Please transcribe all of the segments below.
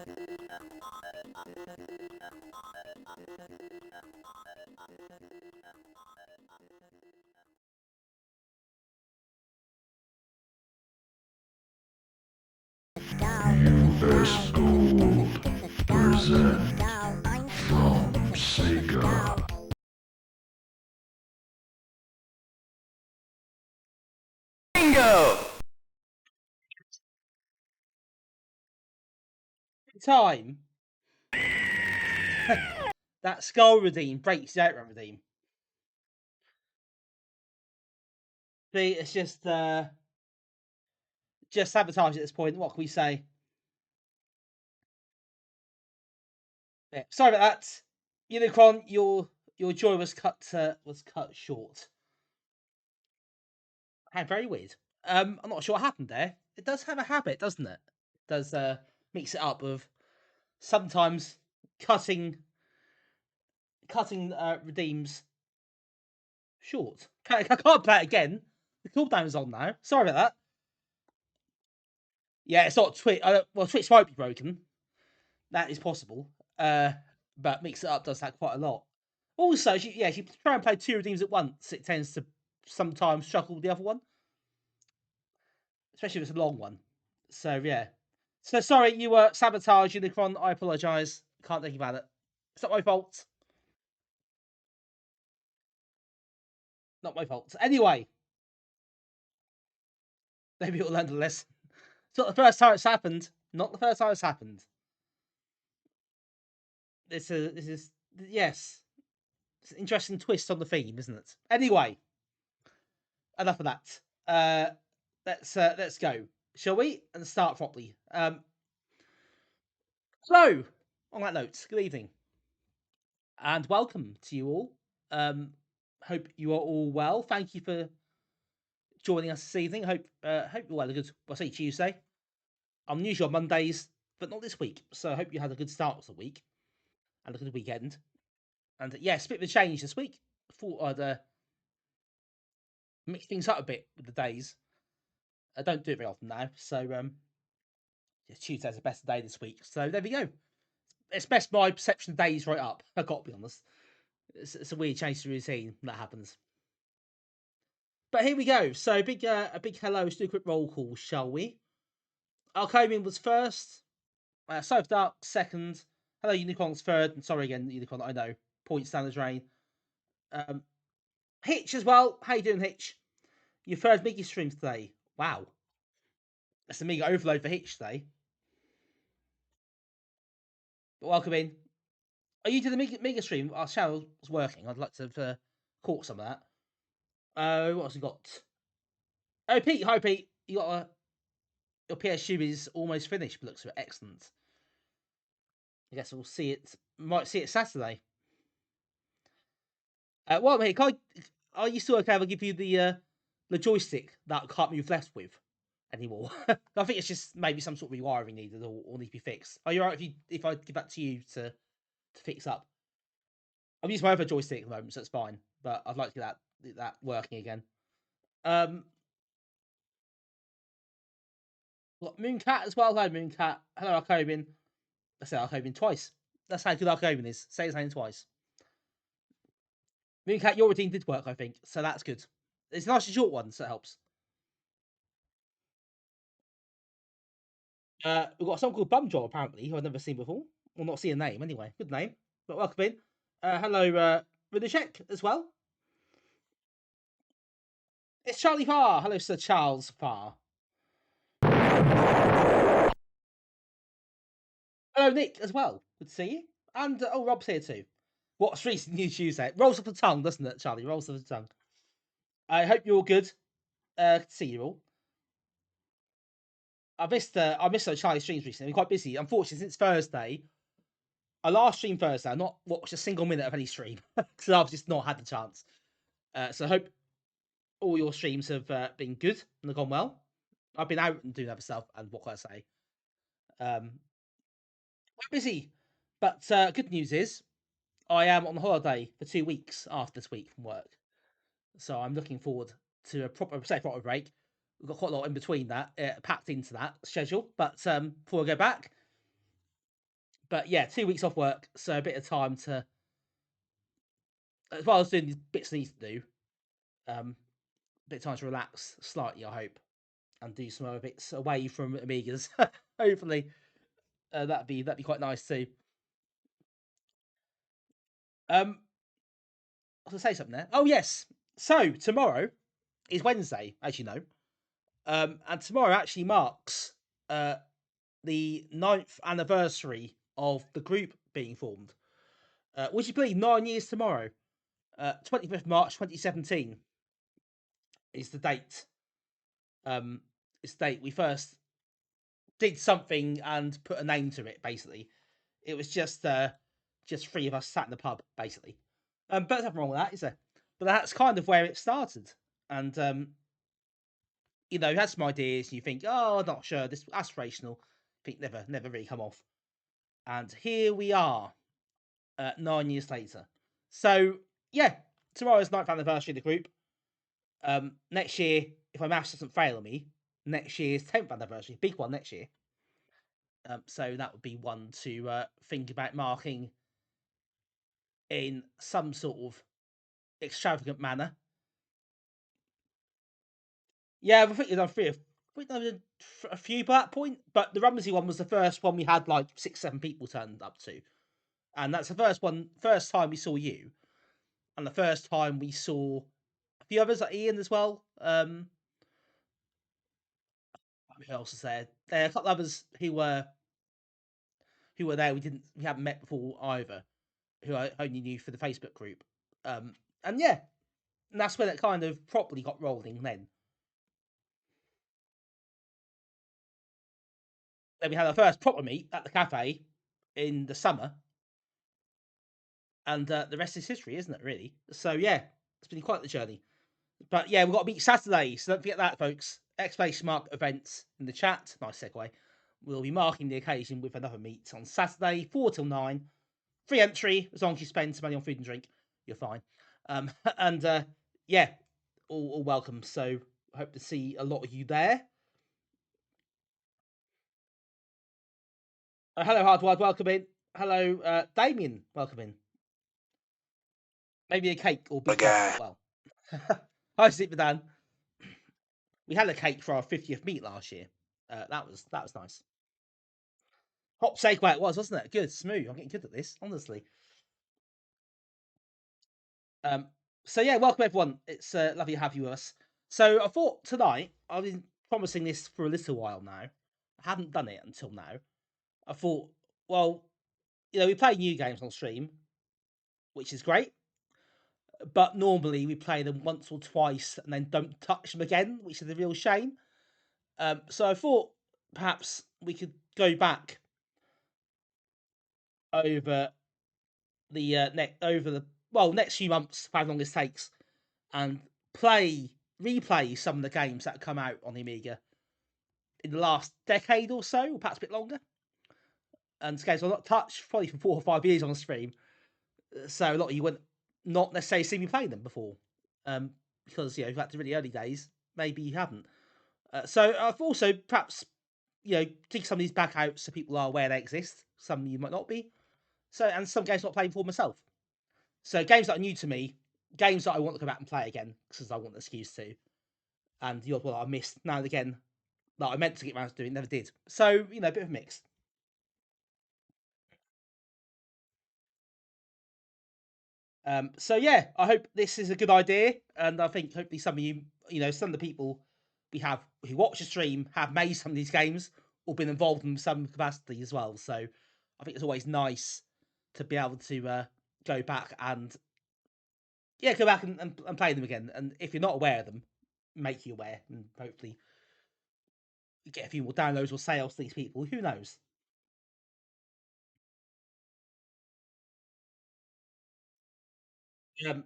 You best gold present from Sega. Bingo! Time. That skull redeem breaks the outrun redeem. See, it's just sabotage at this point. What can we say? Yeah, sorry about that, Unicron. Your joy was cut short. How very weird. I'm not sure what happened there. It does have a habit, doesn't it? It does mix it up with sometimes cutting redeems short. I can't play it again. The cooldown is on now. Sorry about that. Yeah, it's not Twitch. Well, Twitch might be broken. That is possible. But mix it up does that quite a lot. Also, if you try and play two redeems at once, it tends to sometimes struggle the other one, especially if it's a long one. So yeah. So sorry, you were sabotage Unicron. I apologise. Can't think about it. It's not my fault. Not my fault. Anyway, maybe you'll learn the lesson. It's not the first time it's happened. Not the first time it's happened. This is yes. It's an interesting twist on the theme, isn't it? Anyway, enough of that. Let's go, shall we? And start properly. So, on that note, good evening and welcome to you all. Hope you are all well. Thank you for joining us this evening. Hope you all had a good, well, say Tuesday. I'm usually on Mondays, but not this week. So I hope you had a good start to the week and a good weekend. And yes, a bit of a change this week. Thought I'd mix things up a bit with the days. I don't do it very often now, so Tuesday's the best day this week. So there we go. It's best my perception of days right up. I've got to be honest. It's a weird change to routine that happens. But here we go. So a big hello. Let's do a quick roll call, shall we? Arcomian was first. South Dark second. Hello, Unicorn's third. And sorry again, Unicorn. I know points down the drain. Hitch as well. How you doing, Hitch? Your third Mickey stream today. Wow, that's a mega overload for Hitch today. But welcome in. Are you to the mega stream? Our channel was working. I'd like to have caught some of that. What else we got? Oh, Pete. Hi, Pete. You got your PSU is almost finished. Looks excellent. I guess we'll see it. Might see it Saturday. Well, hey, are you still okay if I give you the joystick that I can't move left with anymore? I think it's just maybe some sort of rewiring needed or need to be fixed. Are you alright if I give that to you to fix up? I'm using my other joystick at the moment, so it's fine. But I'd like to get that working again. Got Mooncat as well. Hello, Mooncat. Hello, Arcobian. I said Arcobian twice. That's how good Arcobian is. Say his name twice. Mooncat, your routine did work, I think, so that's good. It's a nice and short one, so it helps. We've got someone called Bumjaw, apparently, who I've never seen before. Well, not see a name, anyway. Good name. But welcome in. Hello, Runacek as well. It's Charlie Farr. Hello, Sir Charles Farr. Hello, Nick, as well. Good to see you. And, Rob's here too. What's recent news Tuesday? Rolls off the tongue, doesn't it, Charlie? Rolls off the tongue. I hope you're all good. Good to see you all. I missed Charlie streams recently. I'm quite busy. Unfortunately, since Thursday, I last streamed Thursday. I've not watched a single minute of any stream because I've just not had the chance. So I hope all your streams have been good and have gone well. I've been out and doing other stuff, and what can I say? Quite busy, but good news is I am on holiday for 2 weeks after this week from work, so I'm looking forward to a proper break. We've got quite a lot in between that packed into that schedule, but before I go back, But yeah, 2 weeks off work, so a bit of time to, as well as doing these bits I need to do, a bit of time to relax slightly, I hope, and do some other bits away from Amigas. Hopefully, that'd be quite nice too. Um, I was gonna say something there. Oh yes, so tomorrow is Wednesday, as you know, and tomorrow actually marks uh the 9th anniversary of the group being formed. Would you believe 9 years tomorrow? 25th March 2017 is the date. Um, it's the date we first did something and put a name to it. Basically, it was just three of us sat in the pub, basically. But there's nothing wrong with that, is there? But that's kind of where it started. And you know, you had some ideas, and you think, oh, I'm not sure, this aspirational. I think never really come off. And here we are, 9 years later. So yeah, tomorrow's 9th anniversary of the group. Next year, if my maths doesn't fail me, next year's 10th anniversary, big one next year. So that would be one to think about marking in some sort of extravagant manner. Yeah, I think we've done we've done a few by that point, but the Rumsey one was the first one we had like 6, 7 people turned up to, and that's the first time we saw you, and the first time we saw a few others, like Ian as well. Who else is there? There are a couple others who were there. We haven't met before either, who I only knew for the Facebook group. And yeah, and that's when it kind of properly got rolling. Then we had our first proper meet at the cafe in the summer, and the rest is history, isn't it? Really. So yeah, it's been quite the journey. But yeah, we've got to meet Saturday, so don't forget that, folks. Exclamation mark events in the chat. Nice segue. We'll be marking the occasion with another meet on Saturday, 4 till 9. Free entry as long as you spend some money on food and drink. You're fine. And yeah, all welcome. So I hope to see a lot of you there. Hello, Hardwired, welcome in. Hello, Damien, welcome in. Maybe a cake or beef as well. Hi, Dan. We had a cake for our 50th meet last year. That was nice. Hot segue it was, wasn't it? Good, smooth. I'm getting good at this, honestly. Um, so yeah, welcome everyone. It's lovely to have you with us. So I thought tonight, I've been promising this for a little while now. I haven't done it until now. I thought, well, you know, we play new games on stream, which is great. But normally we play them once or twice and then don't touch them again, which is a real shame. So I thought perhaps we could go back over the next few months, how long this takes, and replay some of the games that have come out on the Amiga in the last decade or so, or perhaps a bit longer. And games I've not touched probably for 4 or 5 years on stream, so a lot of you wouldn't not necessarily see me playing them before, because you know, back to really early days, maybe you haven't. So I've also perhaps dig some of these back out so people are aware they exist. Some you might not be. So and some games I'm not playing for myself. So games that are new to me, games that I want to go back and play again because I want an excuse to, and the odd one I missed now and again that I meant to get around to doing, never did. So you know, a bit of a mix. So yeah, I hope this is a good idea, and I think hopefully some of you, some of the people we have who watch the stream have made some of these games or been involved in some capacity as well. So I think it's always nice to be able to go back and and play them again. And if you're not aware of them, make you aware, and hopefully you get a few more downloads or sales to these people. Who knows?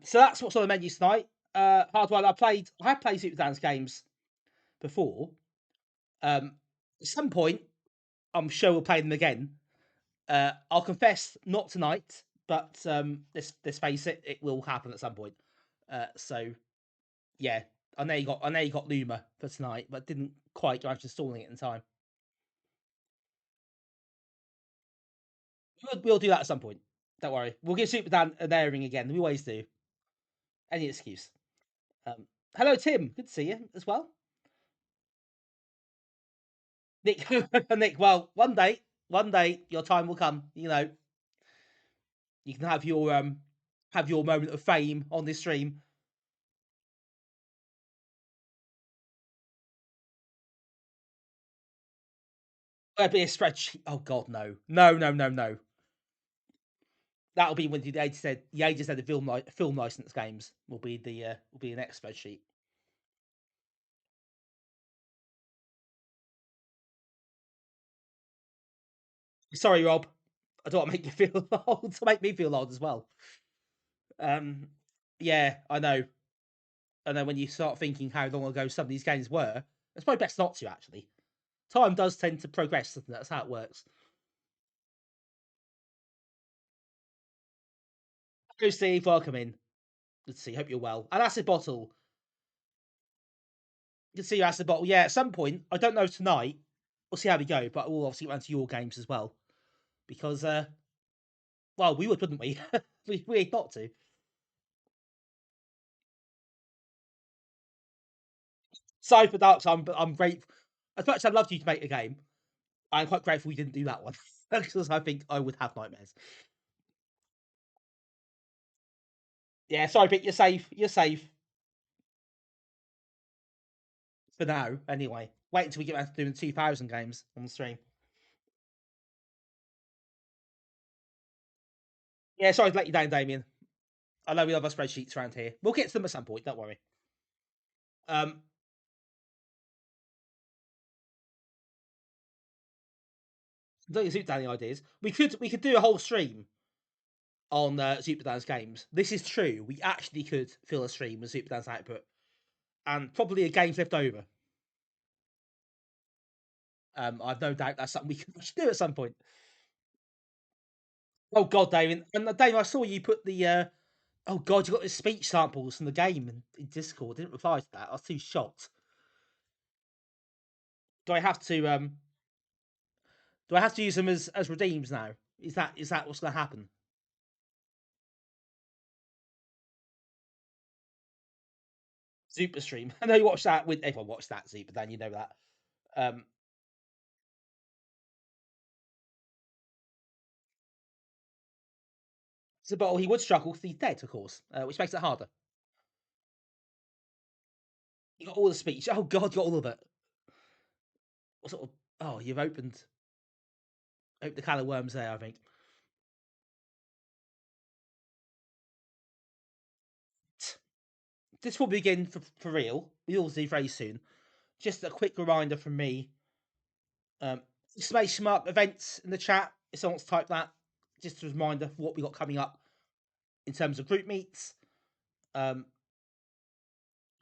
So that's what's on the menu tonight. Hardware. I have played Super Dance games before. At some point, I'm sure we'll play them again. I'll confess, not tonight, but let's face it, it will happen at some point. So yeah, I know you got Luma for tonight, but didn't quite go after installing it in time. We'll do that at some point. Don't worry. We'll give Super Dan an airing again. We always do. Any excuse. Hello, Tim. Good to see you as well. Nick, Nick. Well, one day, your time will come. You know, you can have your moment of fame on this stream. There'll be a spreadsheet. Oh God, no. That'll be when the age said the film license games will be the next spreadsheet. Sorry, Rob. I don't want to make you feel old. To make me feel old as well. Yeah, I know. And then when you start thinking how long ago some of these games were, it's probably best not to actually. Time does tend to progress, doesn't it? That's how it works. Go, Steve. Welcome in. Good to see you. Hope you're well. And Acidbottle. Good to see you, Acidbottle. Yeah, at some point, I don't know tonight. We'll see how we go, but we'll obviously get onto your games as well. Because, well, we would, wouldn't we? we not to. Sorry for Dark, I'm grateful. As much as I'd love you to make a game, I'm quite grateful we didn't do that one. Because I think I would have nightmares. Yeah, sorry, but you're safe. You're safe. For now, anyway. Wait until we get back to doing 2000 games on the stream. Yeah, sorry to let you down, Damien. I know we have our spreadsheets around here. We'll get to them at some point, don't worry. Don't Super Danny ideas. We could do a whole stream on Super Dan's games. This is true. We actually could fill a stream with Super Dan's output. And probably a game's left over. I've no doubt that's something we should do at some point. Oh God, Damien. And Damien, I saw you put the oh God, you got the speech samples from the game in Discord. I didn't reply to that. I was too shocked. Do I have to use them as redeems now? Is that what's gonna happen? Super stream. I know you watched that with everyone watched that, Super Dan, you know that. So, but he would struggle because he's dead, of course, which makes it harder. You got all the speech. Oh God, you got all of it. What sort of? Oh, you've opened the can of worms there. I think. This will begin for real. We all see very soon. Just a quick reminder from me. Exclamation mark events in the chat. If someone wants to type that, just a reminder for what we got coming up in terms of group meets, and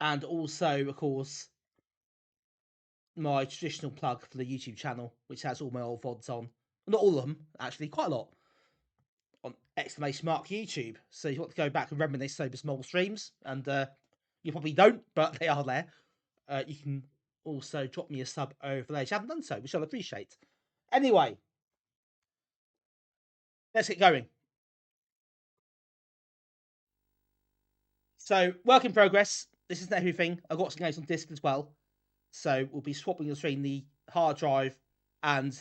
also, of course, my traditional plug for the YouTube channel, which has all my old VODs on. Not all of them, actually, quite a lot. On exclamation mark YouTube. So you want to go back and reminisce over small streams, and you probably don't, but they are there. You can also drop me a sub over there if you haven't done so, which I'll appreciate. Anyway, let's get going. So, work in progress. This isn't everything. I've got some games on disc as well. So, we'll be swapping between the hard drive and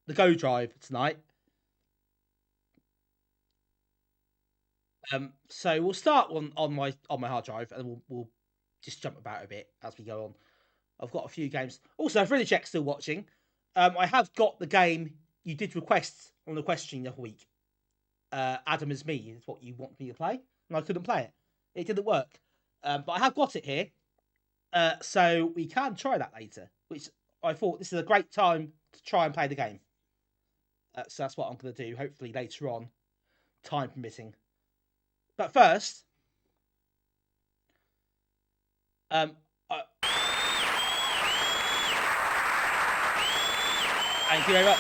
the Go drive tonight. So we'll start on my hard drive, and we'll just jump about a bit as we go on. I've got a few games. Also, if Check's still watching, I have got the game you did request on the question the other week. Adam is Me is what you want me to play, and I couldn't play it. It didn't work. But I have got it here, so we can try that later. Which I thought this is a great time to try and play the game. So that's what I'm going to do. Hopefully later on, time permitting. But first, thank you very much.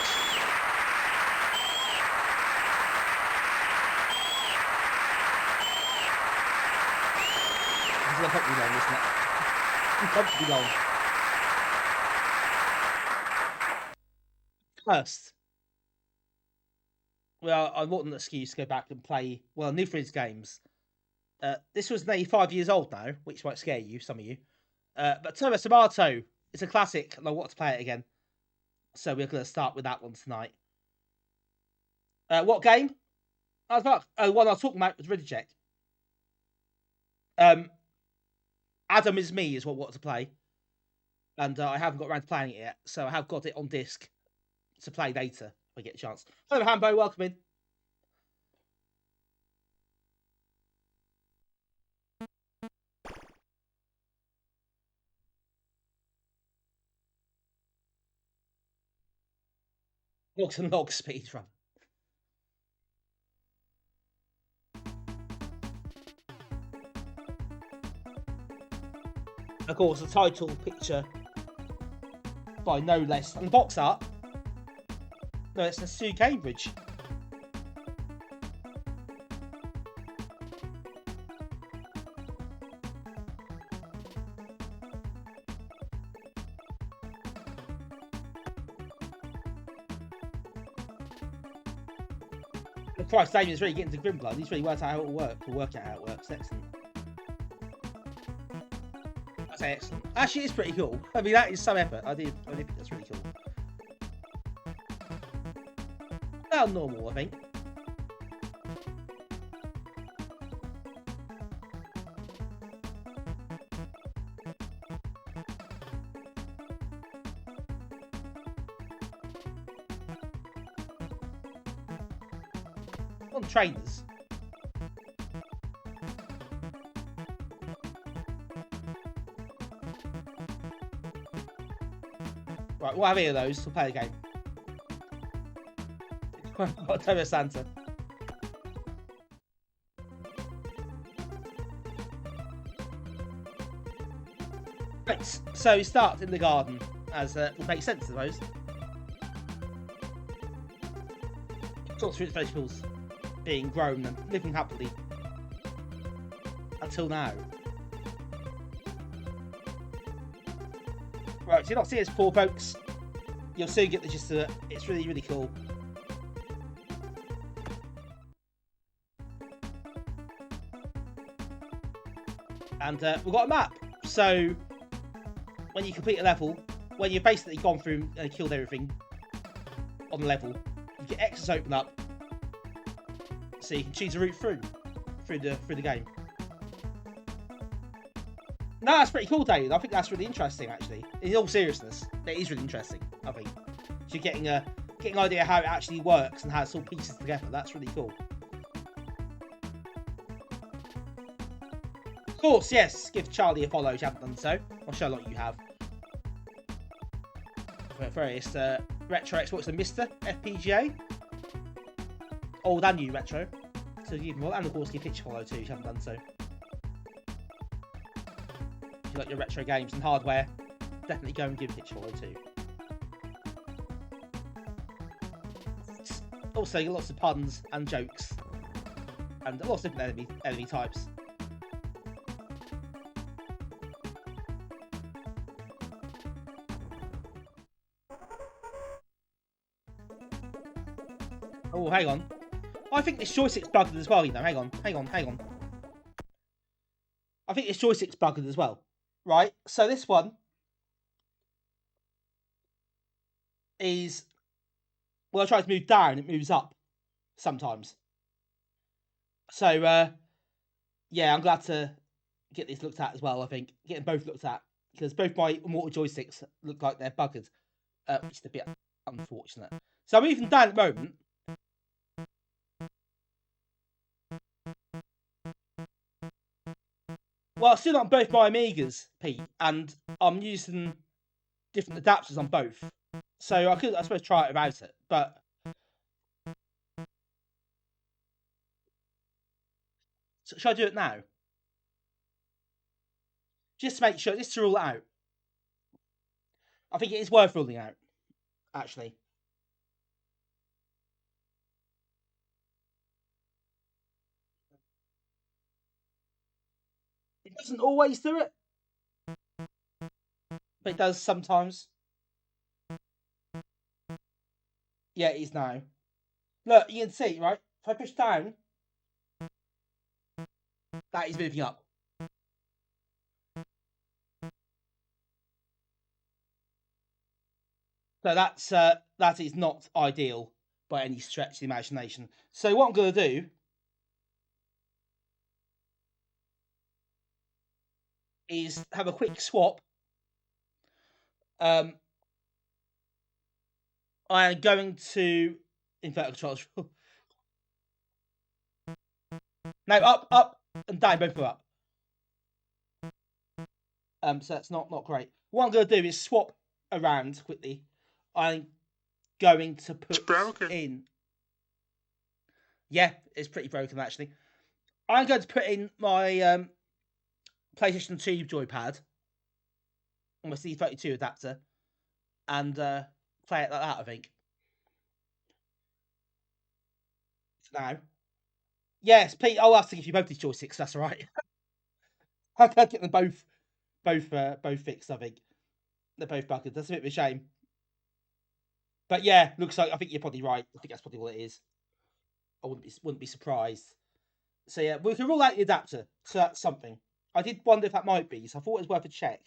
This is uncomfortably long, isn't it? Uncomfortably long. First, well, I want an excuse to go back and play, well, Nivrig's games. This was nearly 5 years old now, which might scare you, some of you. But Tomo Tomato is a classic, and I want to play it again. So we're going to start with that one tonight. What game? Oh, one I was talking about was Retrogaming. Adam is Me is what I want to play. And I haven't got around to playing it yet, so I have got it on disc to play later if I get a chance. Hello, Hambo, welcome in. Logs and log speed run. Of course, the title picture by no less than the box art. No, it's the Sue Cambridge. And Christ, Damien's really getting to Grimblood. He's really worked out how it will work. We'll work out how it works. Excellent. That's excellent. Actually, it's pretty cool. I mean, that is some effort. I do think that's really cool. About normal, I think. On trainers. Right, we'll have any of those. We'll play the game. Tomo Santa. Right, so we start in the garden, as would make sense, I suppose. Talks through its vegetables being grown and living happily until now. Right, so you're not seeing as poor folks. You'll soon get the gist of it. It's really, really cool. And we've got a map. So when you complete a level, when you've basically gone through and killed everything on the level, you get X's open up, so you can choose a route through the game. No, that's pretty cool, David. I think that's really interesting, actually. In all seriousness, it is really interesting. I think so you're getting an idea how it actually works and how it's all pieces together. That's really cool. Of course, yes. Give Charlie a follow if you haven't done so. I'm sure a lot of you have. Various retro Xbox and Mr. FPGA, old and new retro. So give them all, and of course give Hitch a follow too if you haven't done so. If you like your retro games and hardware, definitely go and give Hitch a follow too. Also, lots of puns and jokes, and lots of different enemy types. Oh, hang on. I think this joystick's bugged as well, you know. Hang on. I think this joystick's bugged as well. Right? So this one is... When I try to move down, it moves up sometimes. So, yeah, I'm glad to get this looked at as well, I think. Getting both looked at. Because both my Immortal joysticks look like they're buggered. Which is a bit unfortunate. So I'm moving down at the moment. Well, I'm still on both my Amigas, Pete, and I'm using different adapters on both. So I could, I suppose, try it without it, but... So should I do it now? Just to make sure, just to rule it out. I think it is worth ruling out, actually. It doesn't always do it, but it does sometimes. Yeah, it is now. Look, you can see, right? If I push down, that is moving up. So that is not ideal by any stretch of the imagination. So what I'm going to do is have a quick swap. I'm going to invert controls. No, up, and down, both go up. So that's not great. What I'm going to do is swap around quickly. I'm going to put in. Yeah, it's pretty broken actually. I'm going to put in my PlayStation 2 joypad on my C32 adapter and play it like that, I think. Now. Yes, Pete, I'll have to give you both these joysticks, that's all right. I can't get them both fixed, I think. They're both bugged. That's a bit of a shame. But yeah, looks like I think you're probably right. I think that's probably what it is. I wouldn't be surprised. So yeah, we can rule out the adapter. So that's something. I did wonder if that might be, so I thought it was worth a check.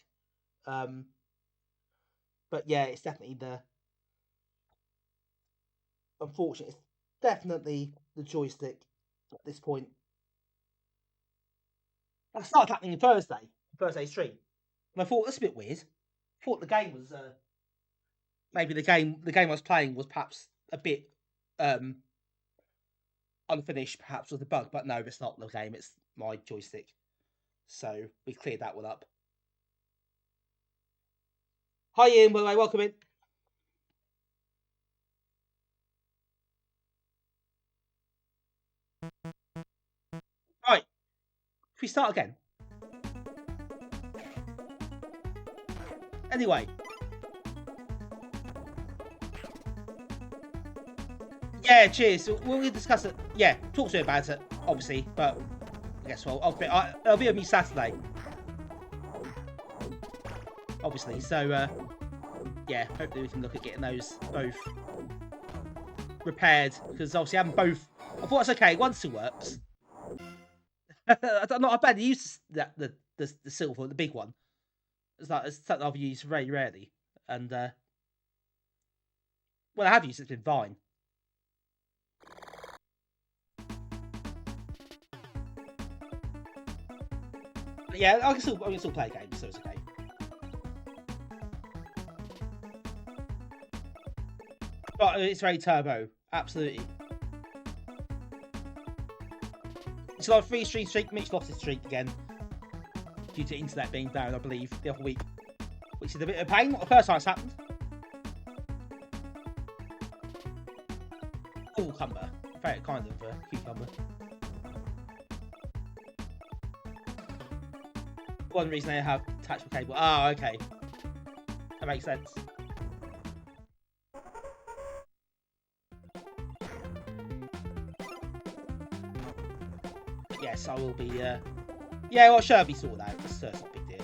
But yeah, it's definitely unfortunately, it's definitely the joystick at this point. That started happening on Thursday stream. And I thought that's a bit weird. I thought the game was maybe the game I was playing was perhaps a bit unfinished, perhaps with a bug, but no, it's not the game, it's my joystick. So we cleared that one up. Hi Ian, by the way, welcome in. Right, if we start again. Anyway. Yeah, cheers. We'll discuss it. Yeah, talk to you about it, obviously, but I guess it'll be on me Saturday. Obviously, so yeah, hopefully we can look at getting those both repaired, because obviously having both, I thought it's okay, one still works. I'm not bad. I use the silver, the big one. It's something I've used very rarely, and when I have used it, it's been fine. But yeah, I can still play games, so it's okay. But it's very turbo, absolutely. It's like a 3-stream streak. Mitch lost his streak again due to internet being down, I believe, the other week, which is a bit of a pain. Not the first time it's happened. Cucumber, favorite kind of cucumber. One reason they have attachable cable. Oh, okay, that makes sense. Yes, I will be. Yeah, well, sure, be sorted out. It's not a big deal.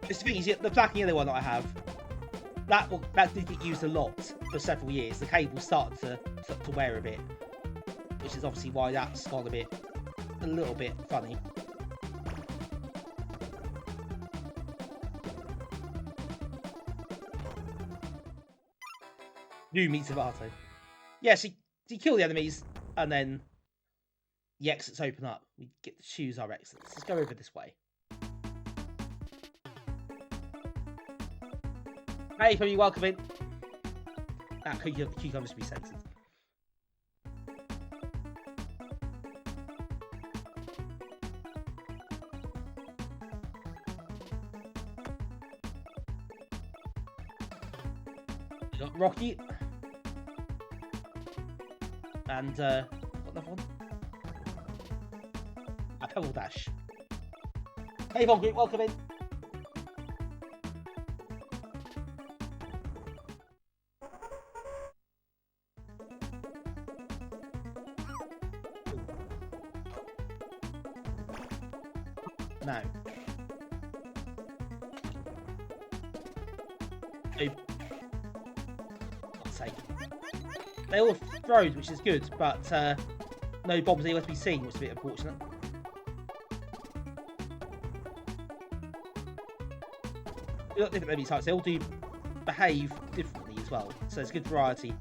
Just the thing is, the black and yellow one that I have, that did get used a lot for several years. The cable started to wear a bit, which is obviously why that's gone a little bit funny. New meets Avato. Yeah, so you kill the enemies, and then the exits open up. We get to choose our exits. Let's go over this way. Hey, Pony, welcome in. That cucumbers to be censored. We got Rocky. And, what another one? A Pebble Dash. Hey, Von Group, welcome in. No. Oh, God's sake. They all throwed, which is good, but no bombs able to be seen, which is a bit unfortunate. They're not different enemy types, they all do behave differently as well, so there's good variety.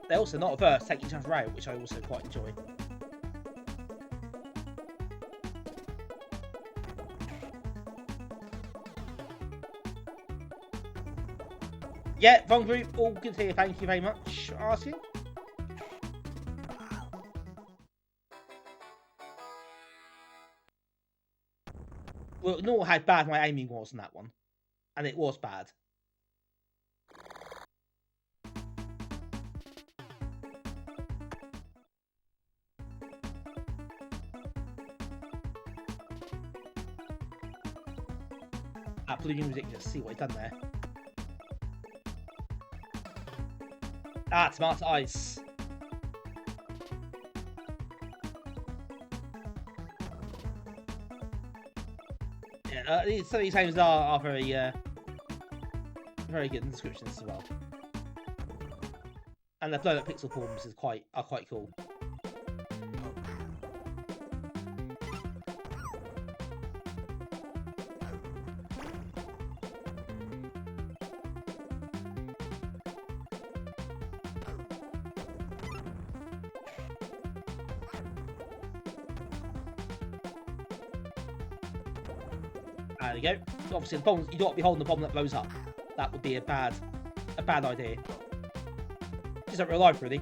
They're also not averse to taking each other out, which I also quite enjoy. Yeah, Von Group, all good here, thank you very much for asking. Well, ignore how bad my aiming was on that one. And it was bad. Absolutely ridiculous. See what he's done there. Ah, tomato ice. Yeah, some of these games are very, very good in descriptions as well. And the blown up pixel forms are quite cool. There we go. Obviously, the bomb, you don't want to be holding the bomb that blows up. That would be a bad idea. Just like real life, really.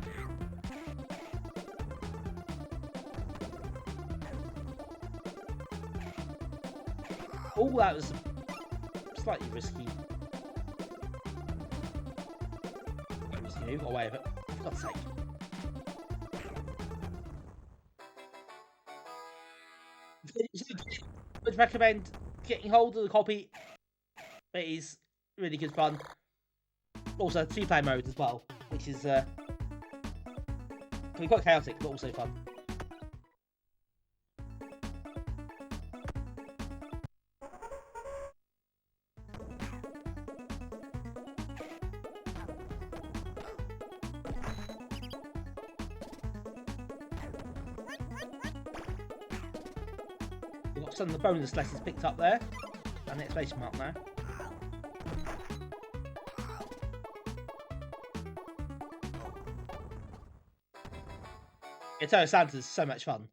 Oh, that was slightly risky. Risky move. Got away with it. For God's sake. Would recommend getting hold of the copy. It is really good fun. Also, 2-player mode as well, which is can be quite chaotic, but also fun. We've got some of the bonus letters picked up there, and the exclamation mark now. Eternal Santa's so much fun.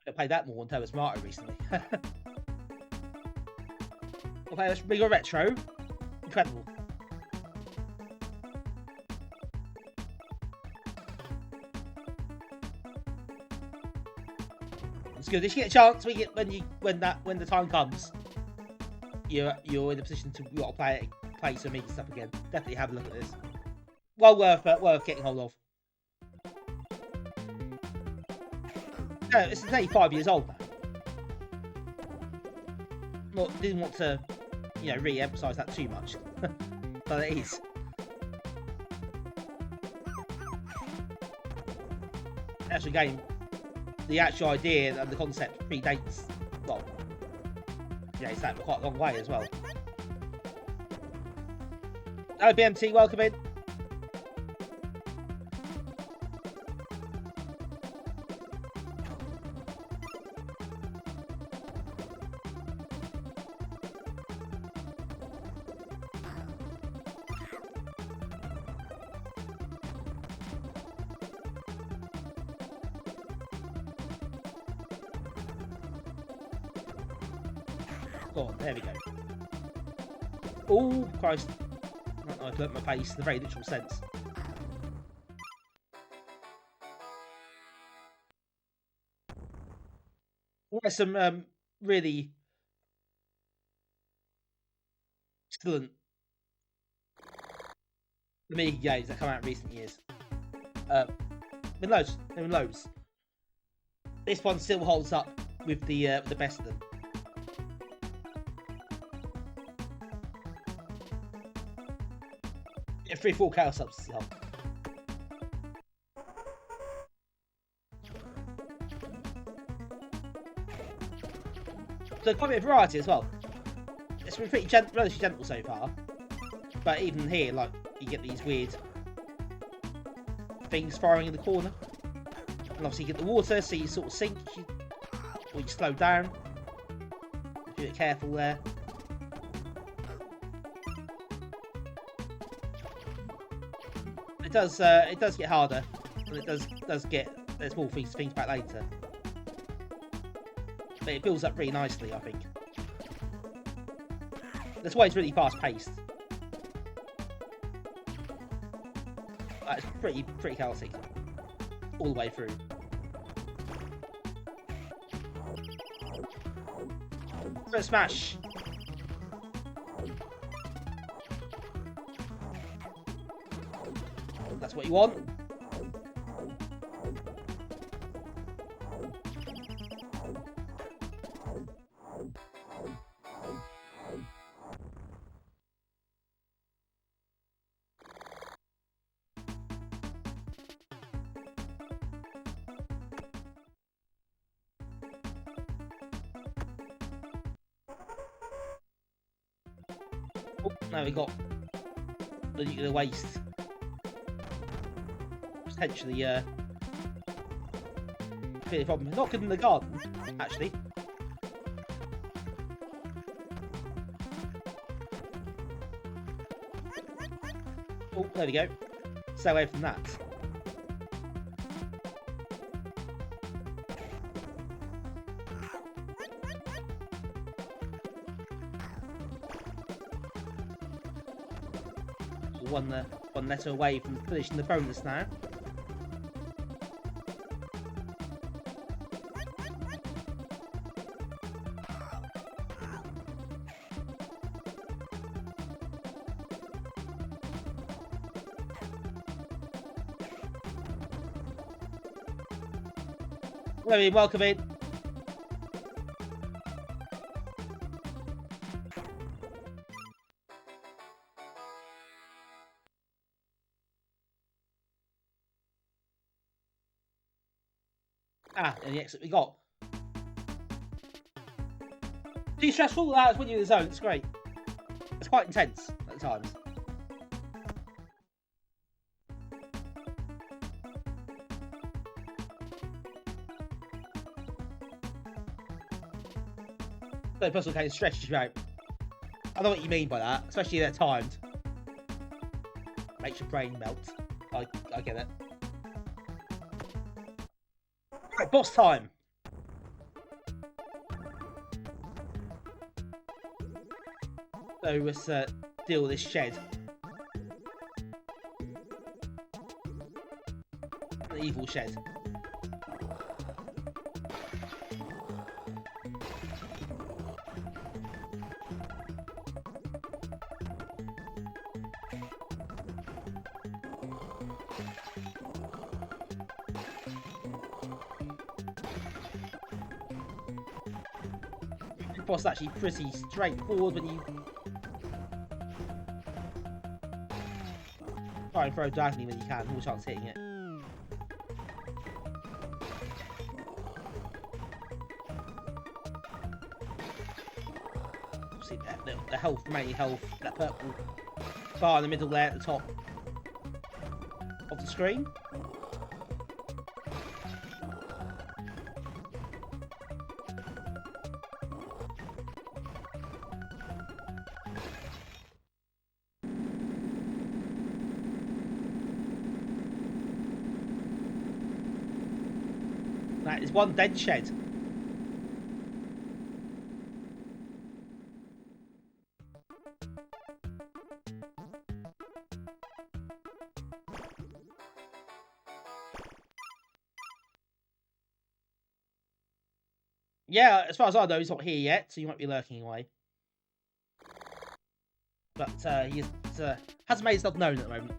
I played that more on Thomas Martyr recently. Okay, let's bring a retro. Incredible. It's good. If you get a chance, when the time comes, you're in a position to play some Amiga stuff again. Definitely have a look at this. Well worth getting hold of. No, it's only 5 years old now. Didn't want to, re-emphasise that too much, but it is. Actual game. The actual idea and the concept predates, well, it's that quite a long way as well. Hello BMT, welcome in. Go on, there we go. Oh, Christ. I've learnt my pace in a very literal sense. There's some really excellent Amiga games that come out in recent years. Been loads. This one still holds up with the best of them. Yeah, 3-4 chaos subs as well. So quite a bit of variety as well. It's been pretty relatively gentle so far, but even here, like, you get these weird things firing in the corner, and obviously you get the water, so you sort of sink, or you slow down. Be a bit careful there. It does get harder, and it does get there's more things to think about later. But it builds up really nicely, I think. That's why it's really fast paced. It's pretty chaotic all the way through. First smash. That's what you want. Oh, now we got the nuclear waste. Potentially, be a problem. Not good in the garden, actually. Oh, there we go. Stay away from that. One letter away from finishing the bonus now. Welcome in. And the exit we got. Too stressful? That's when you're in the zone. It's great. It's quite intense at times. No personal game stretches you out. I know what you mean by that, especially if they're timed. Makes your brain melt. I get it. Right, boss time. So let's deal with this shed. The evil shed. The boss is actually pretty straightforward when you try and throw diagonally when you can, more chance hitting it. See the health, remaining health, that purple bar in the middle there at the top of the screen. That is one dead shed. Yeah, as far as I know, he's not here yet, so you might be lurking away. But he hasn't made himself known at the moment.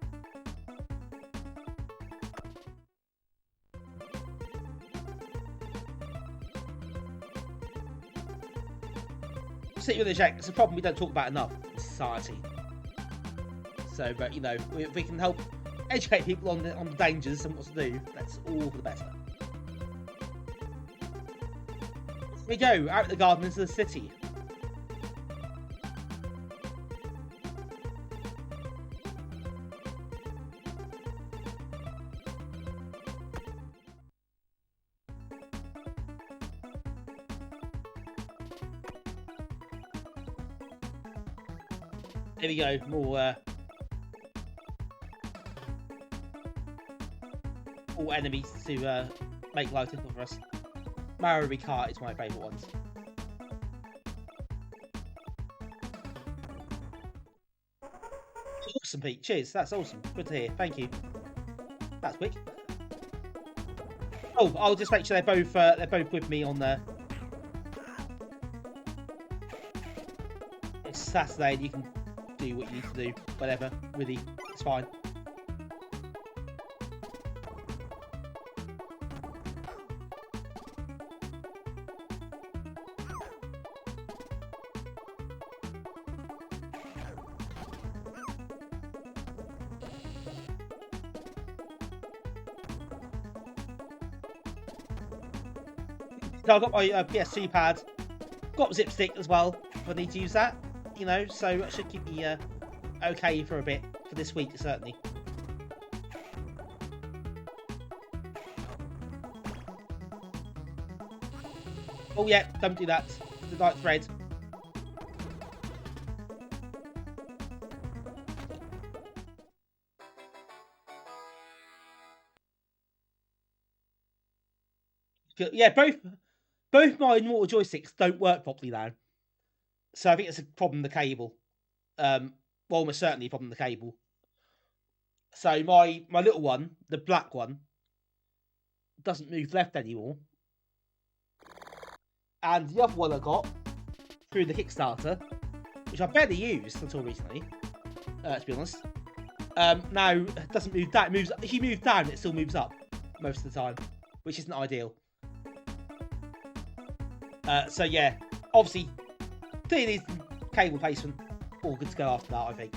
sit with the check. It's a problem we don't talk about enough in society. So, but you know, if we can help educate people on the dangers and what to do, that's all for the better. Here we go, out of the garden into the city. There we go, more enemies to make life difficult for us. Mario Kart is my favourite ones. Awesome, Pete. Cheers. That's awesome. Good to hear. Thank you. That's quick. Oh, I'll just make sure they're both with me on the. It's Saturday, and you can do what you need to do. Whatever, really, it's fine. So I've got my PS2 pad, got zip stick as well if I need to use that, you know, so that should keep me okay for a bit, for this week certainly. Oh yeah, don't do that, the night thread. Yeah, both my normal joysticks don't work properly now. So I think it's a problem with the cable. Well, almost certainly a problem with the cable. So my little one, the black one, doesn't move left anymore. And the other one I got through the Kickstarter, which I barely used until recently, to be honest, now doesn't move down. It moves. If you move down, it still moves up most of the time, which isn't ideal. So yeah, obviously, clearly needs cable placement. All good to go after that, I think.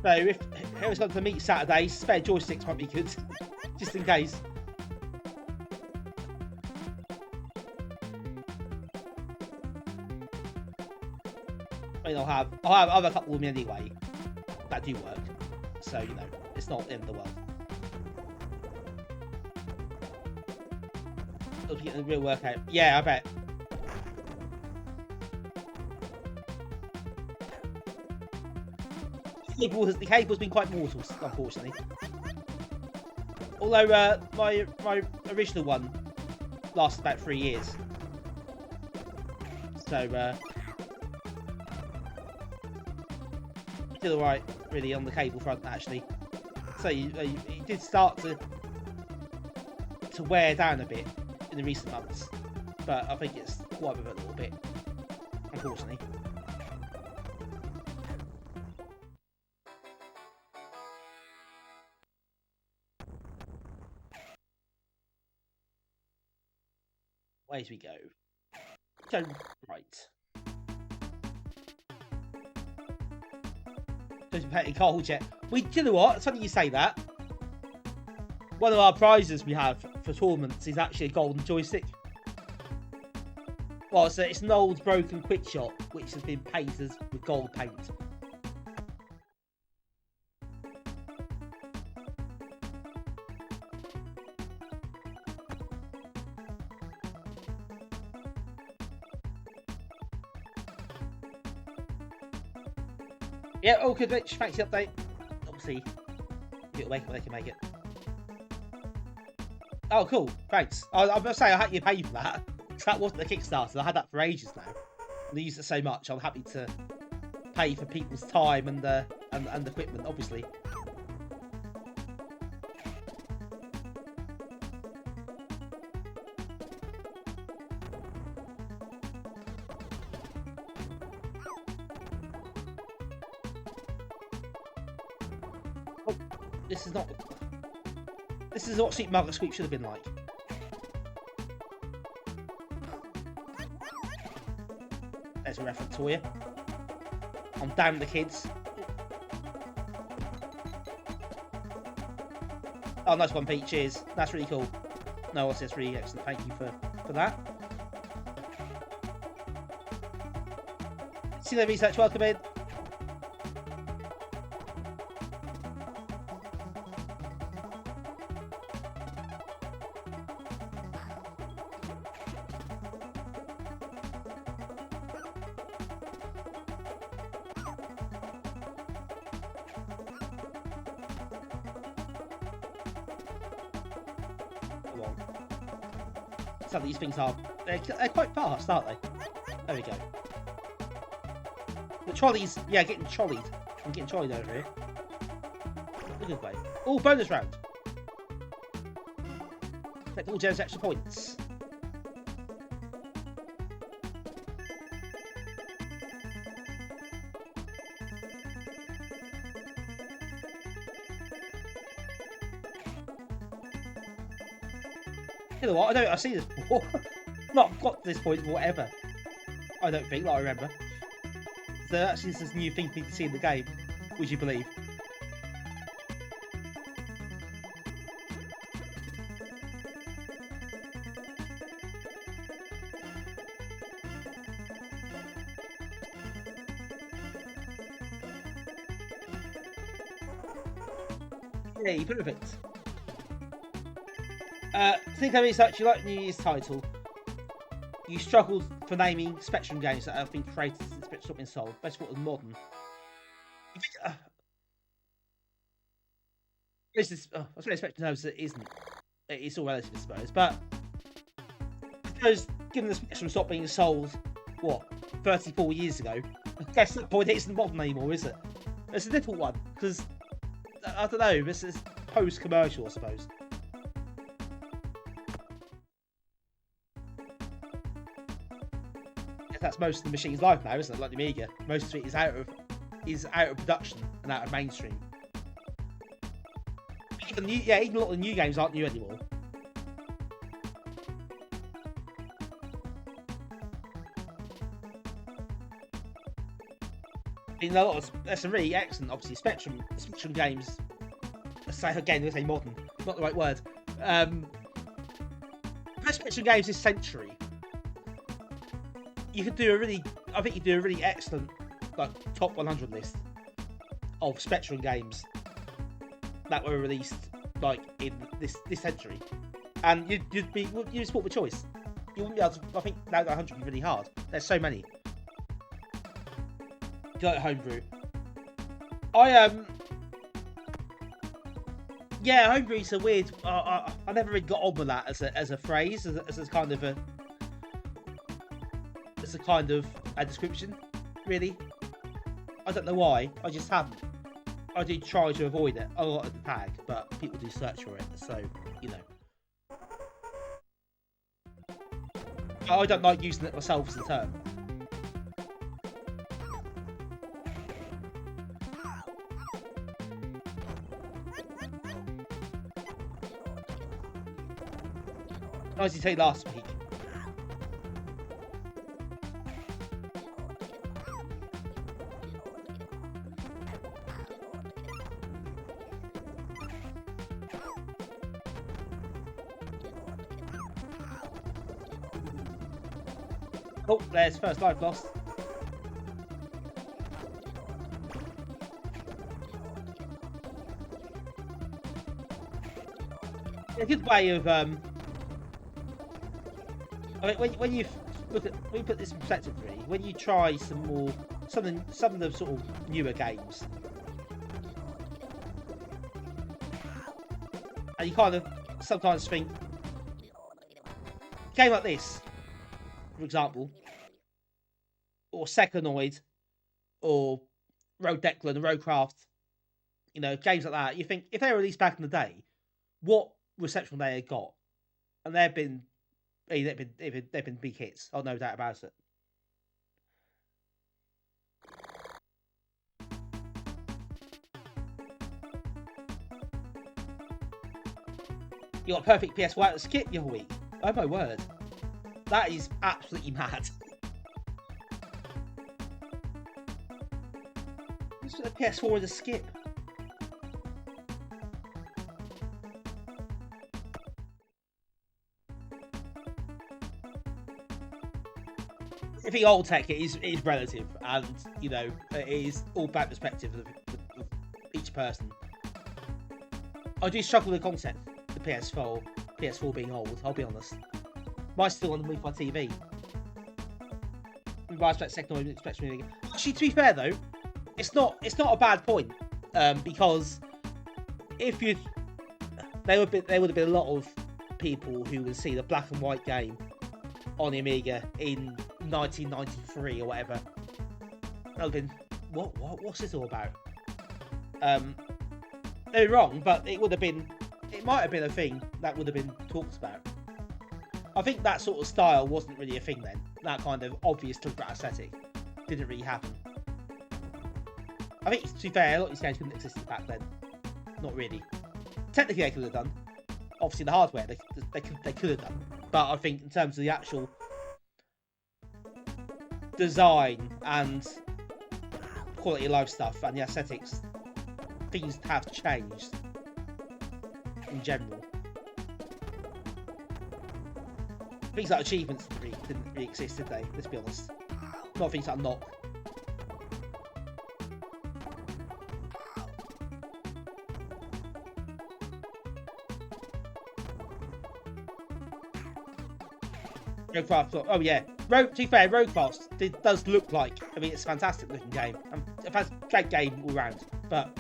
So if Harry's going to meet Saturday, spare joysticks might be good, just in case. I mean, I'll have other couple of them anyway that do work. So, you know, it's not the end of the world. It'll be getting a real workout. Yeah, I bet. The cable's been quite mortal, unfortunately. Although my original one lasted about 3 years. So, still alright, really, on the cable front, actually. So it did start to wear down a bit in the recent months, but I think it's quite a little bit, unfortunately. Away we go. So, right. Petty cold yet. Do you know what? It's funny you say that. One of our prizes we have for tournaments is actually a golden joystick. Well, so it's an old broken quick shot which has been painted with gold paint. Yeah, all good, Rich. Thanks for the update. Obviously, get away when they can make it. Oh, cool. Thanks. I was going to say, I had you pay for that. Because that wasn't a Kickstarter. I had that for ages now. And I used it so much, I'm happy to pay for people's time and equipment, obviously. This is not... This is what Super Mario Sweep should have been like. There's a reference for you. I'm down with the kids. Oh, nice one, Pete. Cheers. That's really cool. No, that's really excellent. Thank you for that. See the research. Welcome in. Some of these things are they're quite fast, aren't they? There we go. The trolleys, yeah, getting trolleyed. I'm getting trolleyed over here. A good way. Oh, bonus round. Collect all Jen's extra points. You know what? I've seen this before. Not got to this point before ever. I don't think, like I remember. So actually, this is a new thing for me to see in the game. Would you believe? Hey, perfect. Think of research. You like New Year's title. You struggled for naming Spectrum games that have been created since Spectrum been sold. Best of all, modern. This is. I suppose Spectrum knows that it isn't. It's all relative, I suppose. But I suppose, given the Spectrum stopped being sold, what, 34 years ago, I guess at that point it isn't modern anymore, is it? It's a difficult one because I don't know. This is post-commercial, I suppose. That's most of the machine's life now, isn't it? Like the Amiga, most of it is out of production and out of mainstream. Even a lot of the new games aren't new anymore. In a lot of there's some really excellent, obviously Spectrum games. Let's say modern, not the right word. Spectrum games this century. I think you do a really excellent like top 100 list of Spectrum games that were released like in this century, and you'd sport the choice. You wouldn't be able to. I think now that 100 would be really hard. There's so many. Do you like homebrew? Yeah, homebrew's a weird. I never really got on with that as a phrase, as a kind of a. It's a kind of a description, really. I don't know why. I just haven't. I do try to avoid it a lot of the tag, but people do search for it, so you know. I don't like using it myself as a term. How did you take last week? Oh, there's first life lost. A good way of I mean, when you put this in perspective, really, when you try some of the sort of newer games, and you kind of sometimes think, a game like this, for example, or Secanoid, or Road Declan, or Roadcraft, you know, games like that, you think if they were released back in the day, what reception they had got, and they've been big hits. Oh, no doubt about it. You got a perfect PS4 out of skip the other week. Oh my word. That is absolutely mad. Just put the PS4 as a skip. I think old tech is relative, and you know it is all about perspective of each person. I do struggle with the concept, the PS4 being old. I'll be honest. Mine's still underneath my TV. I expect second, I expect me. Actually, to be fair though, it's not a bad point, because if you there would have been a lot of people who would see the black and white game on the Amiga in 1993 or whatever. That would have been what's this all about? They're wrong, but it might have been a thing that would have been talked about. I think that sort of style wasn't really a thing then. That kind of obvious clipper aesthetic didn't really happen. I think, to be fair, a lot of these games couldn't exist back then. Not really. Technically, they could have done. Obviously, the hardware they could have done. But I think in terms of the actual design and quality of life stuff and the aesthetics, things have changed in general. Things like achievements didn't really exist, did they? Let's be honest. Not things like knock. Roguecraft. Oh yeah, to be fair, Roguecraft does look like. I mean, it's a fantastic looking game. It's a great game all round, but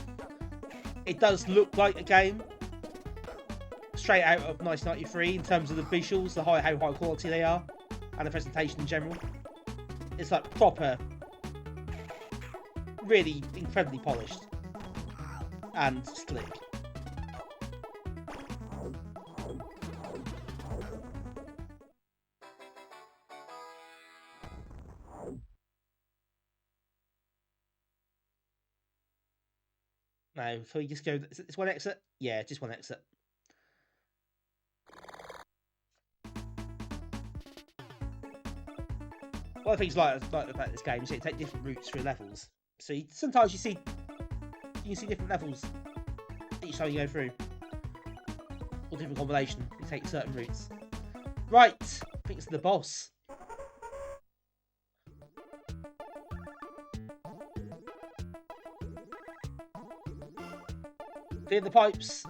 it does look like a game straight out of 1993 in terms of the visuals, how high quality they are, and the presentation in general. It's like proper, really incredibly polished and slick. No, so you just go. It's one exit. Yeah, just one exit. One of the things about this game is you take different routes through levels. So sometimes you can see different levels each time you go through, or different combination. You take certain routes. Right, I think it's the boss. Clear the pipes.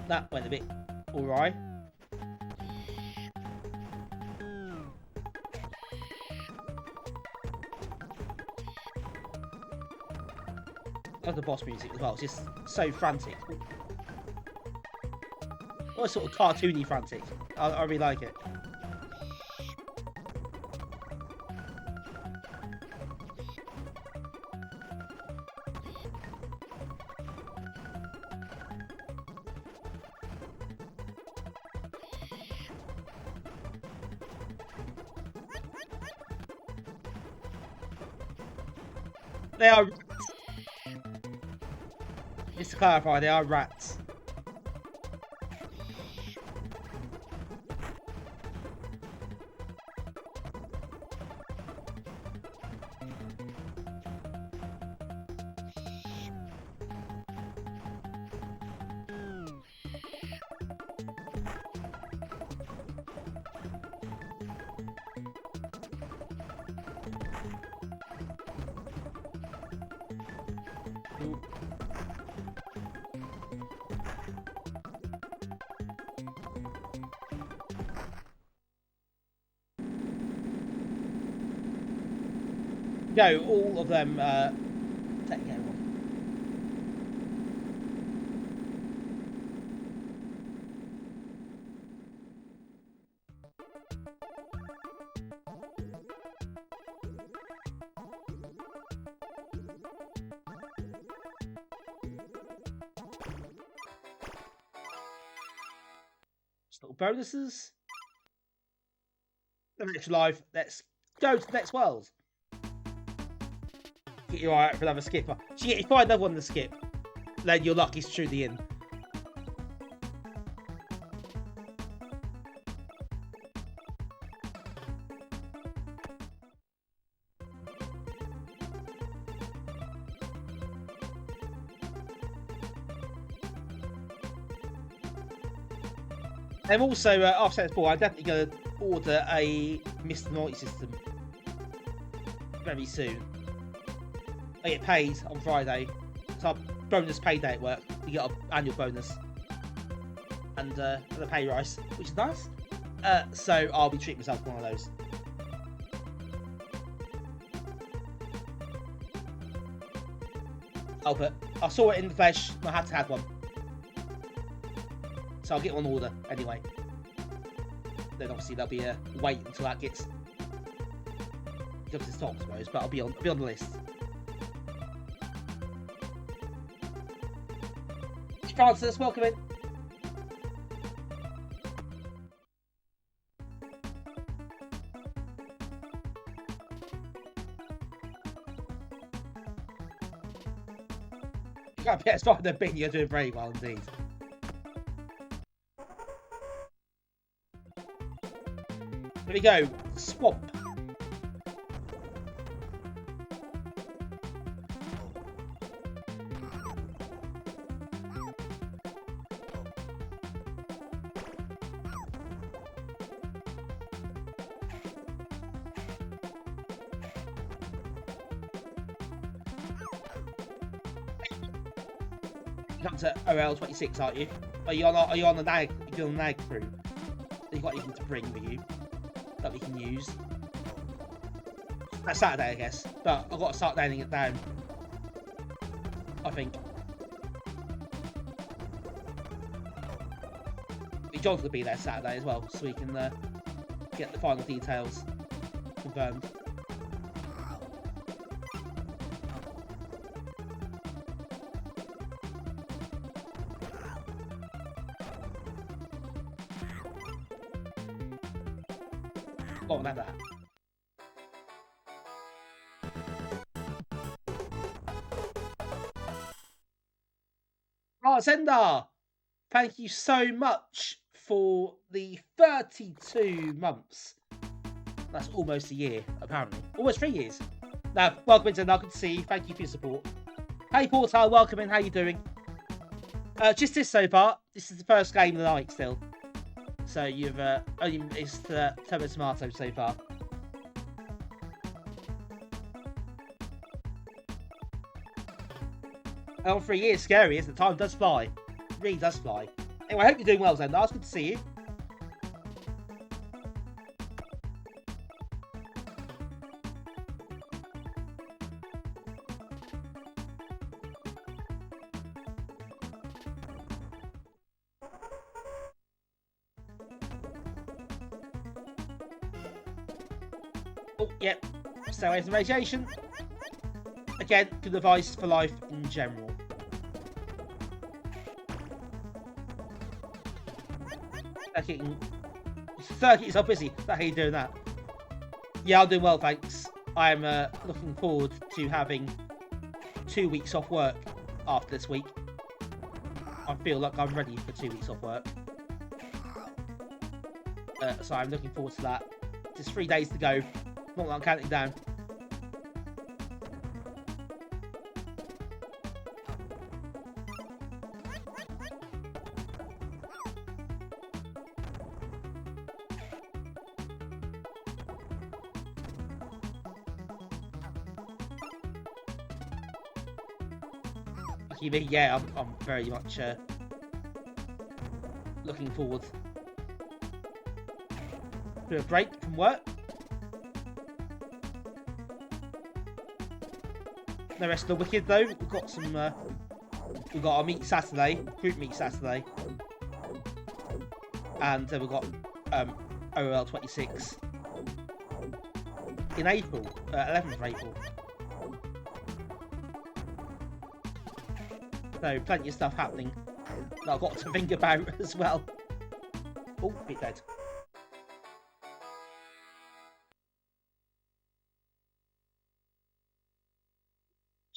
That went a bit alright. I love the boss music as well. It's just so frantic. Or sort of cartoony frantic. I really like it. They are... Just to clarify, they are rats. No, all of them take care of. Little bonuses. The extra life. Let's go to the next world. Get you alright for another skip. So if you find another one to skip, then your luck is truly in. I'm also, I've said before, I'm definitely going to order a Mr. Naughty system very soon. I get paid on Friday. It's our bonus payday at work. You get an annual bonus. And a pay rise, which is nice. So I'll be treating myself to one of those. Oh, but I saw it in the flesh and I had to have one. So I'll get one order anyway. Then obviously there'll be a wait until that gets comes to stock, I suppose, but I'll be on the list. Francis, welcome in. You got a PS5 and Bean, you're doing very well indeed. There we go. Swamp. You're up to OL26, aren't you? Are you on the nag? You're on the nag crew. You got anything to bring with you that we can use? That's Saturday, I guess. But I've got to start nailing it down, I think. John's going to be there Saturday as well, so we can get the final details confirmed. Go on, have that. Zendar, thank you so much for the 32 months. That's almost a year, apparently. Almost 3 years. Now, welcome in, Zendar. Good to see you. Thank you for your support. Hey, Portal, welcome in. How you doing? Just this so far. This is the first game of the night still. So you've only missed Turbo Tomato so far. Oh, 3 years, scary, isn't it? Time does fly. It really does fly. Anyway, I hope you're doing well, Zendar. It's good to see you. Oh, yep. Stay away from radiation. Again, good advice for life in general. Circuit is so busy. How are you doing that? Yeah, I'm doing well, thanks. I'm looking forward to having 2 weeks off work after this week. I feel like I'm ready for 2 weeks off work. So I'm looking forward to that. Just 3 days to go. Not that I'm counting down. Yeah, I'm very much looking forward to a break from work. The rest of the wicked though, we've got some. We've got our meet Saturday, group meet Saturday, and we've got OL26 in April, 11th of April. So plenty of stuff happening that I've got to think about as well. Oh, bit dead.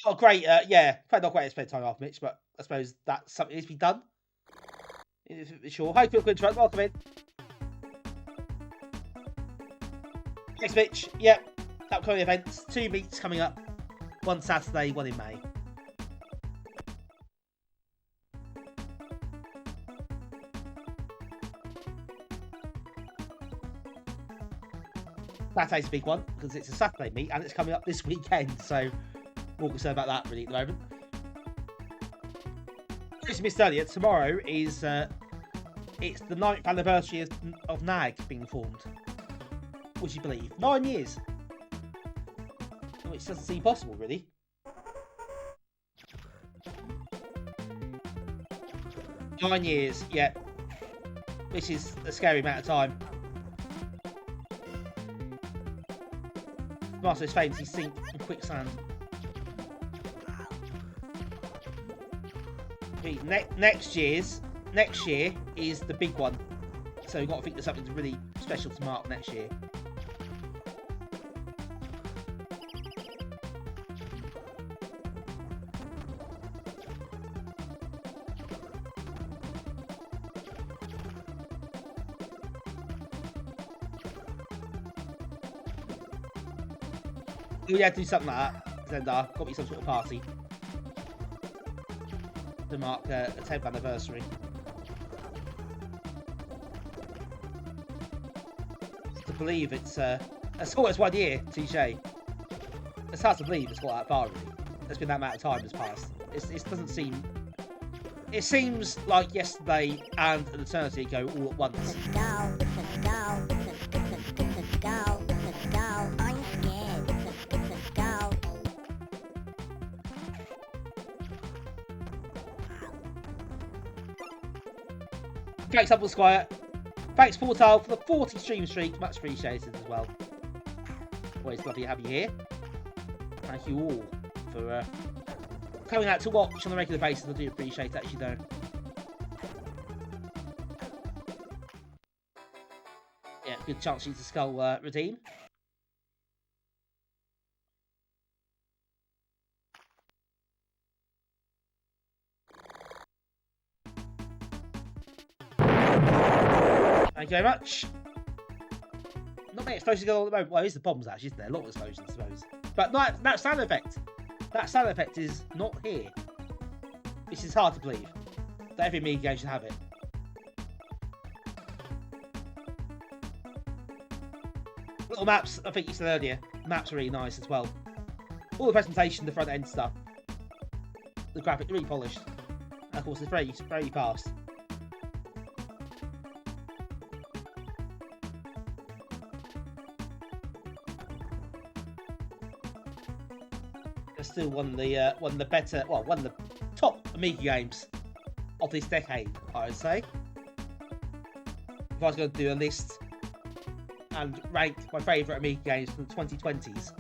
Oh, great. Yeah, probably not great to spend time off, Mitch, but I suppose that's something that needs to be done. Sure. Hi, Phil Quintrell. Welcome in. Thanks, Mitch. Yep. Upcoming events. 2 meets coming up. One Saturday, one in May. Saturday's a big one because it's a Saturday meet and it's coming up this weekend, so more concerned about that really at the moment. As you missed earlier, tomorrow is it's the 9th anniversary of NAG being formed. Would you believe? 9 years, which doesn't seem possible, really. Nine years, yeah, which is a scary amount of time. Master's famously sink in quicksand. Next year is the big one, so we've got to think of something really special to mark next year. We had to do something like that, Zendar. Got to be some sort of party to mark the 10th anniversary. To believe it's almost 1 year, touche. It's hard to believe it's got that far, really. There's been that amount of time has passed. It doesn't seem. It seems like yesterday and an eternity ago all at once. Thanks, Apple Squire. Thanks, Portal, for the 40 stream streak. Much appreciated as well. Always lovely to have you here. Thank you all for coming out to watch on a regular basis. I do appreciate that, as you know. Yeah, good chance for you to skull redeem. Thank you very much. Not many explosions going on at the moment. Well, there's the bombs actually, isn't there? A lot of explosions, I suppose. But that sound effect. That sound effect is not here. Which is hard to believe. That every Amiga game should have it. Little maps, I think you said earlier. Maps are really nice as well. All the presentation, the front end stuff. The graphic, really polished. And of course, it's very, very fast. Still one of the better, well, one of the top Amiga games of this decade, I would say. If I was going to do a list and rank my favourite Amiga games from the 2020s,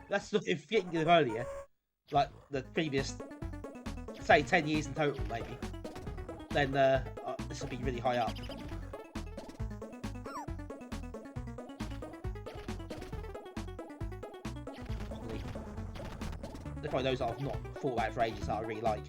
that's not if thinking of earlier, like the previous, say, 10 years in total, maybe. Then this will be really high up. Probably those I've not thought about for ages that I really like.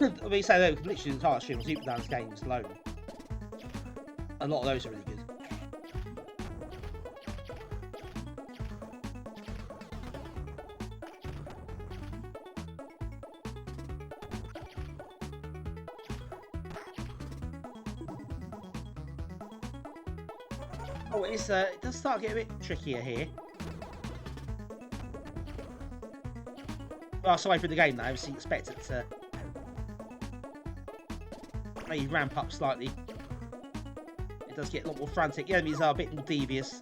I mean, say though, literally the entire stream of Super Dance games alone. A lot of those are really good. Oh, it does start to get a bit trickier here. Well, sorry for the game, though. Obviously, expect it to maybe ramp up slightly. It does get a lot more frantic. The enemies are a bit more devious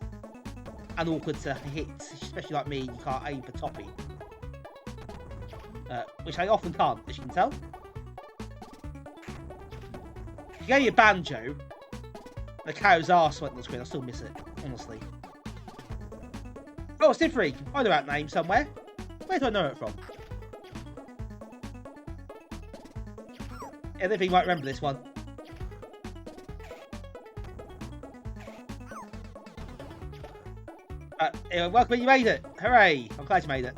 and awkward to hit, especially like me. You can't aim for toppy, which I often can't, as you can tell. You go your banjo, The cow's arse went on the screen. I still miss it, honestly. Oh, it's Nivrig. I know that name somewhere. Where do I know it from? Yeah, Nivrig might remember this one. Welcome, you made it. Hooray. I'm glad you made it.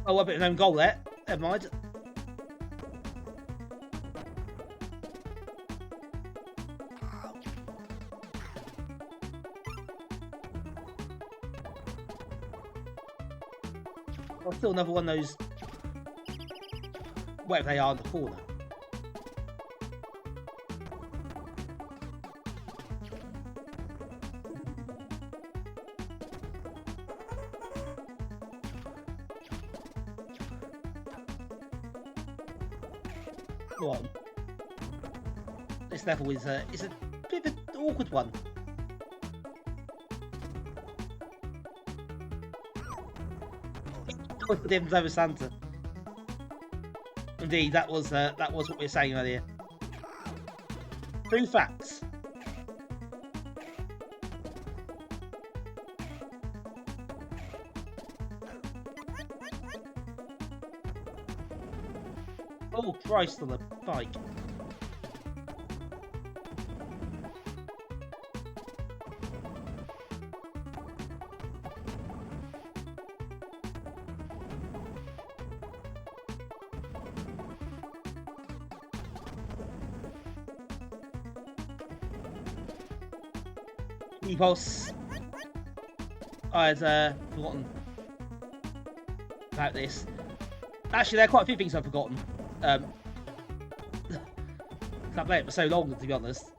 Oh, a bit of an own goal there. Never mind. Oh, still another one of those. Whatever they are in the corner. Go on. This level is a bit of an awkward one. Dims over Santa. Indeed, that was what we were saying earlier. 3 facts. Oh Christ on the bike. Pulse. I had forgotten about this. Actually, there are quite a few things I've forgotten. I've played it for so long, to be honest.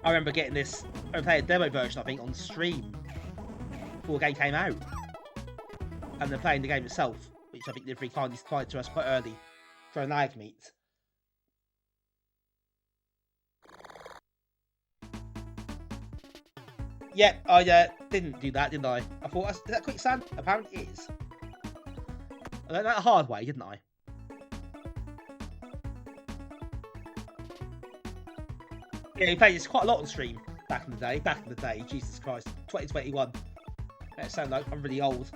I remember getting this. I played a demo version, I think, on stream before the game came out, and then playing the game itself, which I think Nivrig kindly supplied to us quite early for an ag meet. Yeah, I didn't do that, didn't I? I thought, is that quicksand? Apparently it is. I learned that the hard way, didn't I? Yeah, we played this quite a lot on stream back in the day. Jesus Christ. 2021. That sounds like I'm really old.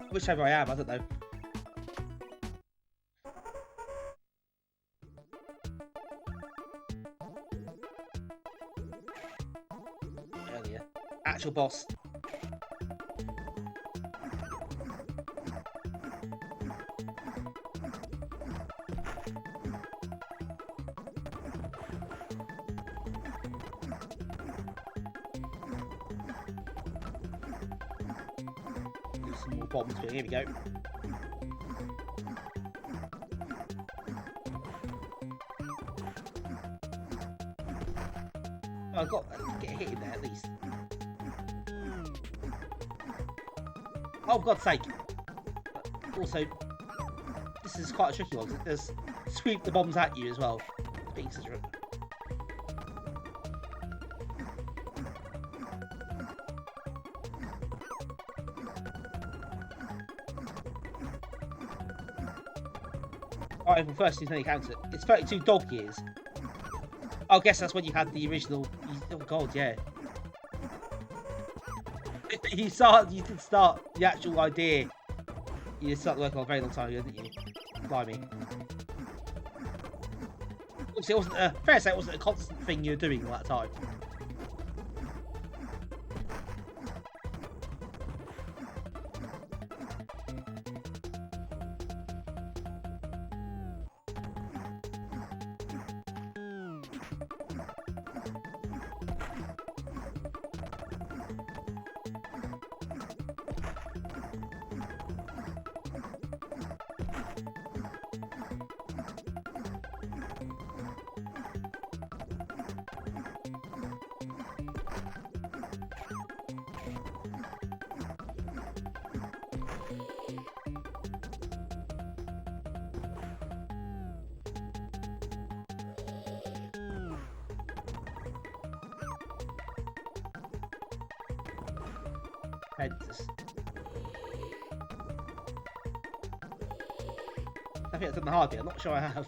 Whichever I am, I don't know. Earlier. Actual boss. Some more bombs. Here we go. Oh, I've got to get a hit in there at least. Oh, for God's sake. Also, this is quite a tricky one. There's sweep the bombs at you as well. Being such a... Alright, well, first you need to count it. It's 32 dog years. I guess that's when you had the original. Oh God, yeah. You did start the actual idea. You did start working on a very long time ago, didn't you? Blimey. Obviously, it wasn't fair to say it wasn't a constant thing you were doing all that time. Fences. I think I've done the hard bit. I'm not sure I have.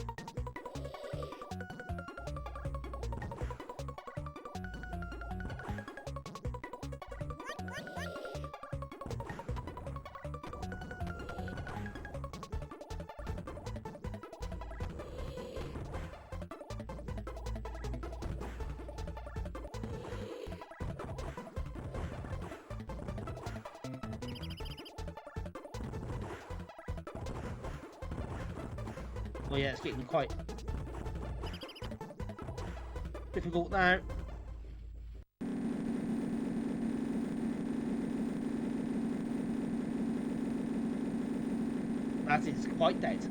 Well, yeah, it's getting quite difficult now. That is quite dead.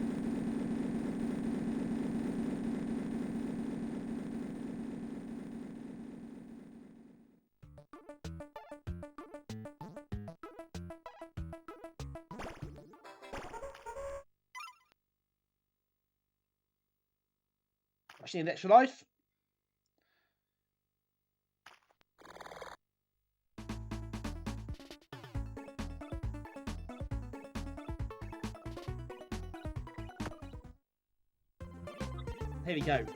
I need an extra life. Here we go.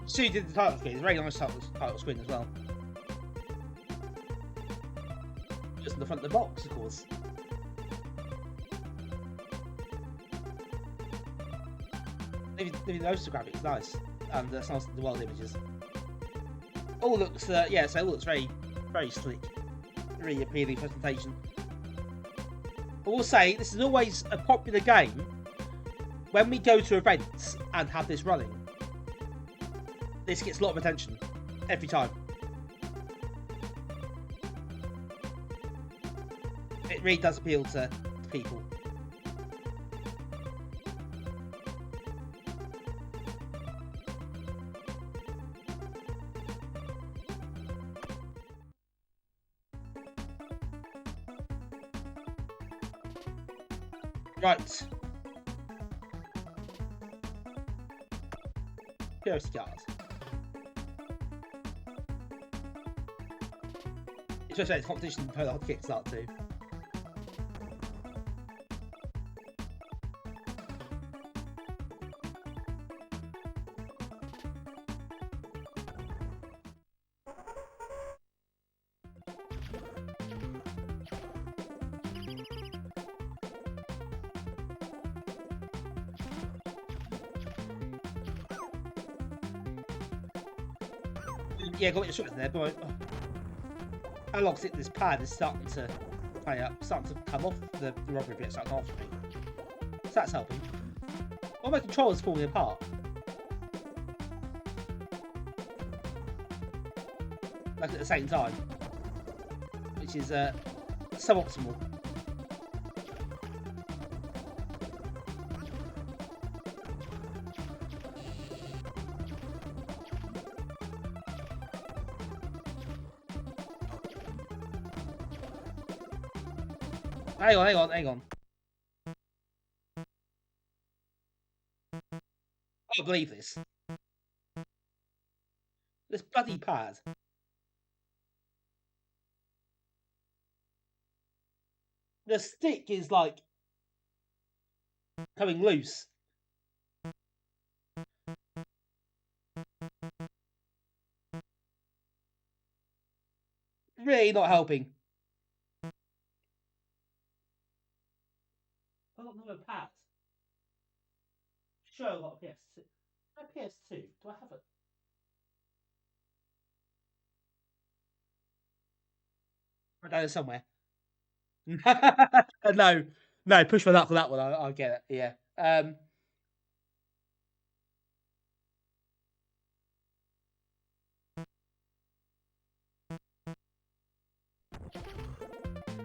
Sue did the title screen. It's a very nice title screen as well. Just in the front of the box, of course. Maybe the poster graphic is nice, and some of the world images. All looks, yeah, so it all looks very, very slick. Really appealing presentation. I will say this is always a popular game when we go to events and have this running. This gets a lot of attention every time. It really does appeal to people. Right. Here's the card. Especially it's competition for the kickstart too. Yeah, got your shot in there, but analog's hit this pad is starting to starting to come off the rubber bit, starting after me. So that's helping. All my controllers falling apart. Like at the same time. Which is suboptimal. Hang on. I can't believe this. This bloody pad. The stick is like coming loose. Really not helping. I've got another pad. Sure, I've got a PS2. A PS2? Do I have it? I know there's somewhere. no, push my luck for that one. I'll get it. Yeah.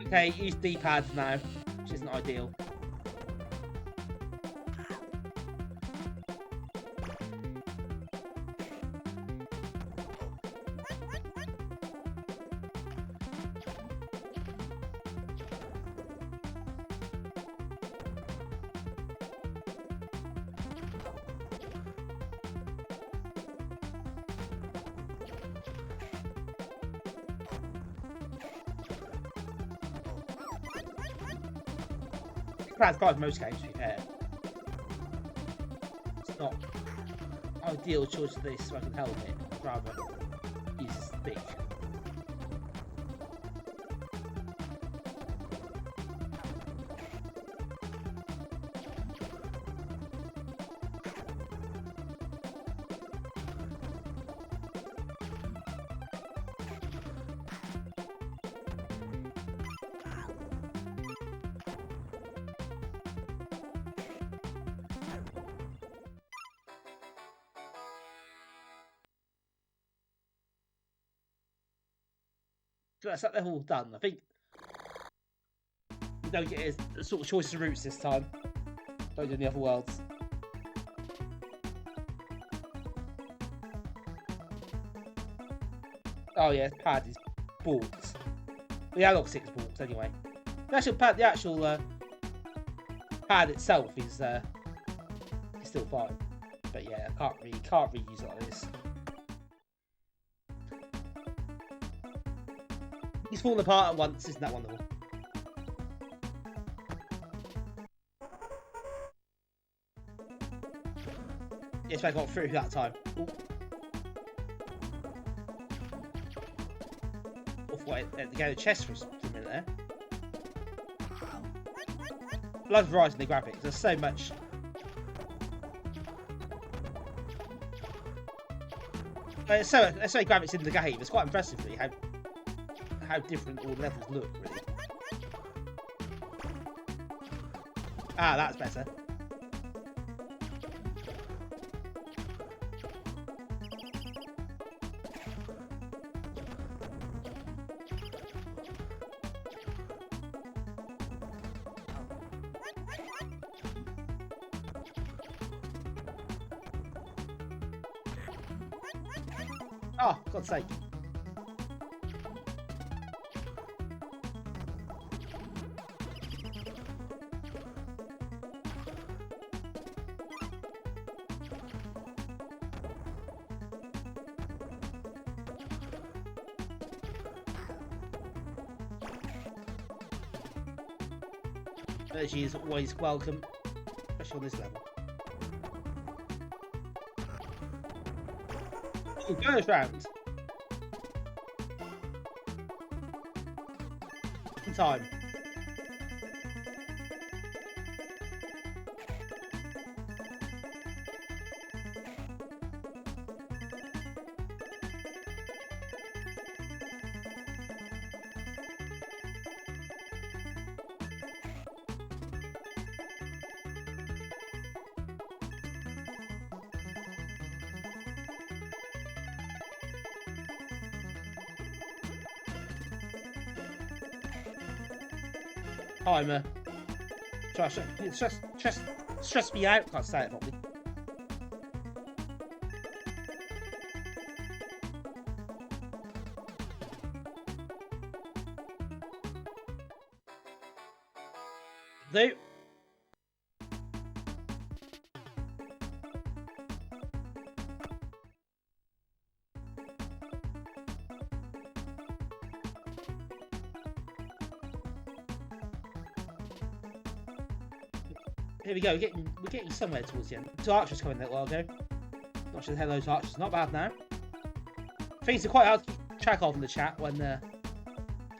Okay, use D-pads now, which isn't ideal. That's fine for most games, to be fair. It's not ideal choice for this, so I can help it. I'd rather use this stick. That's that level done. I think we don't get a sort of choice of routes this time. Don't do in the other worlds. Oh yeah, pad is balls. The analog stick is balls anyway. The actual pad itself is still fine. But yeah, I can't really use it like this. He's falling apart at once, isn't that wonderful? Yes, I got through that time. Ooh. Off way to go to chest for a minute there. Love variety in the graphics. There's so much. There's so many graphics in the game. It's quite impressive, really, how different all the levels look, really. Ah, that's better. Oh, God's sake. Energy is always welcome, especially on this level. Ooh, bonus round. In time. Timer. Stress me out. Can't say it properly. Do. Here we go, we're getting somewhere towards the end. Two archers coming a little while ago. Not sure the hell those archers. Not bad now. Things are quite hard to keep track of in the chat when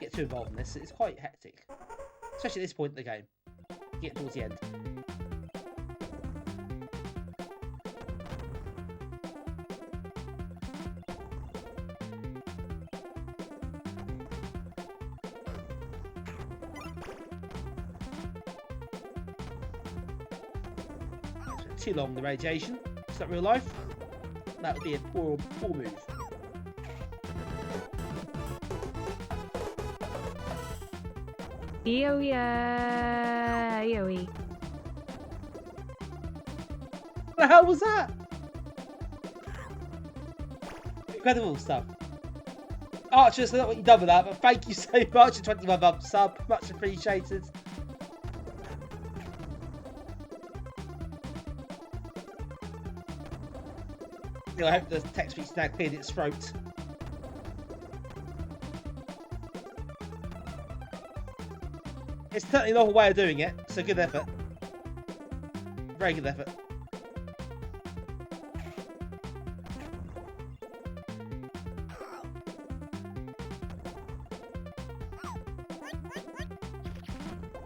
get too involved in this. It's quite hectic. Especially at this point in the game. Getting towards the end. Too long, the radiation. Is that real life? That would be a poor move. Yo-yeah, yo-y. What the hell was that? Incredible stuff. Archers, I don't know what you've done with that, but thank you so much. 21 month sub, much appreciated. I hope the text-speech now cleared its throat. It's certainly not a way of doing it, so good effort. Very good effort.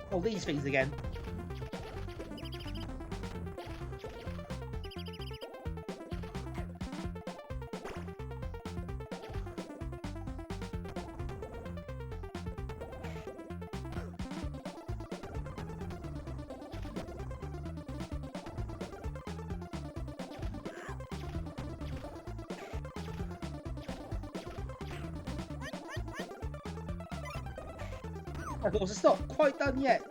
Oh, these things again. Of course, it's not quite done yet.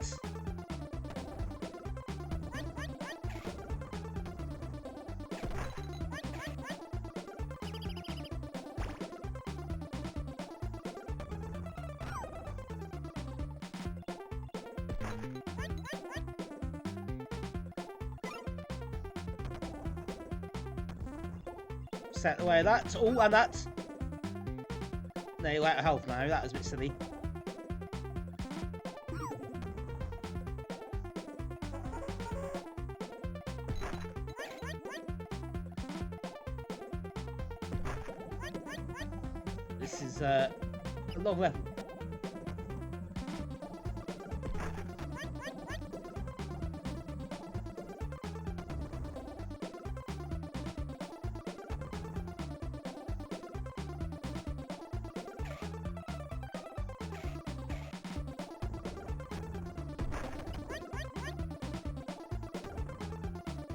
Set away that. Oh, and that. No, you're out of health now. That was a bit silly. This is a long level.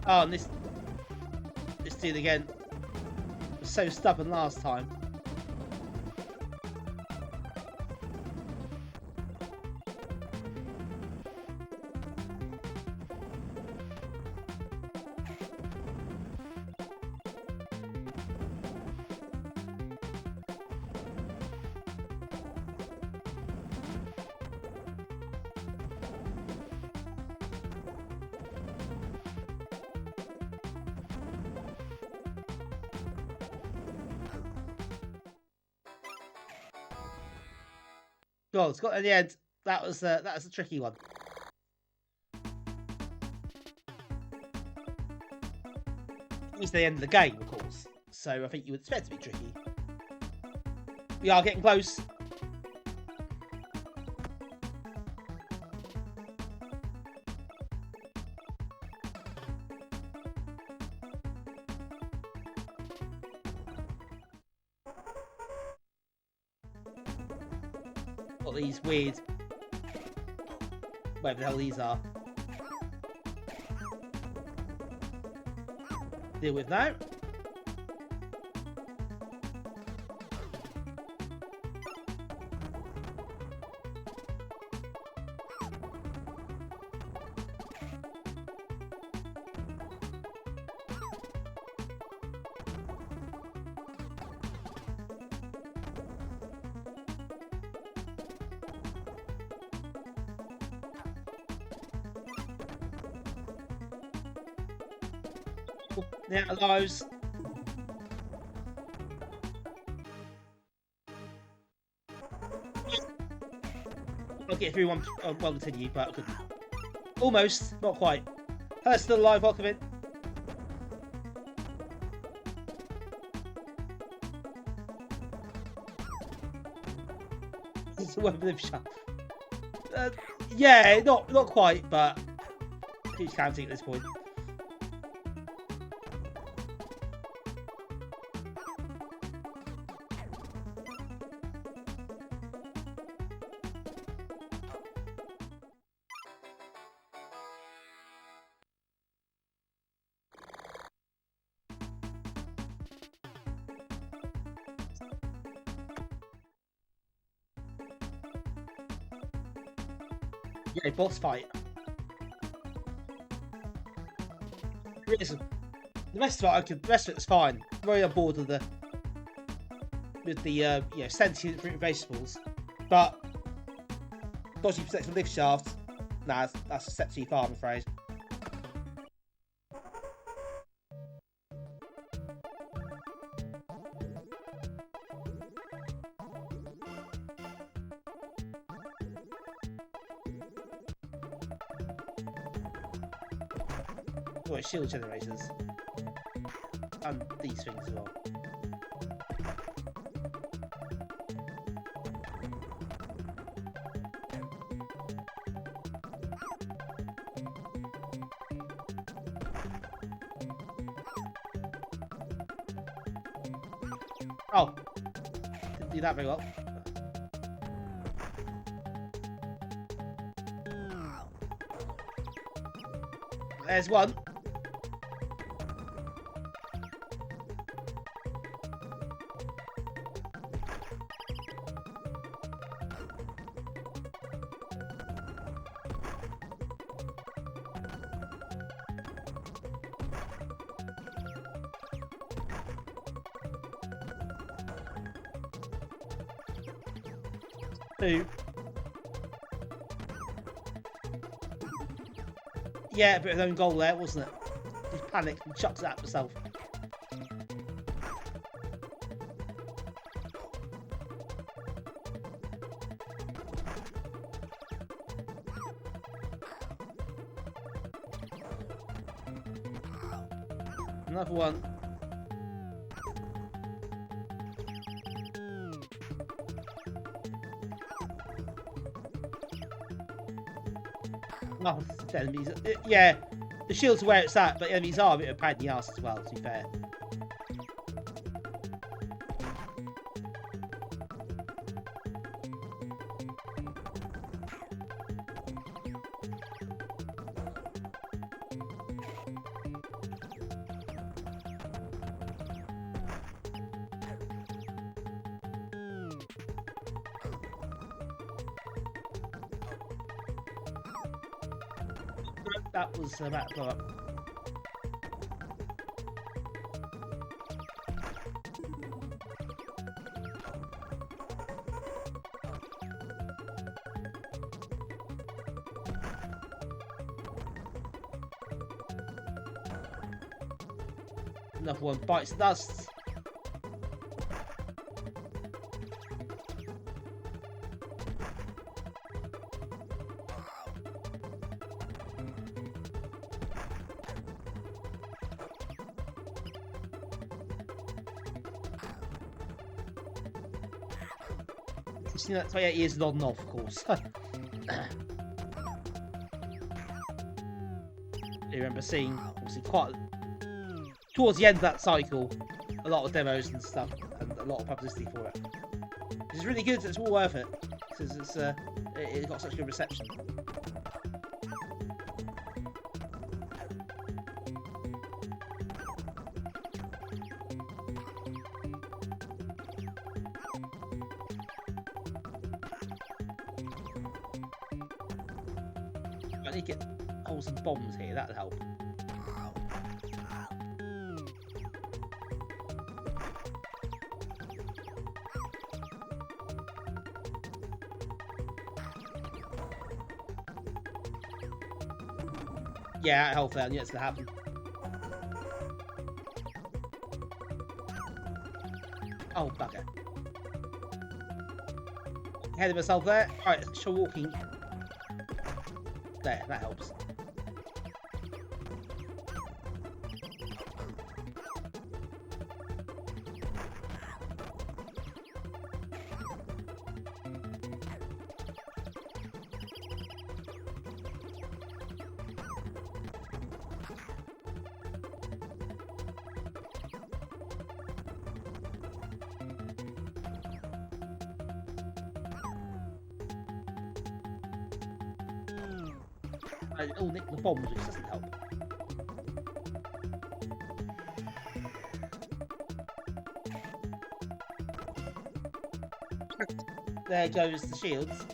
Oh, and this dude again was so stubborn last time. God, it's got in the end. That was a tricky one. It's the end of the game, of course. So I think you would expect it to be tricky. We are getting close. Got these weird, whatever the hell these are. Deal with now. Yeah, those. I'll get through one well continued, but I couldn't. Almost, not quite. Hello, still alive, welcome in. It's a web live shut. Yeah, not quite, but keeps counting at this point. Yeah, boss fight. The rest of it, the rest of it's fine. I'm very on board with the sentient fruit and vegetables, but dodgy protecting lift shaft. Nah, that's a step too far, I'm afraid. Well, shield generators. And these things as well. Oh, didn't do that very well. There's one. Two. Yeah, a bit of an own goal there, wasn't it? He panicked and chucks it at himself. Another one. Oh, the enemies. Yeah, the shield's where it's at, but enemies are a bit of a pain in the arse as well, to be fair. That was about to blow up. Another one bites the dust. You know, 28 years nodding off, of course. I remember seeing, obviously, quite towards the end of that cycle, a lot of demos and stuff, and a lot of publicity for it. It's really good. It's all worth it because it got such good reception. I need to get hold some bombs here, that'll help. Yeah, hopefully I knew it's gonna happen. Oh, bugger. Ahead of myself there. Alright, show walking. There, that helps. Oh, nick the bombs, which doesn't help. There goes the shields.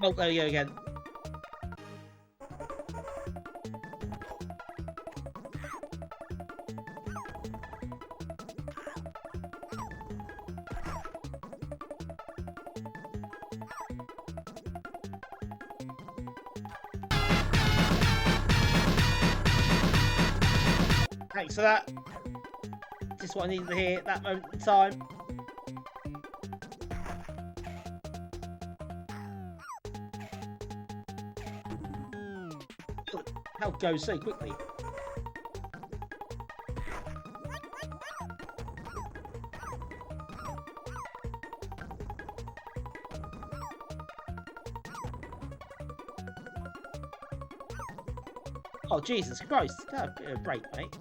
Oh, there we go again. Thanks for that. Just what I needed to hear at that moment in time. How it goes so quickly. Oh, Jesus Christ. Have a bit of a break, mate.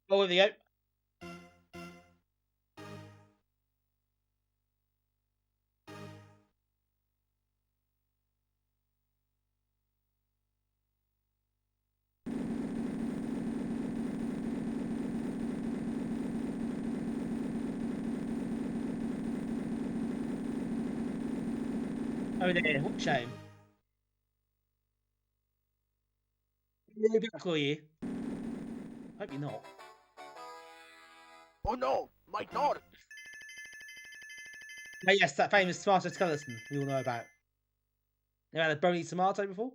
Oh, there we go. Oh dear, what a shame. Really back for you. Hope you're not. Oh no, my daughter! Oh yes, that famous tomato skeleton we all know about. You had a bony tomato before?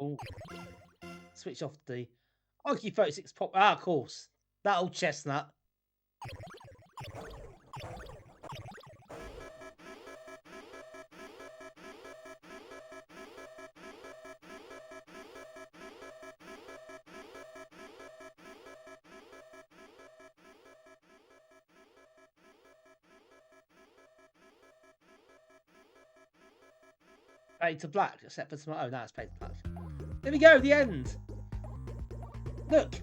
Oh. Switch off the IQ36 pop. Ah, of course. That old chestnut. Fade to black, except for tomato. Oh, now it's fade to black. There we go, the end. Look,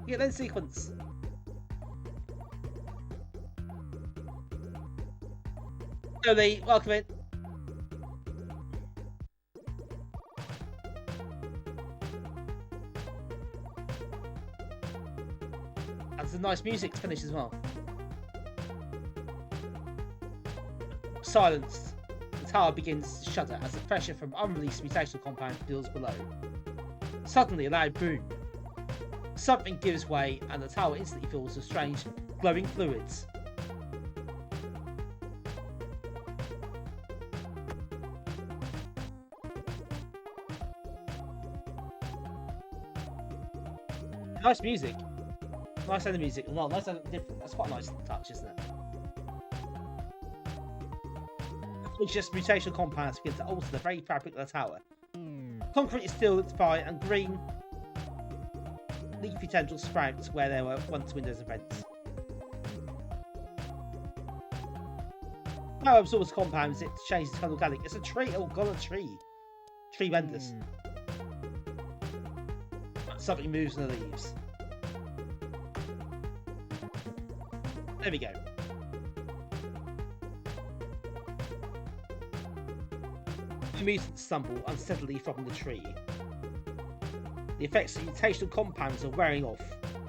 you get the end sequence. Hello, Lee. Welcome in. That's some nice music to finish as well. Silenced. The tower begins to shudder as the pressure from unreleased mutational compound builds below. Suddenly, a loud boom. Something gives way, and the tower instantly fills with strange, glowing fluids. Nice music. Nice end of music. Well, nice end of different. That's quite a nice touch, isn't it? It's just mutational compounds begin to alter the very fabric of the tower. Concrete is filled by and green leafy tendrils sprout where there were once windows and vents. Power absorbs compounds, it changes to organic. It's a tree. Oh god, a tree. Tree benders. Something moves in the leaves. There we go. The mutants stumble unsteadily from the tree. The effects of mutational compounds are wearing off.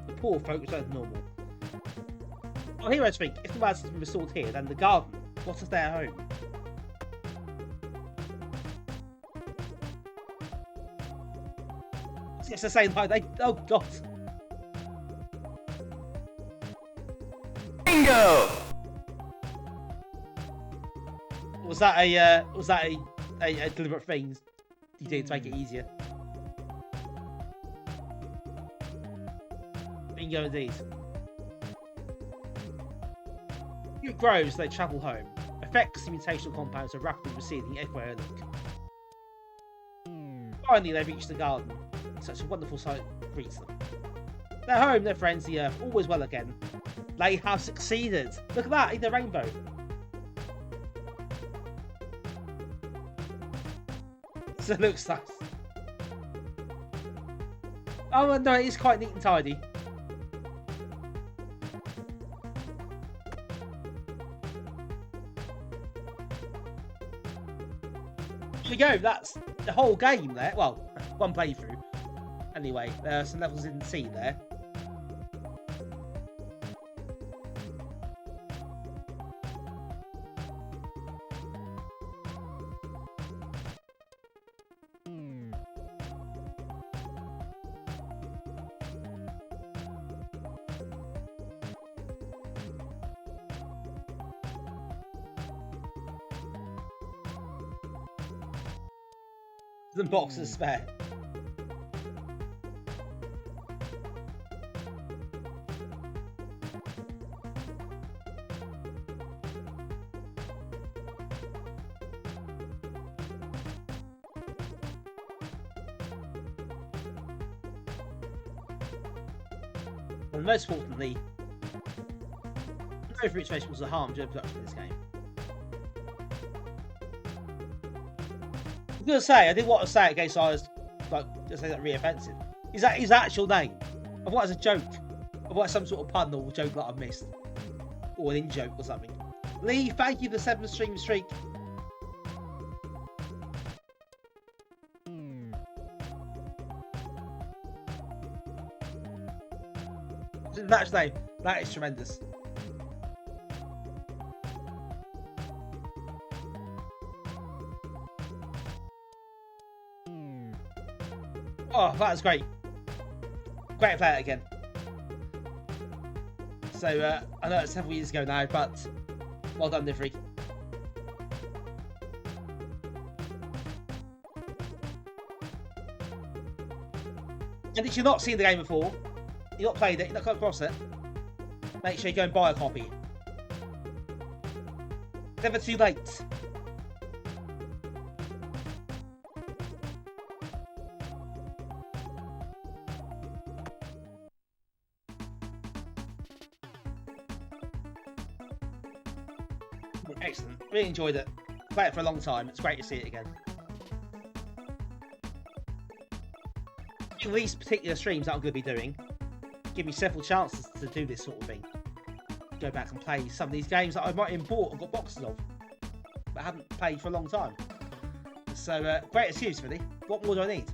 The poor folk return to normal. Our heroes think if the lads has been restored here, then the garden, what is their home? It's the same like they. Oh god. Bingo! Was that a deliberate thing you did to make it easier? Bingo indeed. It grows as they travel home. Effects and mutational compounds are rapidly receding everywhere they look. Finally, they reach the garden. Such a wonderful sight greets them. They're home, their friends, the earth, all is well again. They have succeeded. Look at that, in the rainbow. So it looks nice. Oh no, it is quite neat and tidy. There we go, that's the whole game there. Well, one playthrough. Anyway, there are some levels I didn't see there. than boxes spare. And most importantly, no fruits, vegetables are harmed during production of this game. I'm gonna say, I didn't want to say it in case I was like just say that really offensive. Is that his actual name? I thought it was a joke. I thought it was some sort of pun or joke that I missed. Or an in-joke or something. Lee, thank you for the 7th stream streak. Match name. That is tremendous. Oh, that was great. Great to play it again. So, I know it's several years ago now, but well done, Nivrig. And if you've not seen the game before, you've not played it, you've not come across it, make sure you go and buy a copy. Never too late. Excellent. Really enjoyed it. Played it for a long time. It's great to see it again. In these particular streams that I'm going to be doing, give me several chances to do this sort of thing. Go back and play some of these games that I might have bought and got boxes of, but haven't played for a long time. So, great excuse, really. What more do I need?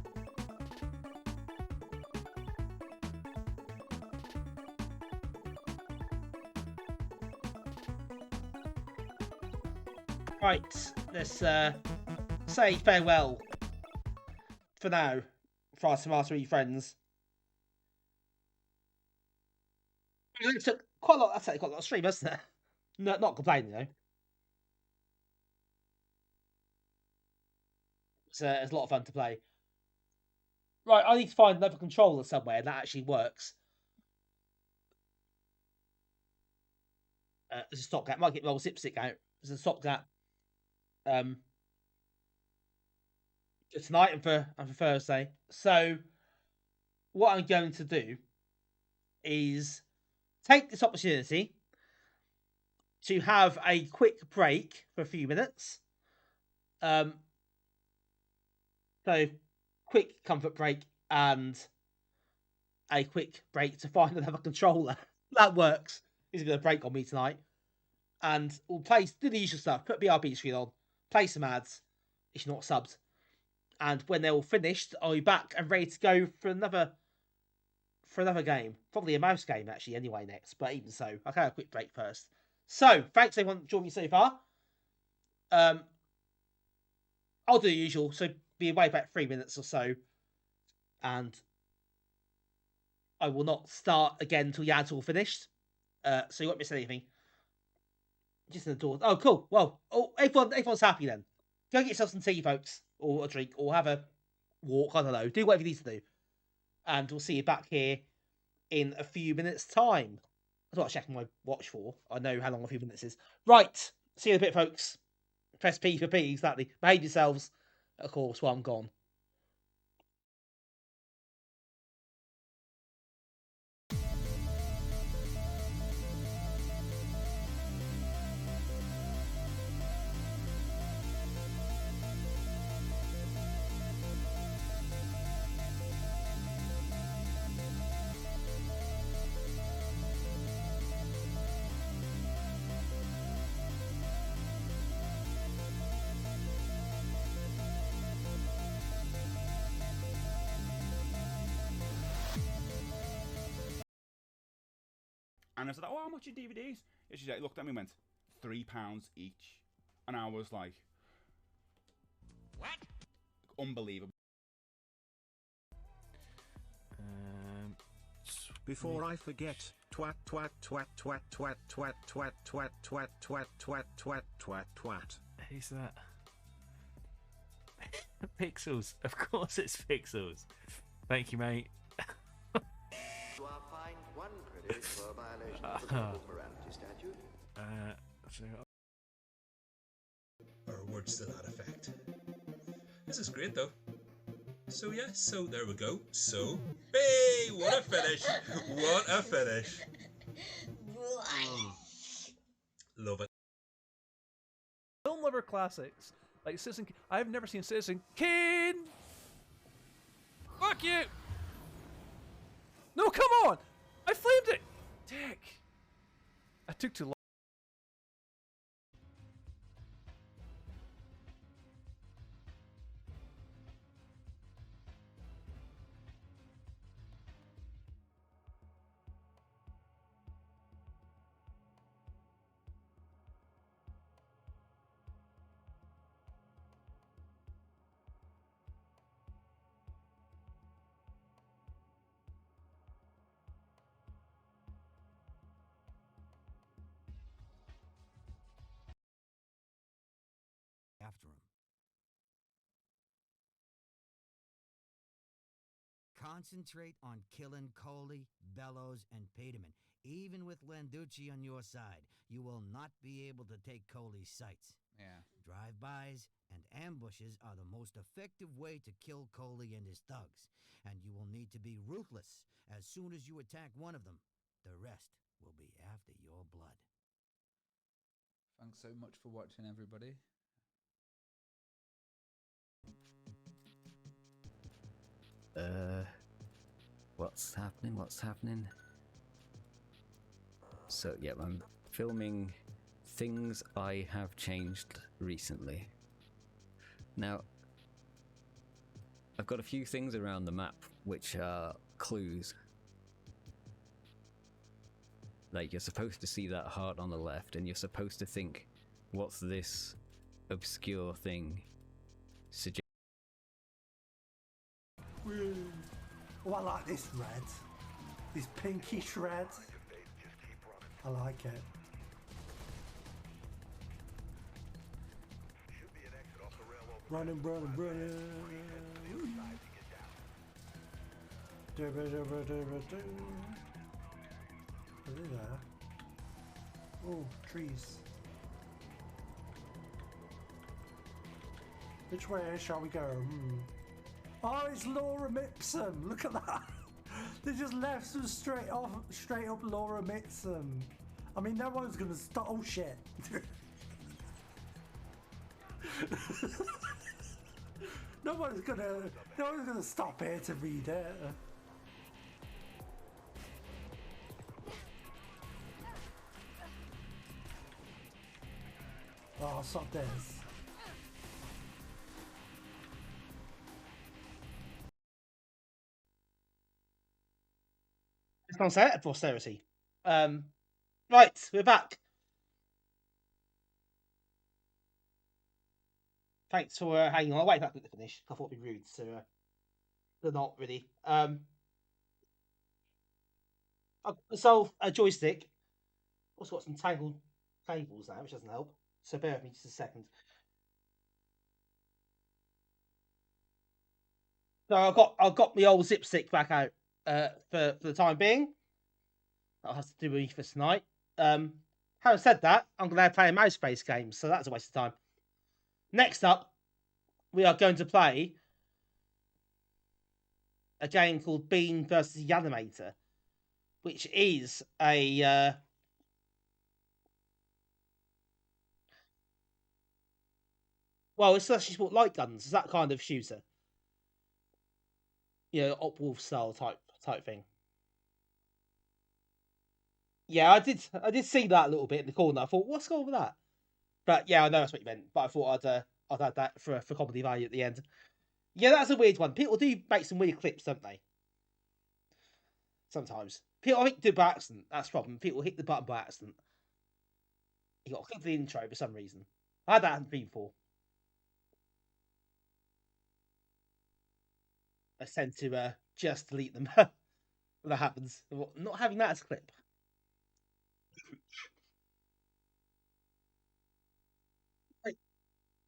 Right, let's say farewell for now for our Tomato friends. It took quite a lot. That's quite a lot of stream, hasn't it? No, not complaining though. It's a lot of fun to play. Right, I need to find another controller somewhere that actually works. There's a stopgap. Might get my old zip stick out. There's a stopgap. For tonight and for Thursday. So what I'm going to do is take this opportunity to have a quick break for a few minutes. So quick comfort break and a quick break to find another controller that works. He's going to break on me tonight, and we'll do the usual stuff. Put BRB screen on, play some ads if you're not subbed, and when they're all finished, I'll be back and ready to go for another game. Probably a mouse game actually anyway next, but even so, I'll have a quick break first. So thanks everyone for joining me so far. I'll do the usual, so be away about 3 minutes or so, and I will not start again until the ads all finished. So you won't miss anything. Just in the door. Oh, cool. Well, everyone's happy then. Go get yourself some tea, folks, or a drink, or have a walk. I don't know. Do whatever you need to do, and we'll see you back here in a few minutes' time. That's what I'm checking my watch for. I know how long a few minutes is. Right. See you in a bit, folks. Press P for P. Exactly. Behave yourselves. Of course, while I'm gone. And I said, oh, how much are DVDs? And she looked at me and went, £3 each. And I was like, what? Unbelievable. Before I forget, twat twat twat twat twat twat twat twat twat twat twat twat twat twat. Who's that? Pixels. Of course it's Pixels. Thank you, mate. You are fined 1 credit for violation of the local morality statute. Or words to that effect. This is great though. So yeah, so there we go. So, hey, what a finish! What a finish! Love it. Film lover classics like Citizen. I've never seen Citizen Kane. Fuck you! No, come on! I flamed it. Dick. I took too long. After him. Concentrate on killing Coley, Bellows, and Peterman. Even with Landucci on your side, you will not be able to take Coley's sights. Yeah. Drive-bys and ambushes are the most effective way to kill Coley and his thugs, and you will need to be ruthless. As soon as you attack one of them, the rest will be after your blood. Thanks so much for watching, everybody. What's happening? So, yeah, I'm filming things I have changed recently. Now, I've got a few things around the map which are clues. Like, you're supposed to see that heart on the left, and you're supposed to think, what's this obscure thing suggest? Oh, I like this red. This pinkish red. I like it. Running. Are they there? Oh, trees. Which way shall we go? Oh, it's Laura Mipsum. Look at that. They just left some straight up Laura Mipsum. I mean, no one's gonna stop. Oh shit. No one's gonna stop here to read it. Oh, stop this. It's not set for posterity. Right, we're back. Thanks for hanging on. I'll wait for that to finish. I thought it'd be rude, so they're not really. I'll solve a joystick. Also got some tangled cables now, which doesn't help. So bear with me just a second. So I've got my old zip stick back out for the time being. That'll have to do with me for tonight. Having said that, I'm going to play a mouse-based game, so that's a waste of time. Next up, we are going to play a game called Bean Versus The Animator, which is a well, it's actually called light guns. It's that kind of shooter, you know, Opwolf style type thing. Yeah, I did see that a little bit in the corner. I thought, what's going on with that? But yeah, I know that's what you meant. But I thought I'd add that for comedy value at the end. Yeah, that's a weird one. People do make some weird clips, don't they? Sometimes people, I think, do by accident. That's the problem. People hit the button by accident. You got to click the intro for some reason. I had that happen before. I tend to just delete them when that happens. Not having that as a clip.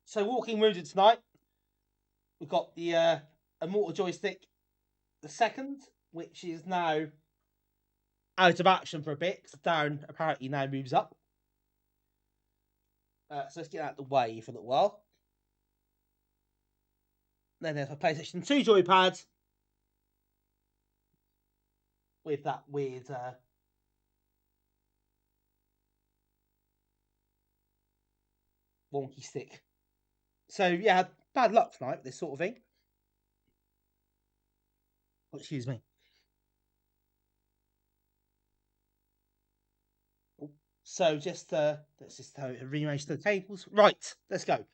So, Walking Wounded tonight. we've got the Immortal joystick, the second, which is now out of action for a bit, because down apparently now moves up. So let's get out of the way for a little while. Then there's my PlayStation 2 joypad with that weird wonky stick. So yeah, bad luck tonight with this sort of thing. Excuse me. So just let's just rearrange the tables. Right, let's go.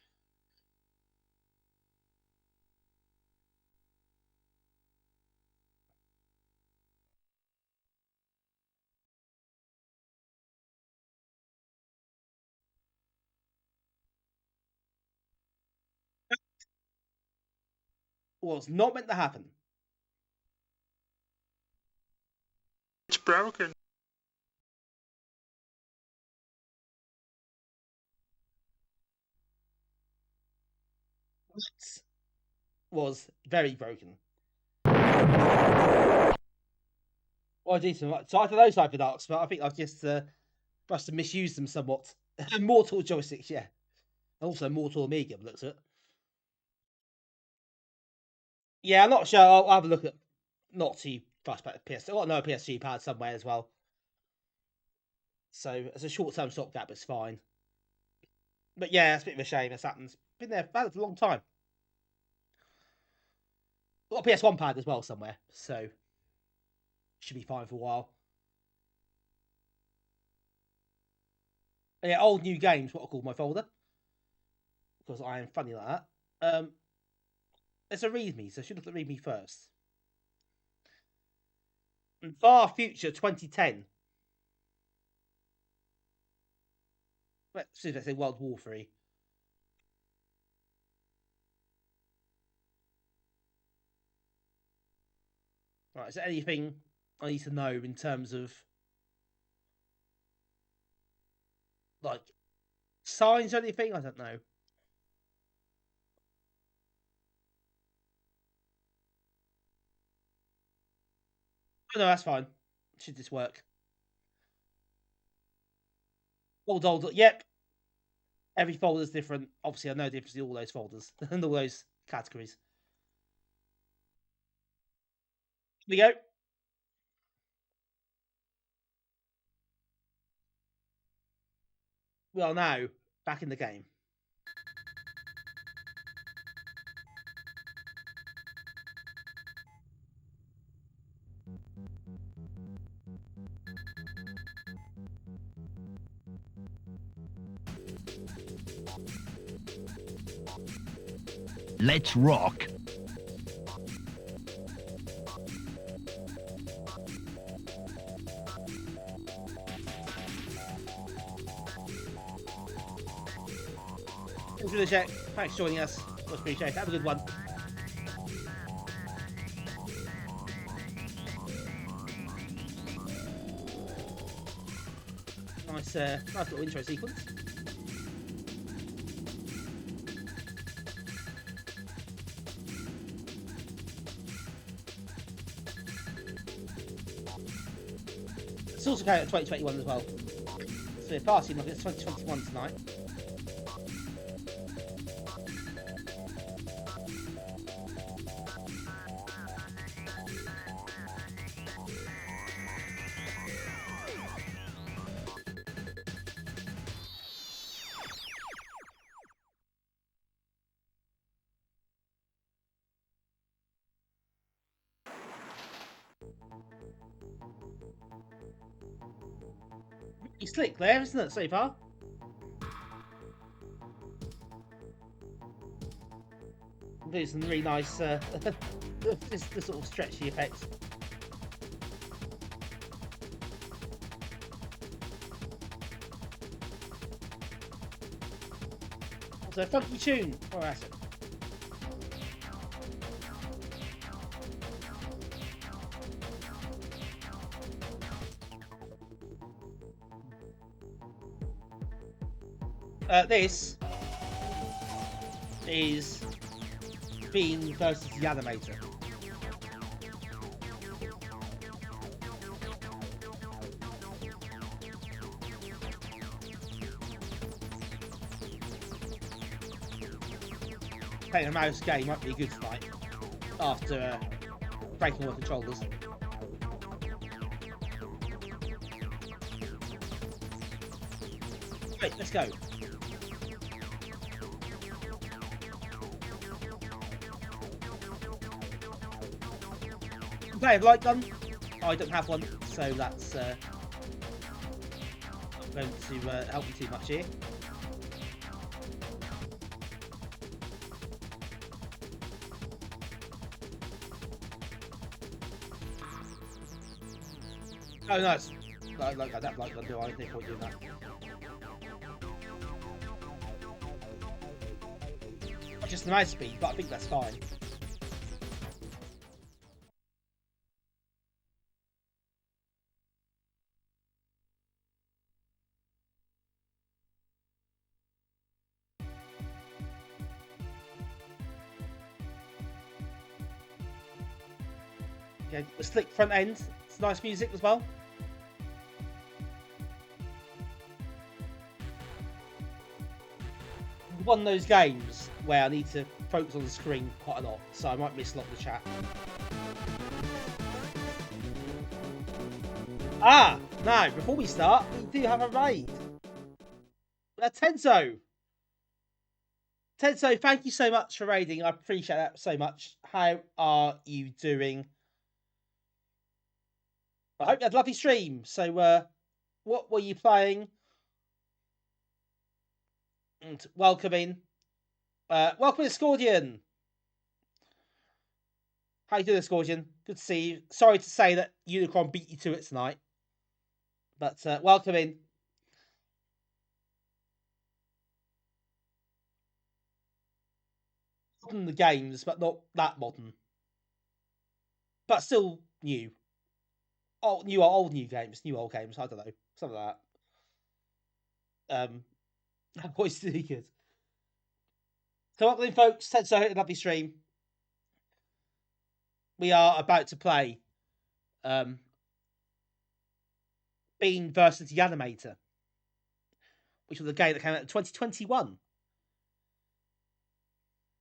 Was not meant to happen. It's broken. Was very broken. Well, decent. So I don't know Cyber Darks, but I think I've just must have misused them somewhat. Mortal joysticks, yeah. Also Mortal Amiga, looks at it. Yeah, I'm not sure. I'll have a look at not too fast back to PS. I've got another PSG pad somewhere as well. So as a short-term stopgap, it's fine. But yeah, it's a bit of a shame this happens. Been there for a long time. Got a PS1 pad as well somewhere, so should be fine for a while. And yeah, old new games, what I call my folder, because I am funny like that. There's a README, so I should look at README first. Far Future 2010. Let's see if they say World War 3. Right, is there anything I need to know in terms of like signs or anything? I don't know. Oh, no, that's fine. Should this work? Old. Yep. Every folder's different. Obviously, I know the difference in all those folders and all those categories. Here we go. We are now back in the game. Let's rock. Thanks for the check. Thanks for joining us. Much appreciated. Have a good one. Nice little intro sequence. It's also carried at 2021 as well. So we're passing like it's 2021 tonight. Pretty slick there, isn't it, so far? There's some really nice, the sort of stretchy effects. Also, a funky tune. Oh, that's it. This is Bean Versus The Animator. Playing a mouse game might be good tonight after breaking all the controllers. Right, let's go. I'm playing light gun. I don't have one, so that's not going to help me too much here. Oh, nice. I don't like gun, do I? There's no point doing that. Just the mouse speed, but I think that's fine. Okay, the slick front end. It's nice music as well. One of those games where I need to focus on the screen quite a lot, so I might miss a lot of the chat. Ah! Now, before we start, we do have a raid. Tenzo! Tenzo, thank you so much for raiding. I appreciate that so much. How are you doing? I hope you had a lovely stream. So, what were you playing? And welcome in. Welcome in, Scordian. How you doing, Scordian? Good to see you. Sorry to say that Unicron beat you to it tonight. But welcome in. Modern the games, but not that modern. But still new. Oh, old new games. New old games. I don't know. Something like that. That voice is really good. So welcome in, folks. So a lovely stream. We are about to play Bean Versus The Animator, which was a game that came out in 2021.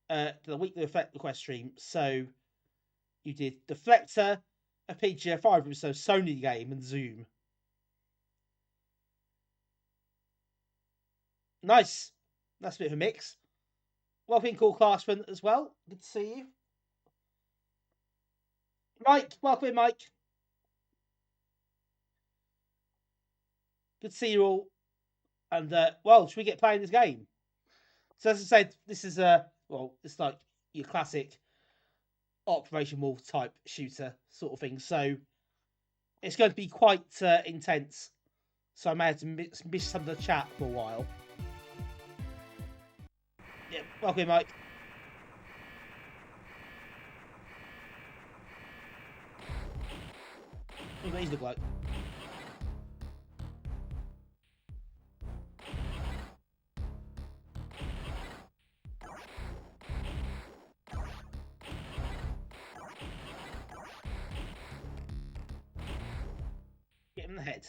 The weekly effect request stream. So you did Deflector, a PGA5, so Sony game, and Zoom. Nice. That's a bit of a mix. Welcome, Cool Classman, as well. Good to see you. Mike, welcome in, Mike. Good to see you all. And, well, should we get playing this game? So, as I said, this is, well, it's like your classic Operation Wolf type shooter sort of thing. So, it's going to be quite intense. So, I may have to miss some of the chat for a while. Yeah, welcome in, Mike. What do these look like? Get him in the head.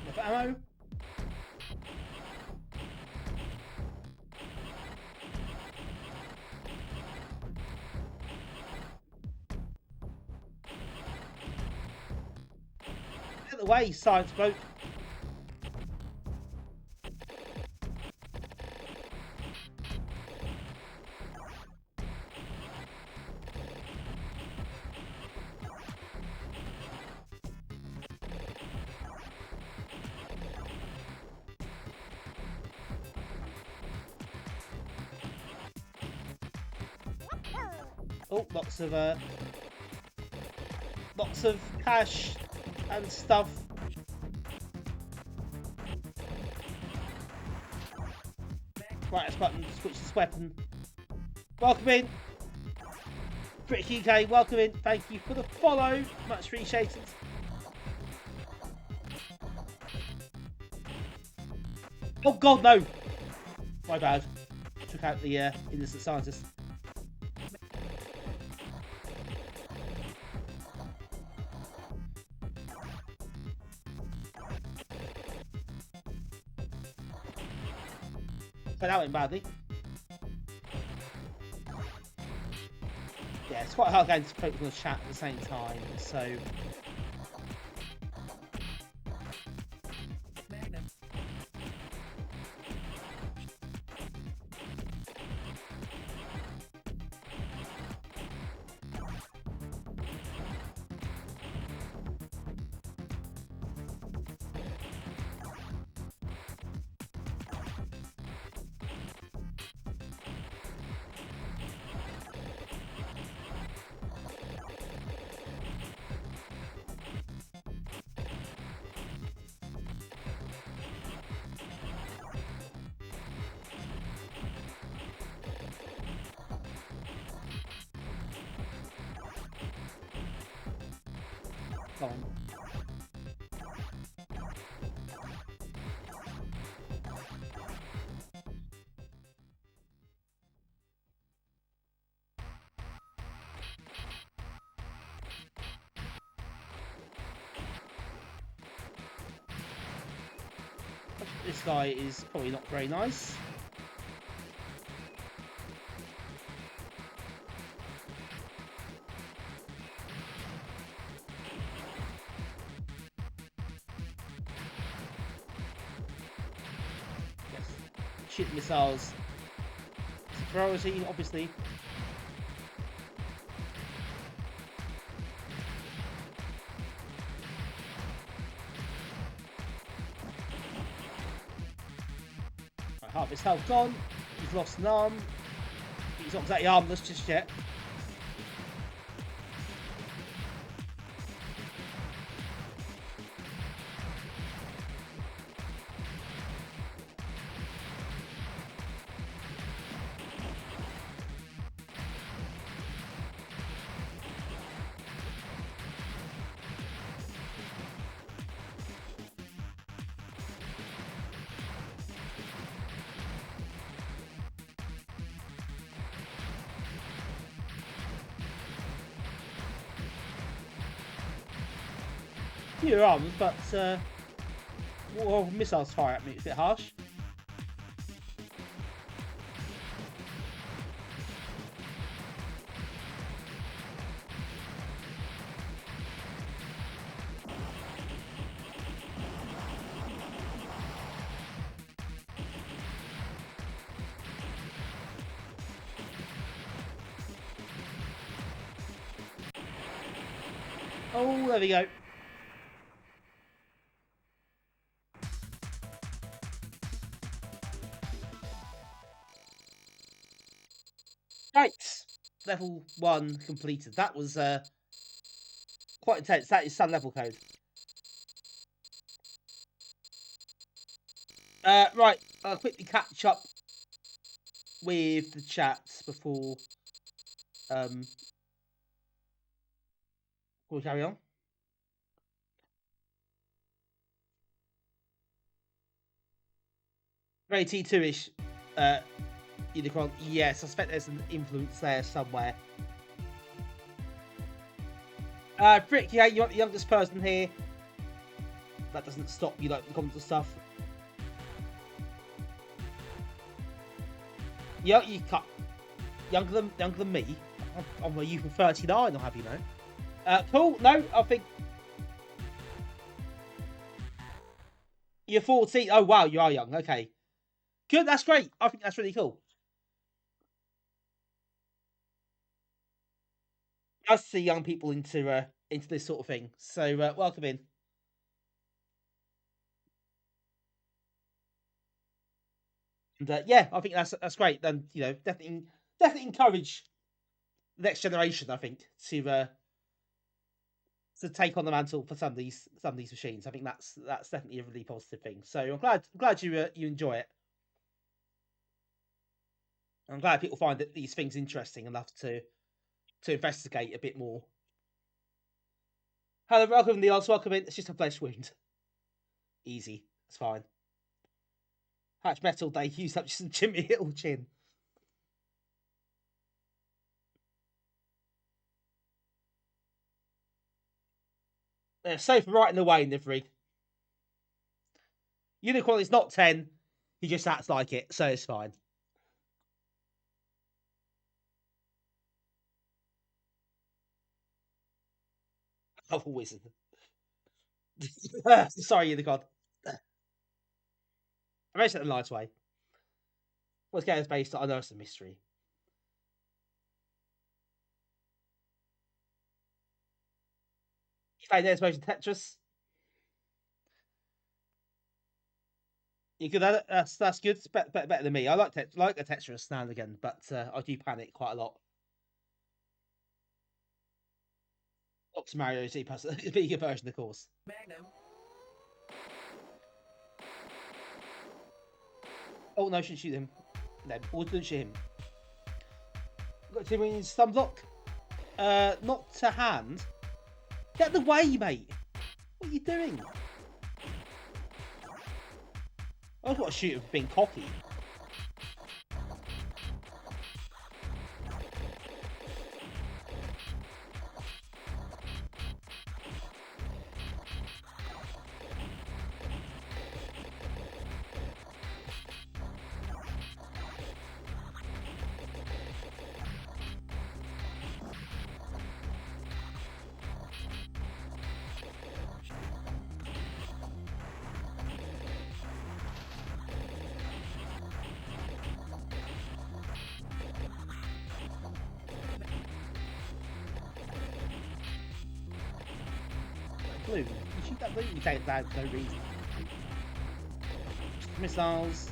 Enough ammo. Get the way, science bloke. Oh, lots of cash and stuff. Right, this button, switch this weapon. Welcome in. Brick UK, welcome in. Thank you for the follow. Much appreciated. Oh god, no! My bad. Took out the innocent scientist. But that went badly. Yeah, it's quite hard getting to focus on the chat at the same time, so... Come on. This guy is probably not very nice. Yes. Shoot missiles. It's a priority, obviously. Half his health gone. He's lost an arm. He's not exactly armless just yet. Fewer arms, but well, missiles fire at me. It's a bit harsh. Oh, there we go. Right, level 1 completed. That was quite intense. That is some level code. Right, I'll quickly catch up with the chat before we carry on. Very T2-ish, Unicron. Yes, I suspect there's an influence there somewhere. Brick, yeah, you're the youngest person here. That doesn't stop you like the comments and stuff. Yeah, you cut younger than me. I'm a youth of 39. I'll have you know. Cool. No, I think you're 14. Oh wow, you are young. Okay, good. That's great. I think that's really cool. Nice to see young people into this sort of thing. So welcome in. And yeah, I think that's great. Then you know, definitely encourage the next generation. I think to take on the mantle for some of these machines. I think that's definitely a really positive thing. So I'm glad you enjoy it. I'm glad people find these things interesting enough to to investigate a bit more. Hello, welcome the odds, welcome in. It's just a flesh wound. Easy, it's fine. Hatch metal, they use up just a Jimmy Hill chin. They're safe right in the way, Nivrig. Unicorn is not 10. He just acts like it, so it's fine. Oh, wizard. Sorry, Unicorn. I mentioned it the nice way. What's game is based on? I know it's a mystery. You played Next Motion Tetris? You good at it? That's good. It's better than me. I like a Tetris now and again, but I do panic quite a lot. Up to Mario Z plus a bigger version, of course. Magnum. Oh no, shouldn't shoot him. No, or don't shoot him. Got 2 million thumb block. Not to hand. Get out the way, mate. What are you doing? I've got to shoot him for being cocky. Blue, you shoot that blue, you take it down for no reason. Missiles.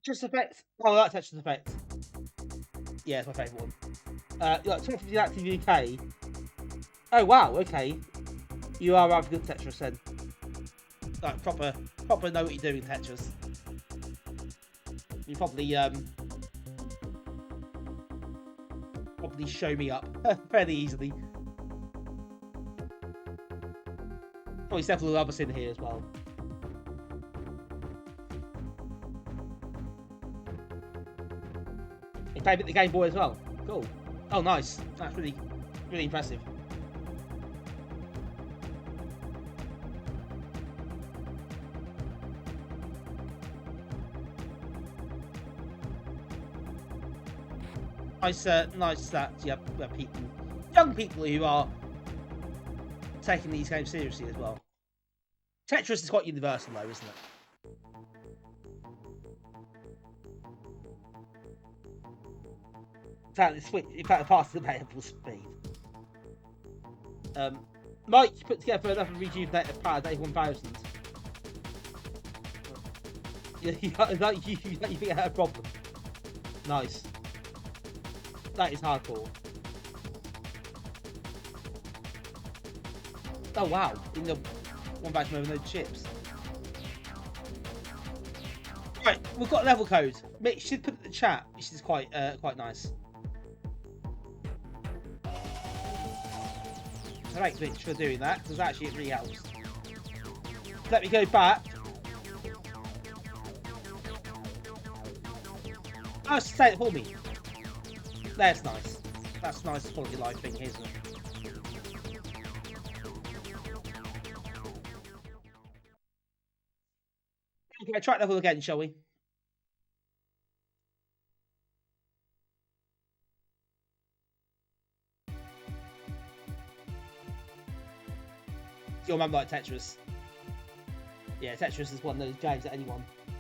Tetris Effect. Oh, I like Tetris Effect. Yeah, it's my favourite one. You like 250 active UK. Oh wow, okay. You are rather good at Tetris then. Like proper know what you're doing in Tetris. You probably show me up fairly easily. Probably several others in here as well. You played with the Game Boy as well. Cool. Oh, nice. That's really impressive. Nice that you have people, young people who are taking these games seriously as well. Tetris is quite universal though, isn't it? In fact, the path to the available speed. Mike put together another rejuvenated Paradigm 1000. You think I had a problem? Nice. That is hardcore. Oh wow! In the one back with no chips. Right, we've got level code. Mitch should put it in the chat, which is quite nice. Thanks, Mitch, for doing that, because actually it really helps. Let me go back. Oh, say it for me. That's nice. That's a nice quality of life thing, isn't it? Okay, track level again, shall we? Your mum like Tetris. Yeah, Tetris is one of those games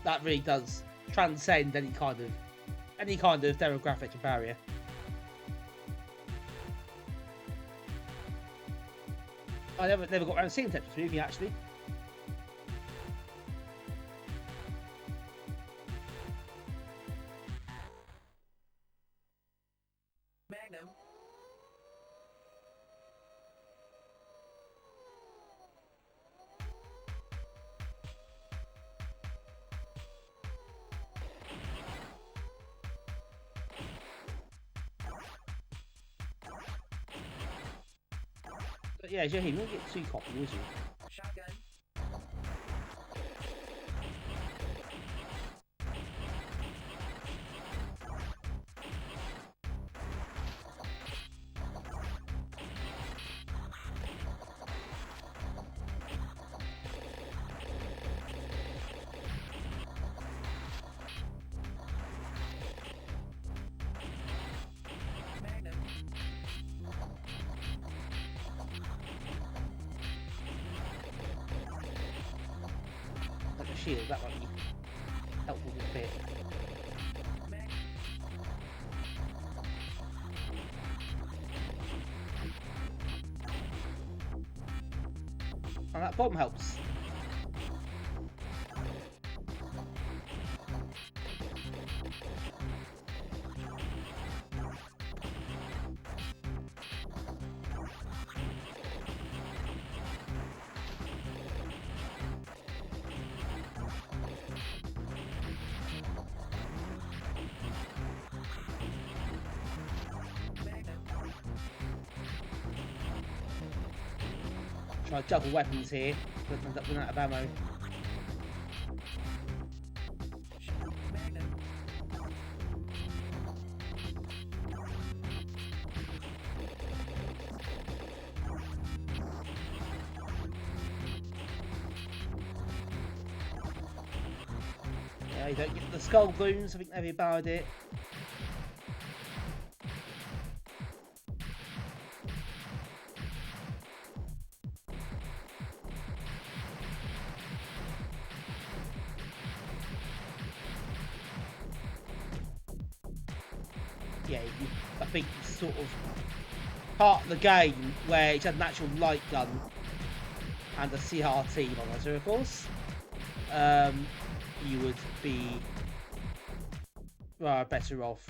that really does transcend any kind of demographic and barrier. I never got around to seeing Tetris movie actually. Magnum. But yeah, you won't get too cocky, would you? Shotgun. Like a shield, that might be helpful a bit. And that bomb helps. Try to juggle weapons here, but end up running out of ammo. Yeah, you don't get the skull wounds, I think they've about it. Yeah, I think it's sort of part of the game where it's had an actual light gun and a CRT monitor, of course. You would be better off.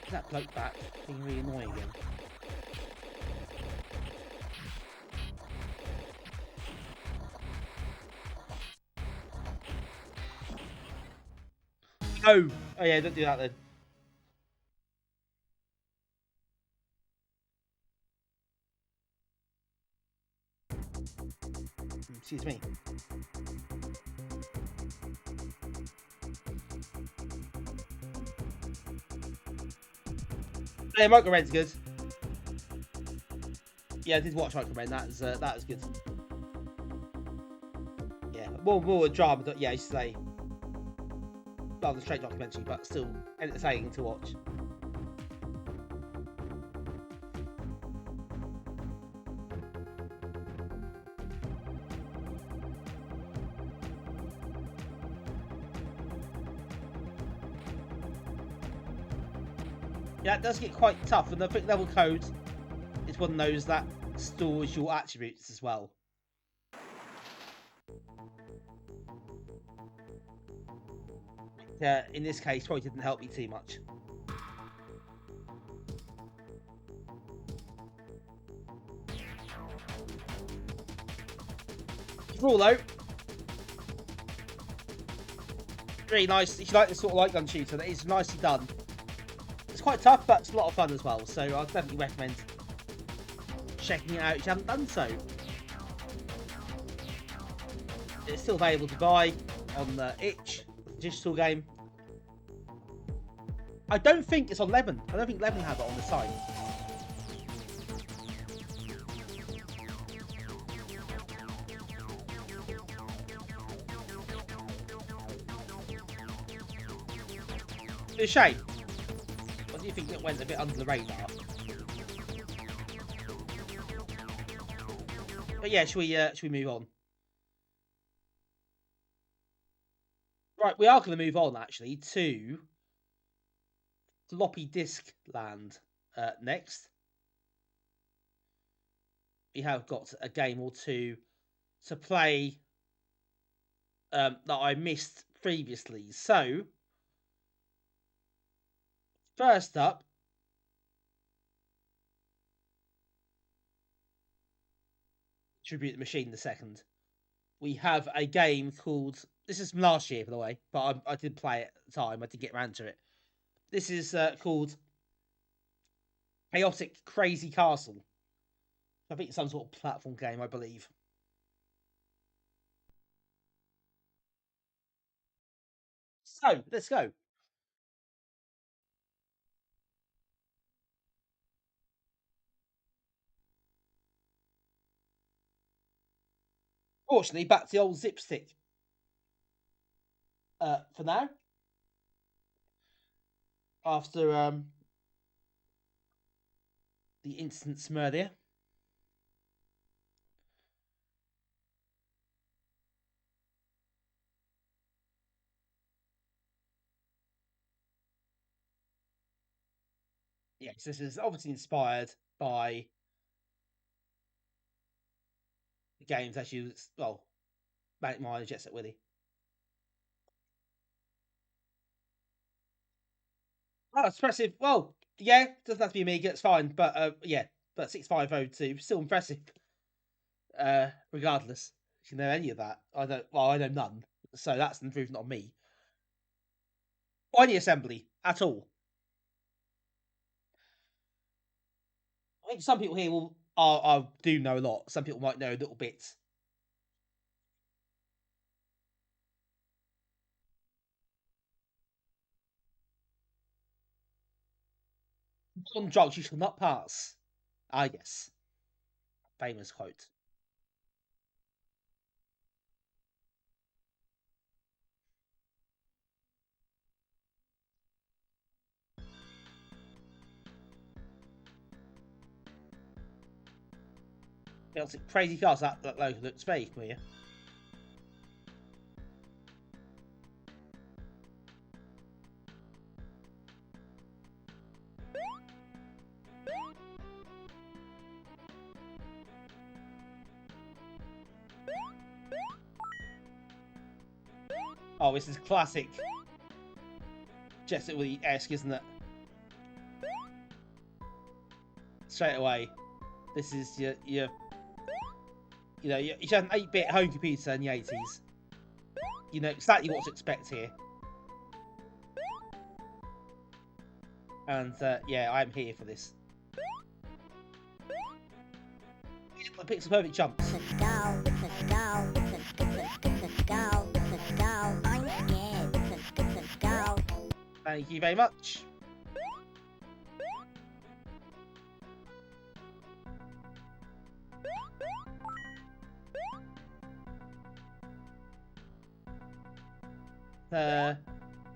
That bloke back being really annoying again. Oh yeah, don't do that then. Excuse me. Yeah, Micro Ren's good. Yeah, I did watch Micro Ren. That was good. Yeah, more a drama. Yeah, I should say. Rather than straight documentary, but still entertaining to watch. Yeah, it does get quite tough, and I think level code is one of those that stores your attributes as well. In this case, probably didn't help me too much. Overall, though, really nice. If you like this sort of light gun shooter, that is nicely done. It's quite tough, but it's a lot of fun as well. So I'd definitely recommend checking it out if you haven't done so. It's still available to buy on the itch. Digital game. I don't think it's on Lemon. I don't think Lemon have it on the site. It's a shame. What do you think it went a bit under the radar? But yeah, should we move on? Right, we are going to move on actually to floppy disk land next. We have got a game or two to play that I missed previously. So, first up, Tribute the Machine the second. We have a game called, this is from last year, by the way, but I did play it at the time. I did get around to it. This is called Chaotic Crazy Castle. I think it's some sort of platform game, I believe. So, let's go. Fortunately, back to the old zip stick. For now. After the instance earlier. Yes, this is obviously inspired by the games that you, well, Manic Mine and Jet Set Willy. Oh, it's impressive. Well, yeah, doesn't have to be Amiga, it's fine. But yeah, but 6502, still impressive. Regardless, if you know any of that, I know none, so that's an improvement on me. Or any assembly at all. I think some people here will I do know a lot. Some people might know little bits. On drugs you shall not pass. Ah, yes. Famous quote. It's crazy cars that logo looks very familiar. Oh, this is classic Jet Set Willy-esque, isn't it? Straight away. This is your you know, you had an 8-bit home computer in the 80s. You know exactly what to expect here. And yeah, I'm here for this. I picked some perfect jumps. Thank you very much.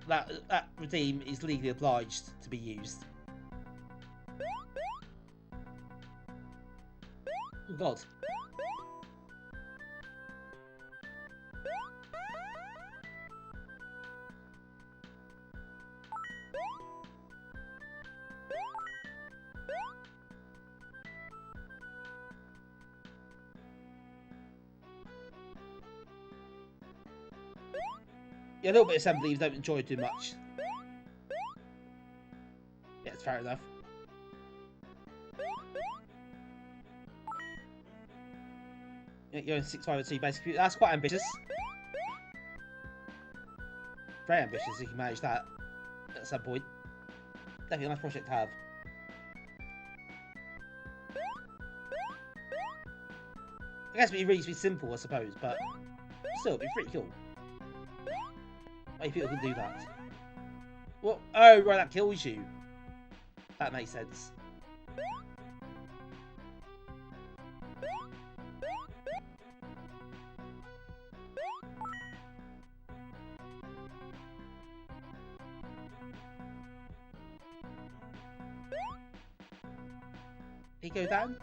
That redeem is legally obliged to be used. Oh God. Yeah, a little bit of assembly you don't enjoy too much. Yeah, it's fair enough. You're in 6502 basically. That's quite ambitious. Very ambitious if you can manage that at some point. Definitely a nice project to have. I guess it'd be reasonably simple, I suppose, but still, it'd be pretty cool. Maybe people can do that. What? Oh, right, that kills you. That makes sense. He go down?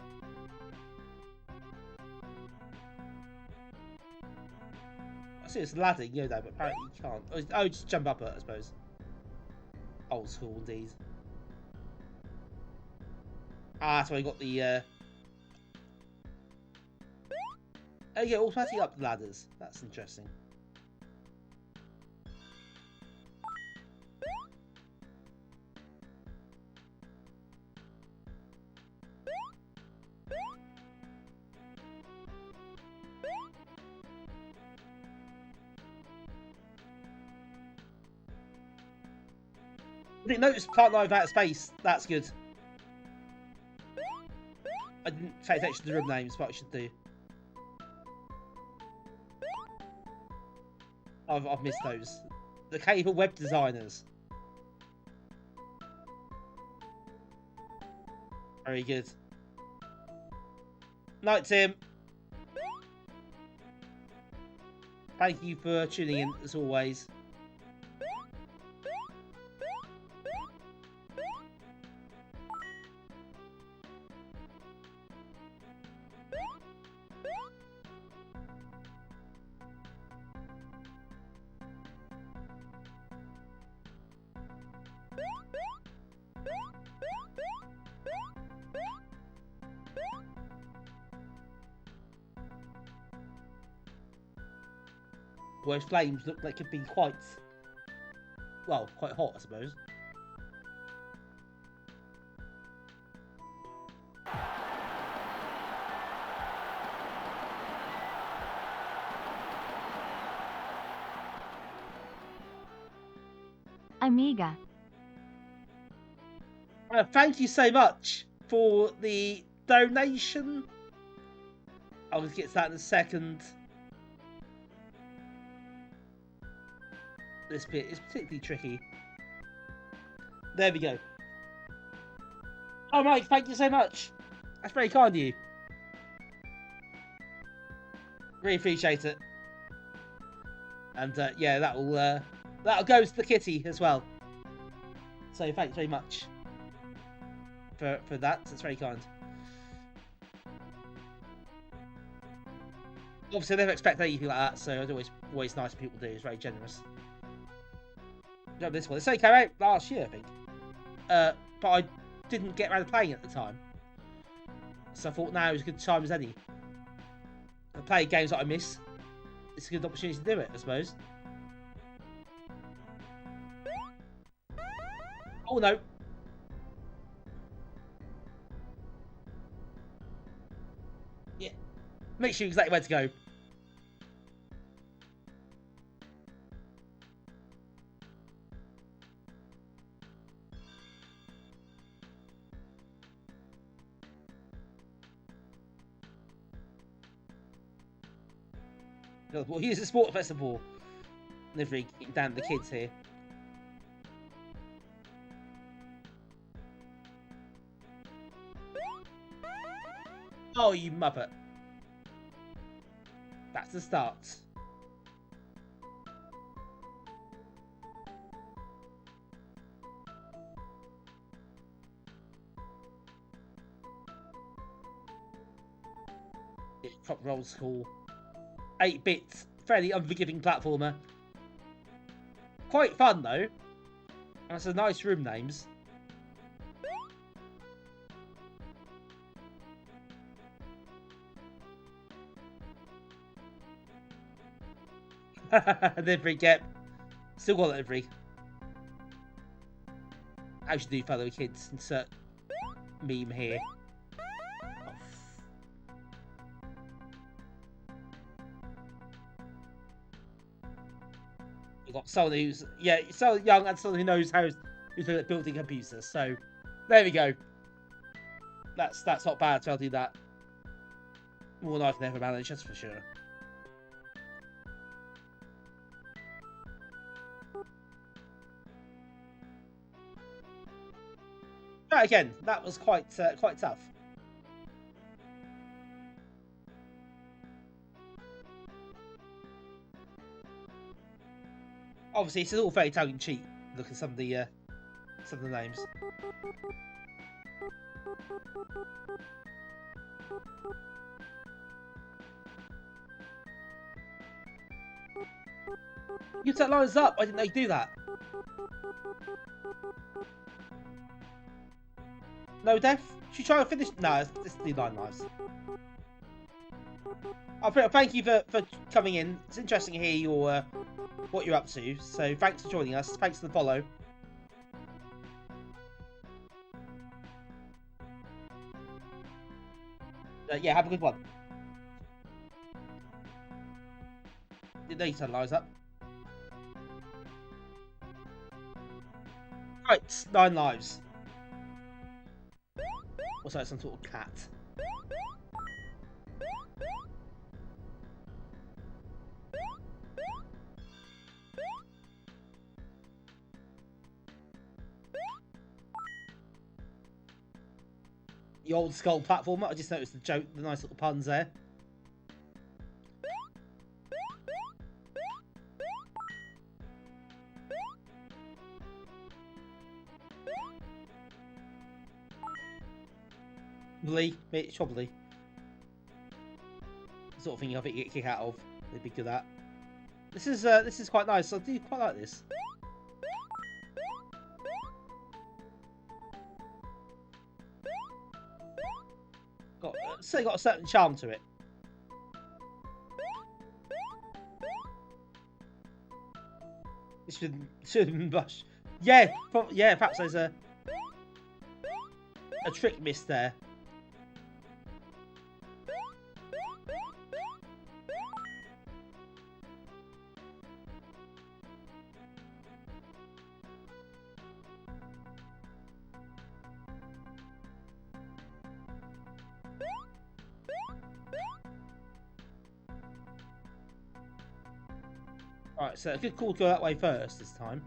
see it's a ladder, you know that, but apparently you can't. Oh, just jump up it, I suppose. Old school indeed. Ah, that's why you got the oh yeah, automatically up the ladders. That's interesting. I didn't notice Plant Life out of space. That's good. I didn't pay attention to the room names, but I should do. I've missed those. The Cable Web Designers. Very good. Night, Tim. Thank you for tuning in, as always. Whereas flames look like it could be quite, well, quite hot, I suppose. Amiga. Thank you so much for the donation. I'll get to that in a second. This bit is particularly tricky. There we go. Oh, Mike, thank you so much. That's very kind of you. Really appreciate it. And yeah, that'll go to the kitty as well. So thanks very much for that. That's very kind. Obviously, I never expect anything like that, so it's always nice when people do. It's very generous. This one. This only came out last year, I think. But I didn't get around to playing it at the time. So I thought now is a good time as any. I play games that I miss. It's a good opportunity to do it, I suppose. Oh no. Yeah. Make sure exactly where to go. Well, here's a sport festival. Nivrig, down the kids here. Oh, you muppet. That's the start. Prop roll school. 8-bit, fairly unforgiving platformer. Quite fun though. And some nice room names. Nivrig, yep. Still got it, Nivrig. How should do fellow kids? Insert meme here. We've got someone who's, yeah, so young and someone who knows who's good at building computers. So there we go. That's not bad. So I'll do that. More than I can ever manage, that's for sure. But again, that was quite tough. Obviously, it's all very tongue-in-cheek. Look at some of the names. You set lines up. I didn't know you do that. No death? Should you try to finish? No, it's the 9 lives. Thank you for coming in. It's interesting to hear your what you're up to. So thanks for joining us. Thanks for the follow. Yeah, have a good one. Didn't know you turned lives up. Right, 9 lives. Also, it's some sort of cat. The old skull platformer. I just noticed the joke, the nice little puns there. Probably. The sort of thing I think you get a kick out of. They'd be good at. This is quite nice. I do quite like this. Got a certain charm to it. This shouldn't blush. Yeah, yeah. Perhaps there's a trick missed there. Alright, so a good call to go that way first this time.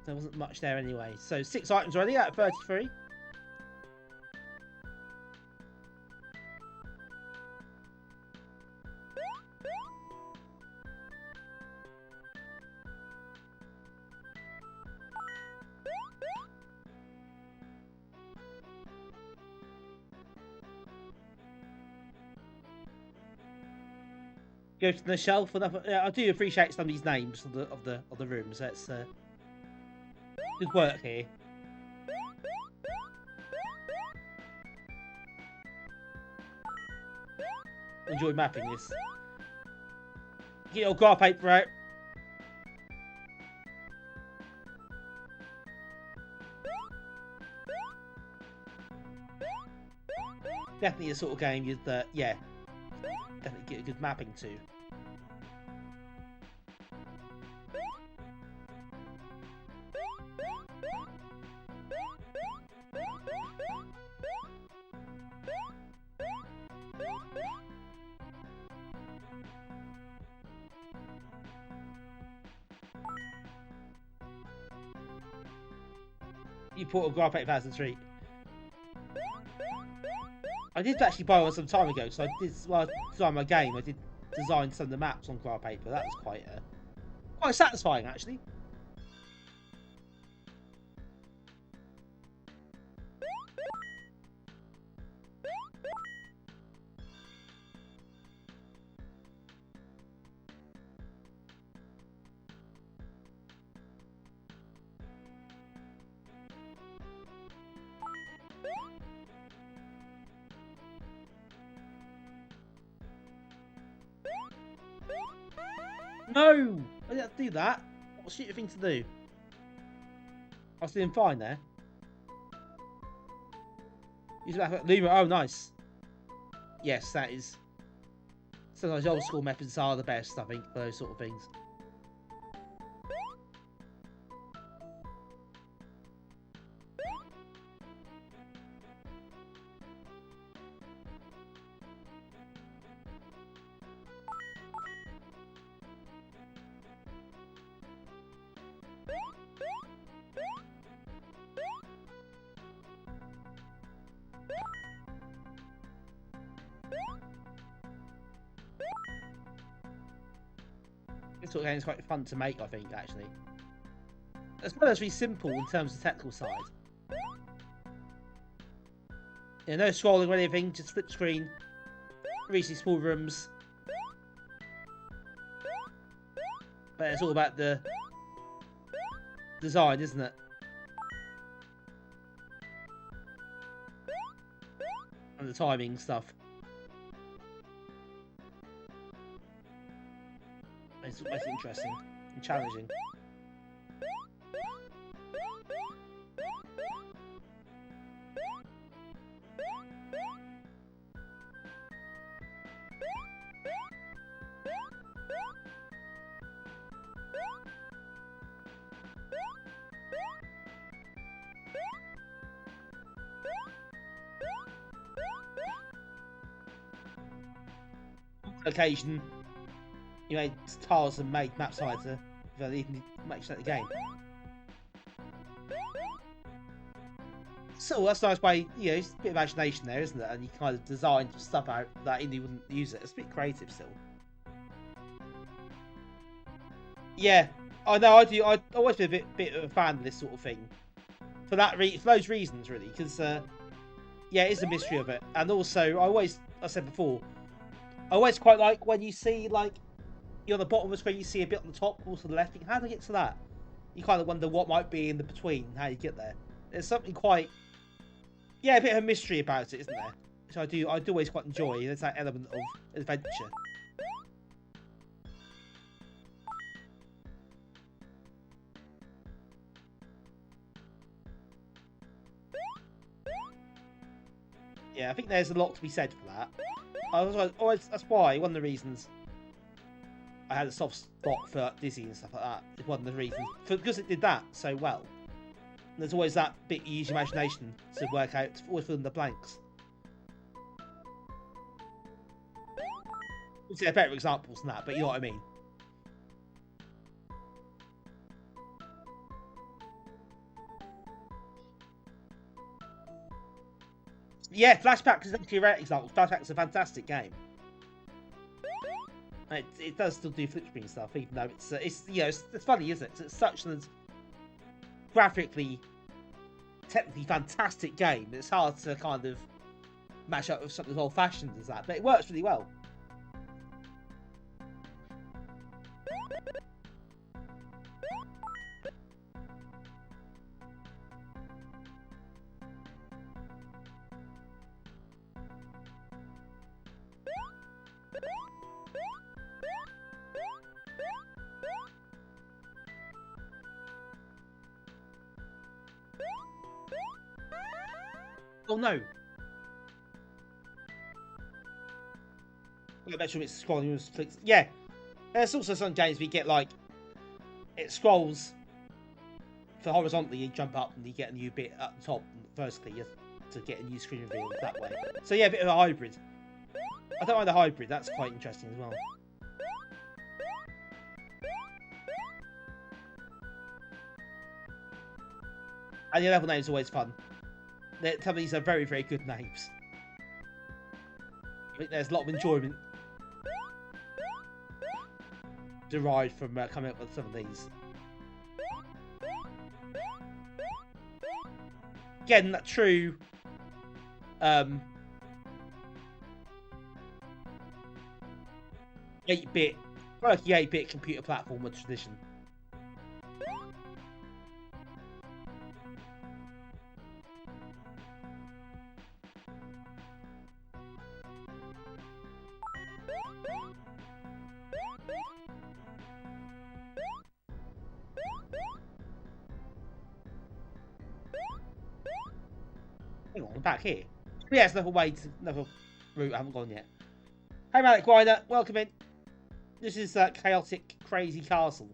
There wasn't much there anyway. So 6 items already out of 33. Go to the shelf. I do appreciate some of these names of the rooms. That's good work here. Enjoy mapping this. Get your graph paper out. Definitely a sort of game you'd yeah, definitely get a good mapping to. You put a graph 8003. I did actually buy one some time ago, so I did, while I designed my game, I did design some of the maps on graph paper. That was quite satisfying, actually. No! I didn't have to do that. What a stupid thing to do. I was doing fine there. Use that Luma. Oh, nice. Yes, that is. Sometimes old school methods are the best, I think, for those sort of things. This sort of game is quite fun to make, I think, actually. As well as really simple in terms of the technical side. Yeah, no scrolling or anything, just flip screen. Really small rooms. But it's all about the design, isn't it? And the timing stuff. Makes it interesting and challenging. Occasion, you made tiles and made map sides without even much like the game. So that's a nice way, you know, it's a bit of imagination there, isn't it? And you kind of designed stuff out that you wouldn't use it. It's a bit creative still. Yeah, I know. I do. I've always been a bit of a fan of this sort of thing. For those reasons, really, because yeah, it's a mystery of it, and also I said before, I always quite like when you see, like, you're on the bottom of the screen, you see a bit on the top, also to the left. How do I get to that? You kind of wonder what might be in the between, how you get there. There's something quite, yeah, a bit of a mystery about it, isn't there? So I do always quite enjoy. There's that element of adventure. Yeah, I think there's a lot to be said for that. That's why one of the reasons I had a soft spot for Dizzy and stuff like that. It's one of the reasons because it did that so well. And there's always that bit you use your imagination to work out, always fill in the blanks. There are better examples than that, but you know what I mean. Yeah, Flashback is actually a rare example. Flashback is a fantastic game. It does still do flip screen stuff, even though it's you know it's funny, isn't it? It's such a graphically, technically fantastic game. It's hard to kind of match up with something as old-fashioned as that, but it works really well. Oh no! Yeah, make sure it's scrolling. Yeah, there's also some games where you get like it scrolls for horizontally. You jump up and you get a new bit at the top vertically to get a new screen reveal that way. So yeah, a bit of a hybrid. I don't mind the hybrid. That's quite interesting as well. And the level name is always fun. Some of these are very, very good names. I think there's a lot of enjoyment derived from coming up with some of these. Again, that true 8-bit, quirky 8-bit computer platformer tradition. Hang on, I'm back here. Yeah, it's another route I haven't gone yet. Hey, Malik Wider, welcome in. This is Chaotic Crazy Castle.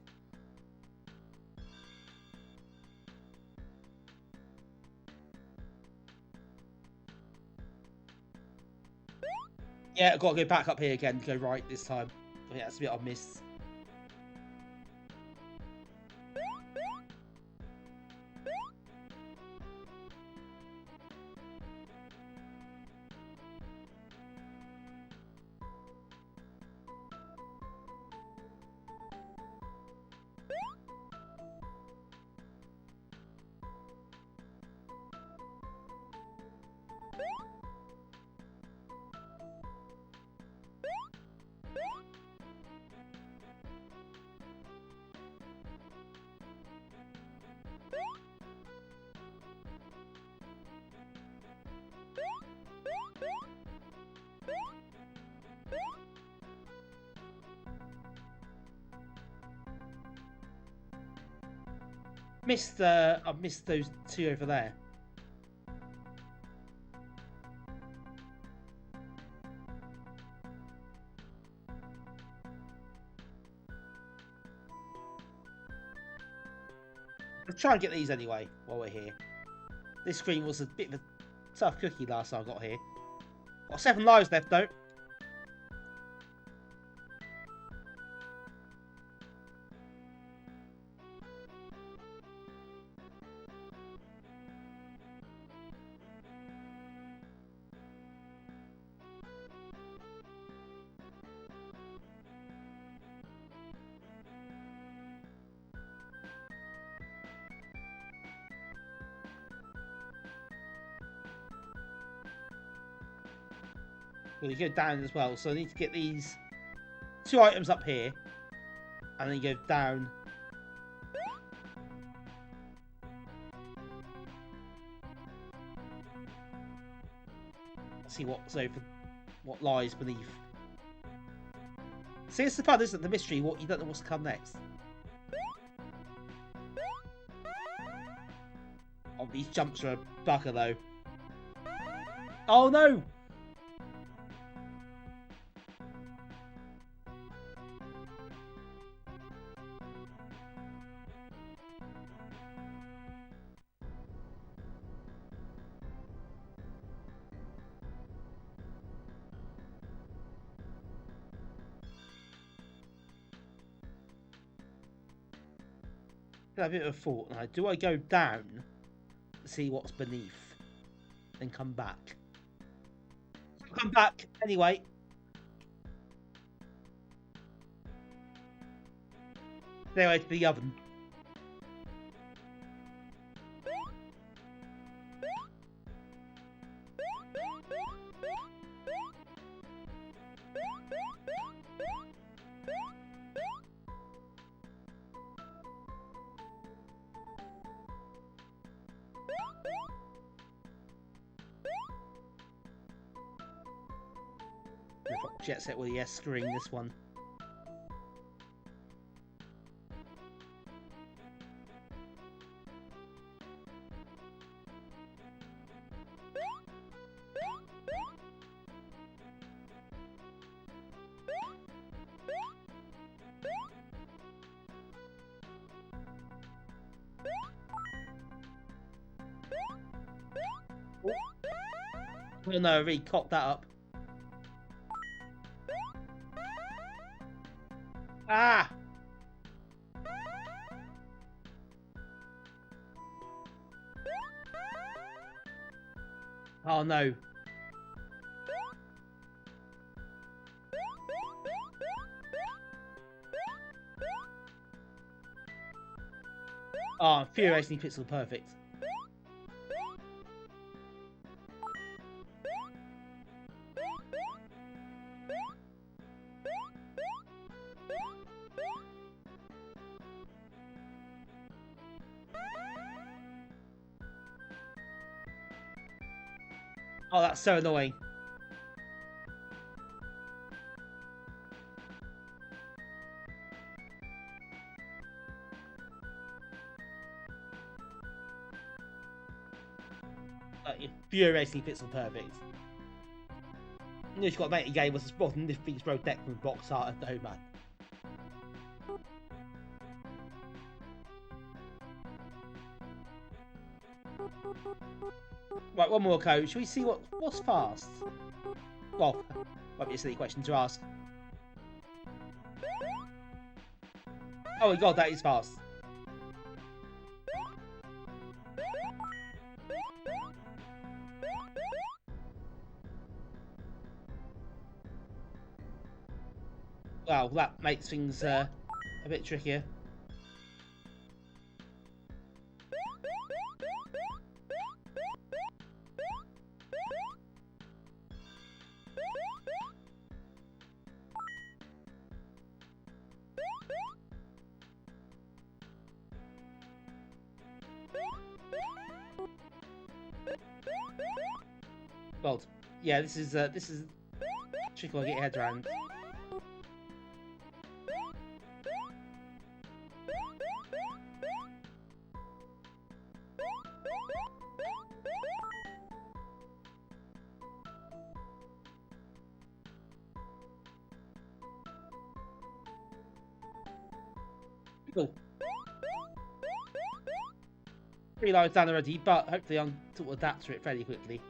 Yeah, I've got to go back up here again to go right this time. I think that's a bit I've missed. missed those two over there. Let's try and get these anyway while we're here. This screen was a bit of a tough cookie last time I got here. Got 7 lives left though. Well, you go down as well, so I need to get these 2 items up here, and then you go down. See what's over, what lies beneath. See, it's the fun, isn't it? The mystery. What you don't know what's to come next. Oh, these jumps are a bugger though. Oh no! A bit of a thought now. Do I go down to see what's beneath, then come back? Come back anyway. Anyway, to the oven. Jet set with the S screen, this one. Oh no, I really cocked that up. Ah! Oh no. Oh, infuriating pixel perfect. Oh, that's so annoying. Infuriating pixel perfect. You know, you've got to make a game with a spot and defeats Bro Deck from box art and no man. Right, one more code. Shall we see what's fast? Well, might be a silly question to ask. Oh my god, that is fast. Well, that makes things a bit trickier. Well, yeah, this is tricky to get your head around. Cool. 3 lines done already, but hopefully I'm to adapt to it fairly quickly.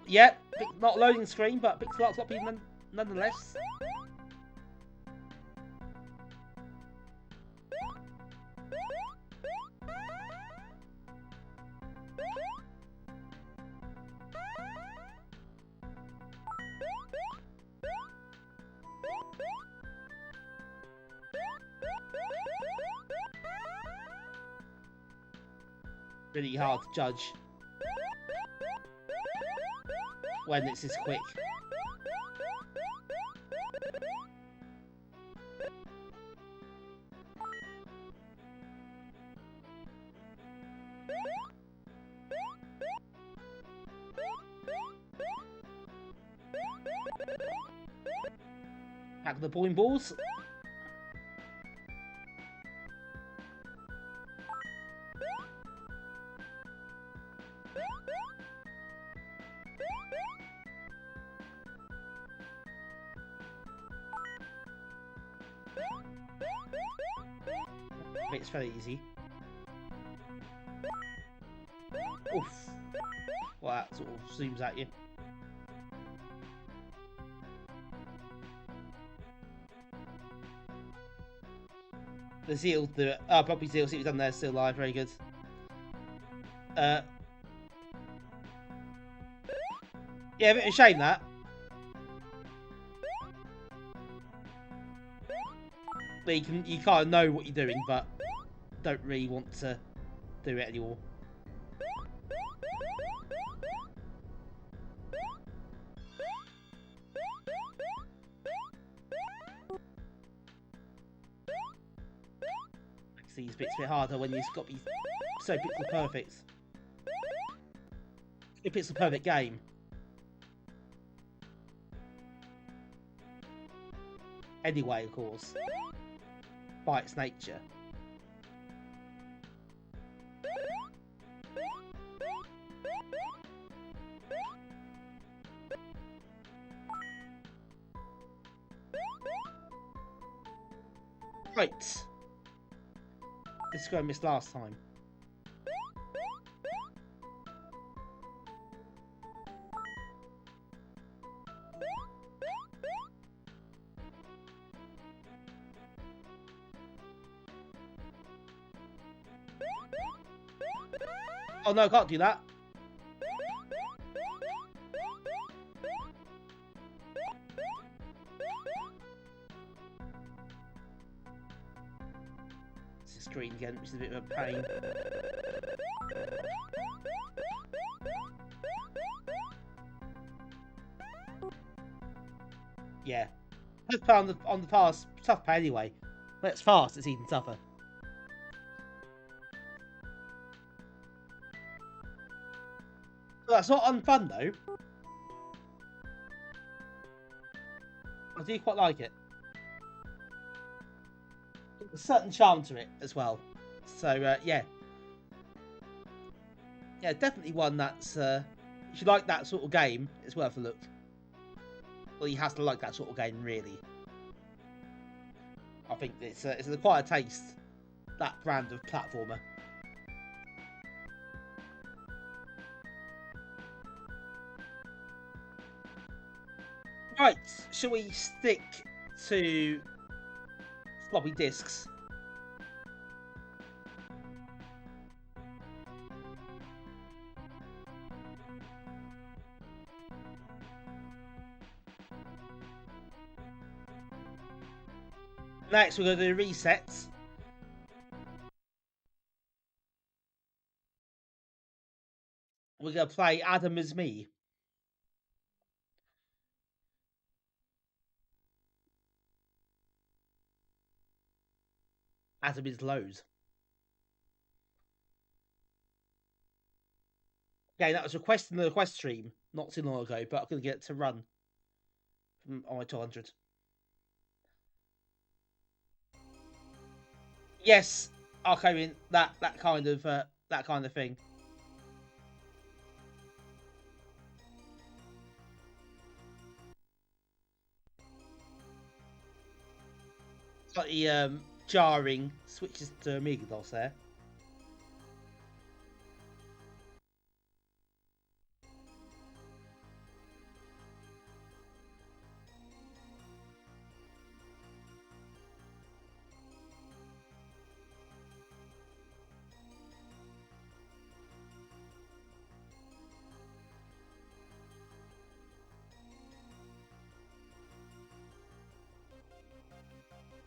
Yeah, not loading screen, but pixel art sloppy nonetheless. Really hard to judge when it's this quick. Back to the bowling balls. It's very easy. Oof. Well, that sort of zooms at you. The Zeal do it. Oh, Bobby Zeal, see what he's done there, still alive, very good. Yeah, a bit of a shame that. But you kind of know what you're doing, but don't really want to do it anymore. These bits a bit harder when you've got to be so pixel perfect. If it's a perfect game. Anyway, of course. By its nature. Right. This is where I missed last time. Oh no, I can't do that. It's screen again, which is a bit of a pain. Yeah. Tough on the pass, tough pay anyway. When it's fast, it's even tougher. That's not unfun though. I do quite like it. There's a certain charm to it as well. So yeah. Yeah, definitely one that's if you like that sort of game, it's worth a look. Well, you have to like that sort of game, really. I think it's an acquired taste, that brand of platformer. Right, shall we stick to floppy disks? Next, we're going to do resets. We're going to play Adam as Me. Adam is Lowe's. Okay, that was requested in the request stream not too long ago, but I'm going to get it to run from on my 200. Yes, Arcadian, that kind of thing. slightly jarring switches to Amiga DOS there.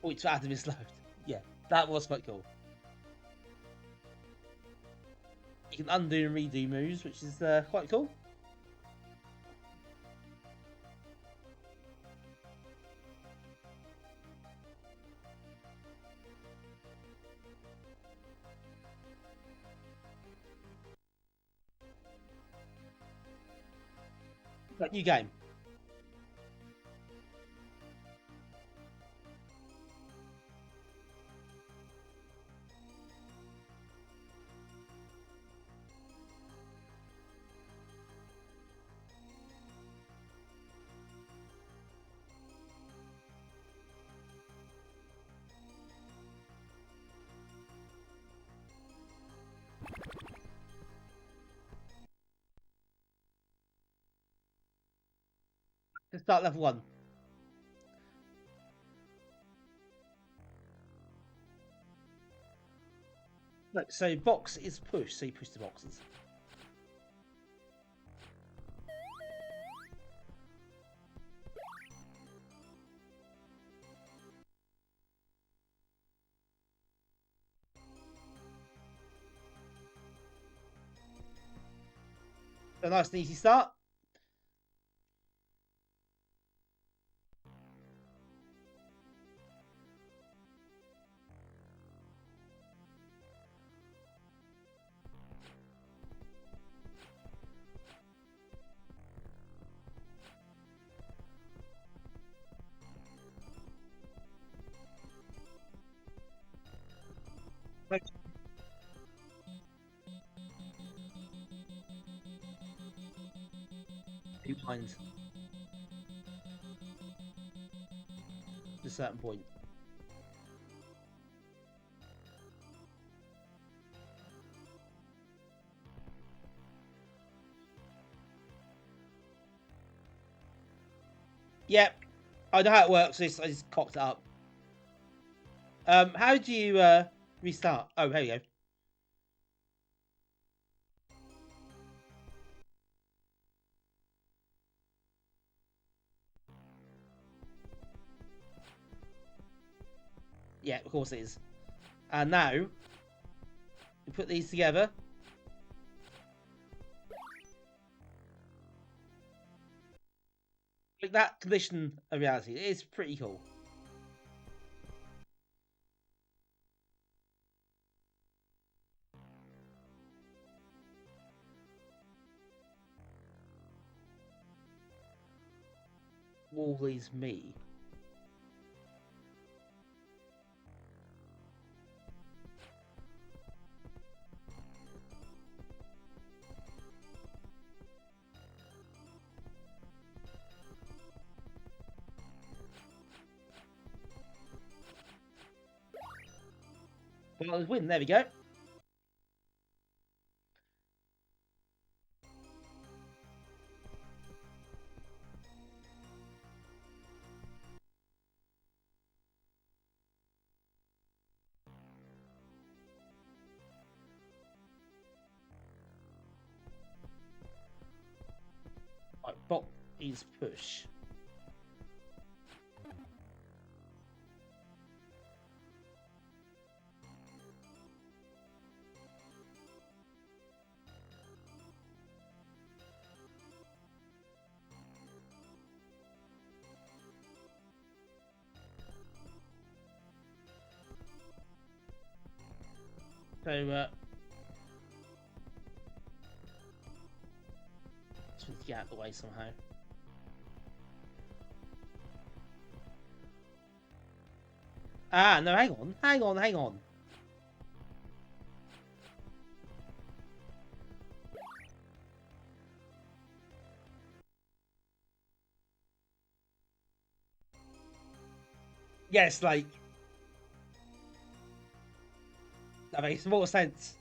Oh, it's added this load. Yeah, that was quite cool. You can undo and redo moves, which is quite cool. Right, new game. Let's start level 1. Look, so box is push, so you push the boxes. A nice and easy start. Rewind to a certain point. Yep, I know how it works. I just cocked it up. How do you restart? Oh, here you go. Yeah, of course it is. And now we put these together. Like that condition of reality. It is pretty cool. Wally's me. Well, win. There we go. Right, bot is push. So, just need to get out of the way somehow. Ah, no, hang on. Hang on, hang on. Yes, like, That makes more sense.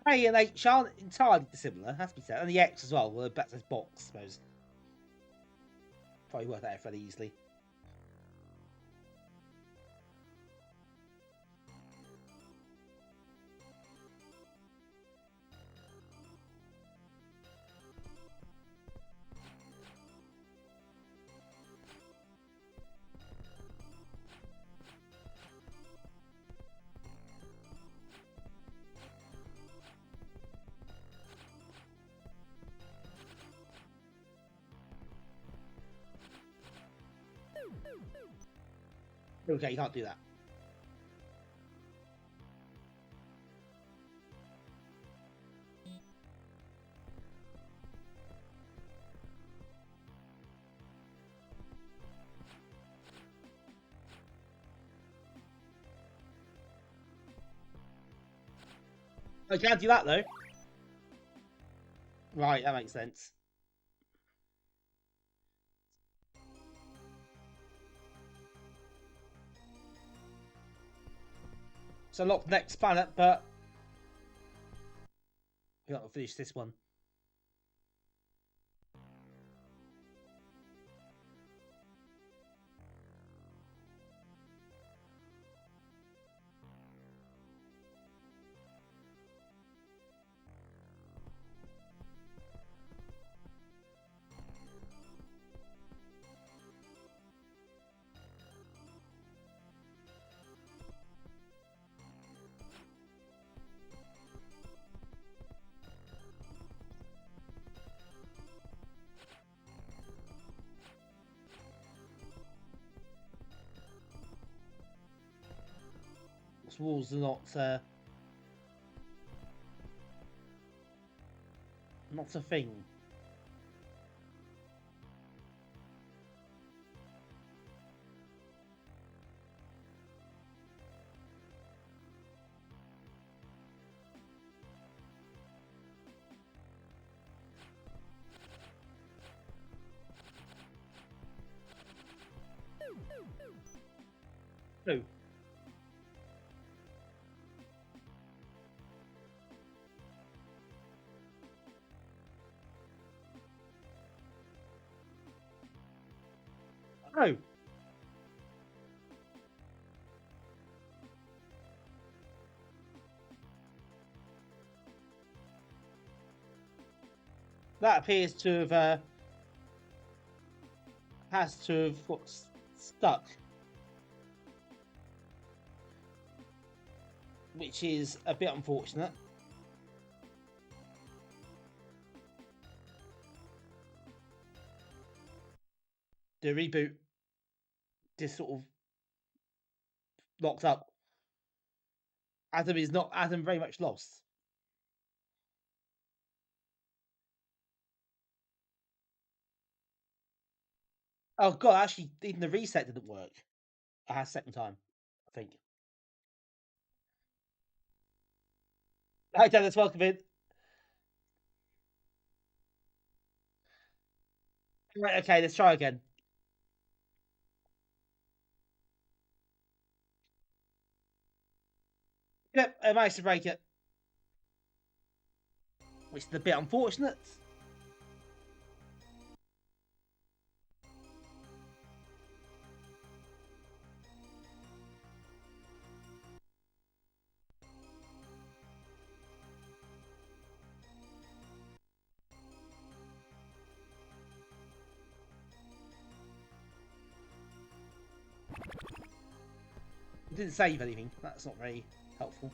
A and H aren't entirely dissimilar, has to be said. And the X as well, well, that's this box, I suppose. Probably work that out fairly easily. Okay, you can't do that. I can't do that though. Right, that makes sense. So unlock the next planet, but we got to finish this one. Walls are not a thing. No. No. That appears to have has to have got stuck, which is a bit unfortunate. The reboot just sort of locked up. Adam very much lost. Oh god, actually even the reset didn't work. I had second time, I think. Hi Dennis, welcome in. Right, okay, let's try again. Yep, I managed to break it. Which is a bit unfortunate. It didn't save anything. That's not very helpful.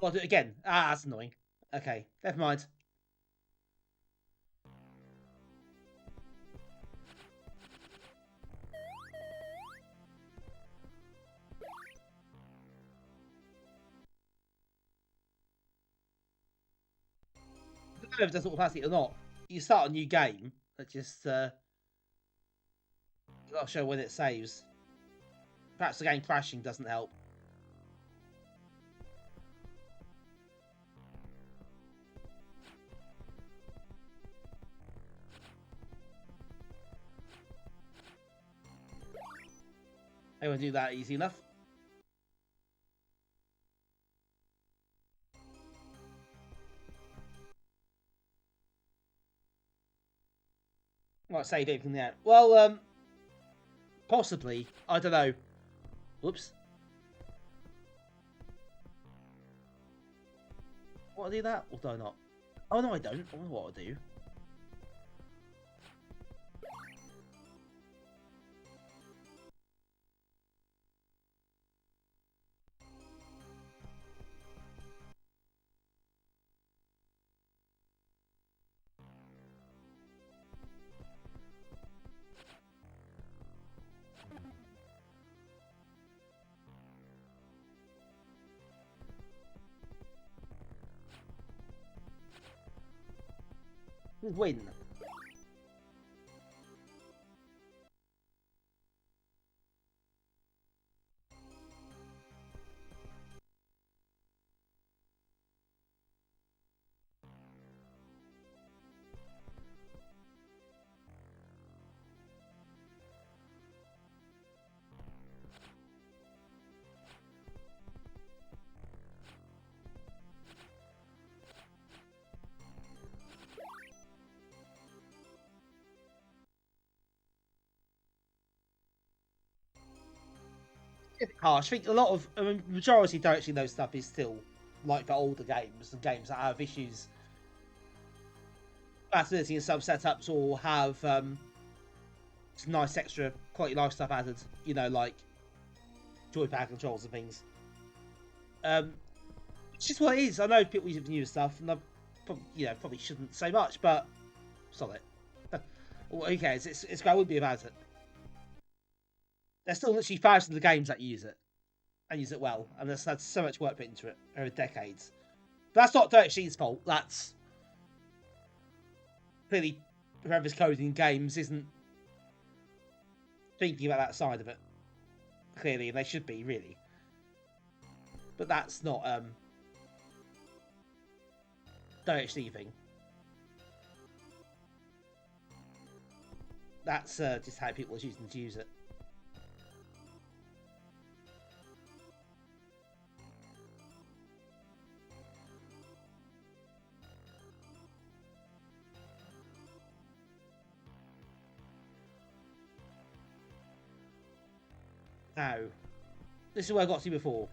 I'll do it again. Ah, that's annoying. Okay, never mind. I don't know if that's automatic or not. You start a new game that just I'll show when it saves. Perhaps the game crashing doesn't help. I won't do that easy enough. Might save everything there. Well, possibly. I don't know. Whoops. What, I do that? Or do I not? Oh, no, I don't. I don't know what I do. Win. Harsh. I think a lot of, I mean, majority don't actually know stuff is still like for older games and games that have issues, compatibility in some setups, or have some nice extra quality life stuff added. You know, like joypad controls and things. It's just what it is. I know people use newer stuff, and I probably shouldn't say much, but solid. Well, who cares? It's I wouldn't be about it. There's still literally thousands of games that use it and use it well, and there's had so much work put into it over decades. But that's not DirectX's fault. That's clearly whoever's coding games isn't thinking about that side of it clearly, and they should be really. But that's not DirectX thing. That's just how people are choosing to use it. Now, this is where I got to before.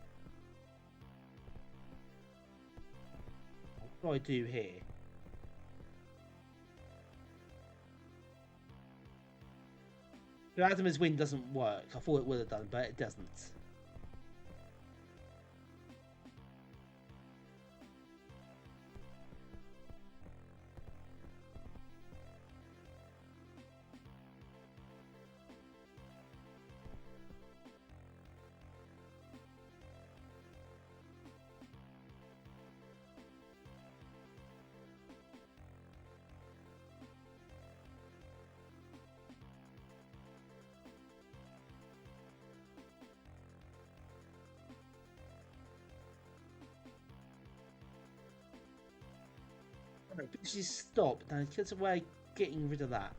What do I do here? The Adam's win doesn't work. I thought it would have done, but it doesn't. Right, but she's stopped. Now, kids away getting rid of that.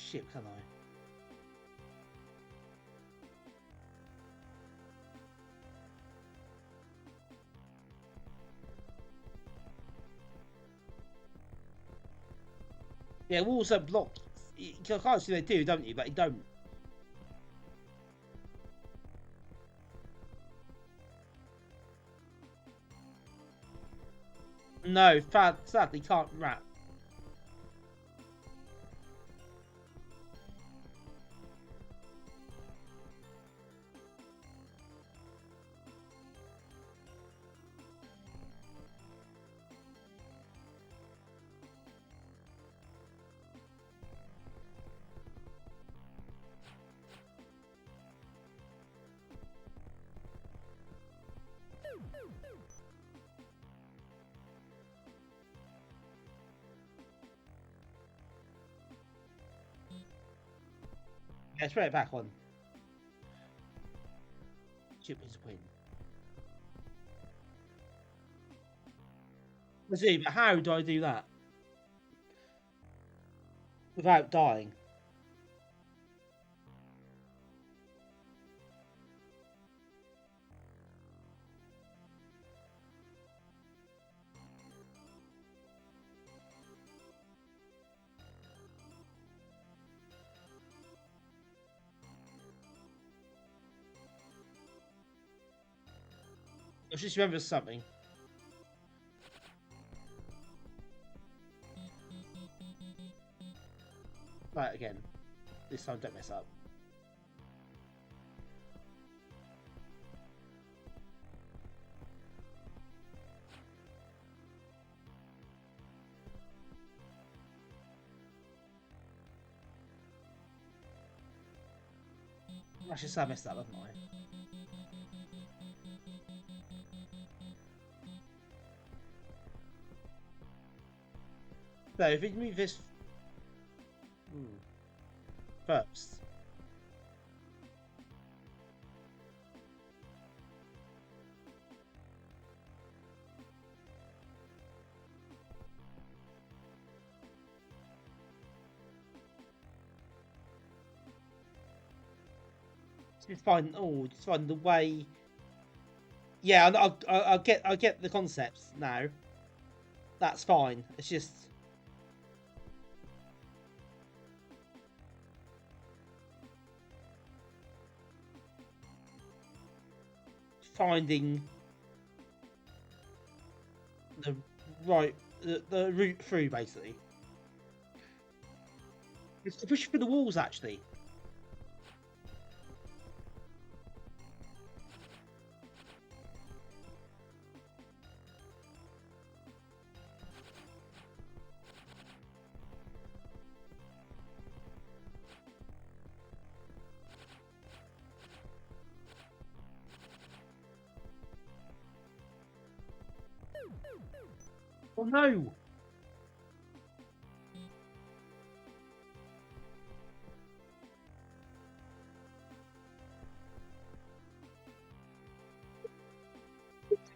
ship, can I? Yeah, walls are blocked. You can't see they do, don't you? But they don't. No, sadly can't wrap. Let's put it back on. Chip is a win. Let's see, but how do I do that? Without dying. I just remember something. Right, again. This time don't mess up. I should say I messed up, haven't I? So if we move this first. Just find the way. Yeah, I get the concepts now. That's fine. It's just finding the the route through, basically. It's to push through the walls, actually. Oh no!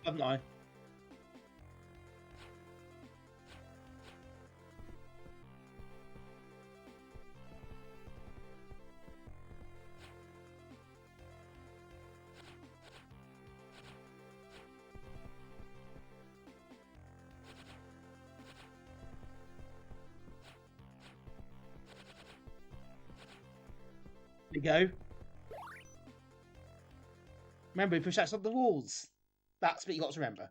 Haven't I? There we go. Remember, we push that on the walls. That's what you got to remember.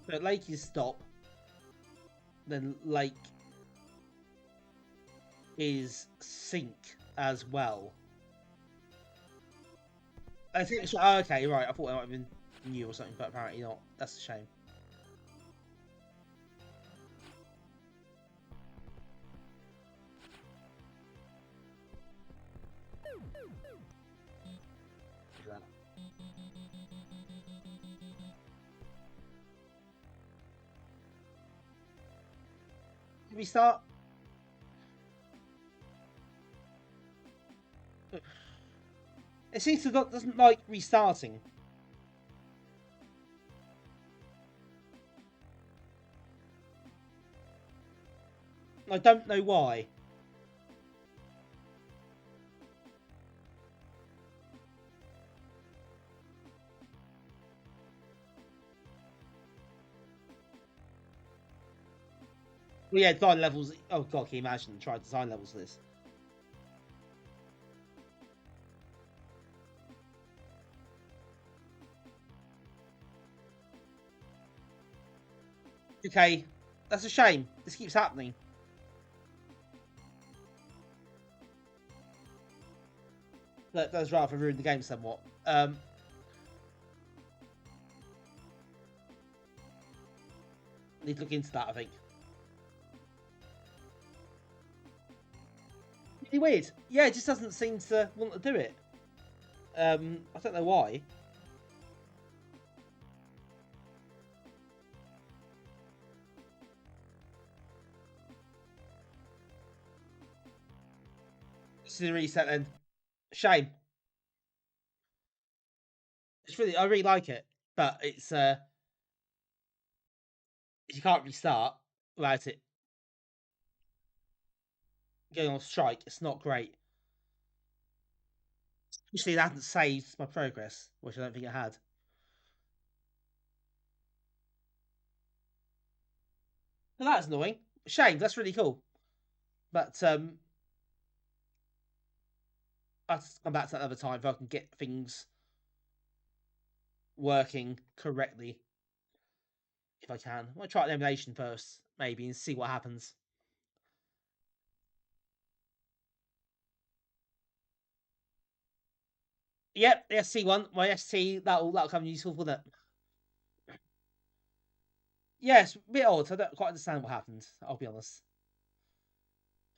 So lake is stop. Then lake is sink as well. I think it's okay, right. I thought it might have been new or something, but apparently not. That's a shame. restart? It seems to doesn't like restarting. I don't know why. Well, yeah, design levels. Oh god, can you imagine? Try design levels for this. Okay, that's a shame. This keeps happening. That does rather ruin the game somewhat. Need to look into that, I think. Really weird. Yeah, it just doesn't seem to want to do it. I don't know why. This is a reset then. Shame. It's really, I really like it, but it's you can't restart without it going on strike. It's not great. Especially it hasn't saved my progress, which I don't think it had. Well, that's annoying. Shame. That's really cool. But I'll come back to that another time if I can get things working correctly. If I can. I might try elimination first, maybe, and see what happens. Yep, the ST one. My ST, that'll come useful for that. Yes, a bit odd. I don't quite understand what happened, I'll be honest.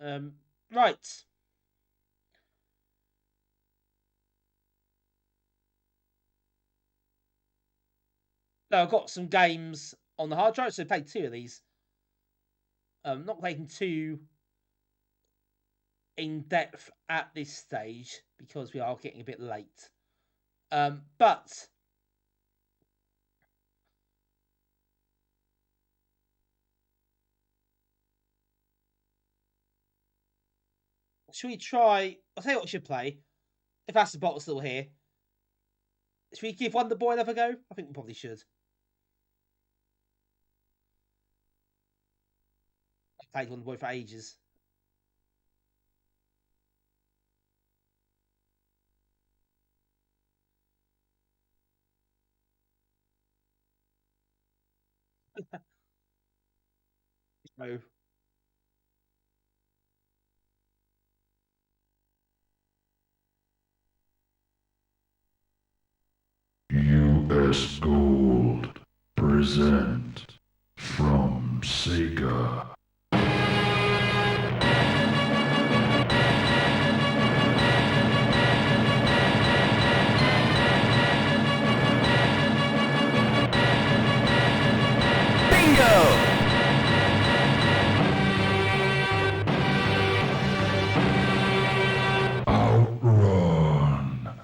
Right. Now I've got some games on the hard drive, so I played 2 of these. Not playing too in depth at this stage because we are getting a bit late. But should we try? I'll tell you what we should play. If Acidbottle's still here, should we give Wonderboy another go? I think we probably should. I've played Wonderboy for ages. No. US Gold present from Sega. Bingo! Outrun.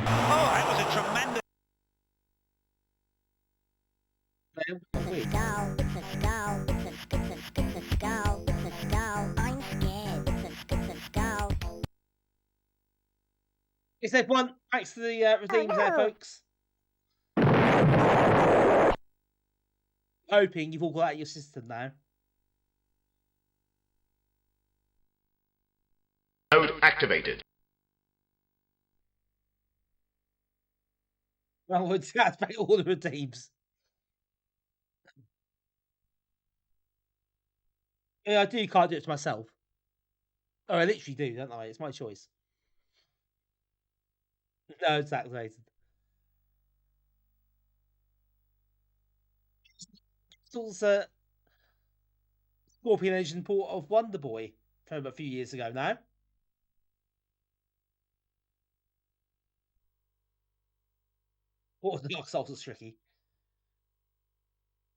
Oh, that was a tremendous. Is everyone thanks to the redeems there, folks? Hoping you've all got out of your system now. Mode activated. Well, we'll deactivate all the redeems. Yeah, I do. Can't do it to myself. Oh, I literally do, don't I? It's my choice. No, it's activated. It's a Scorpion Engine port of Wonderboy from a few years ago now. Oh, the Dark Souls is tricky.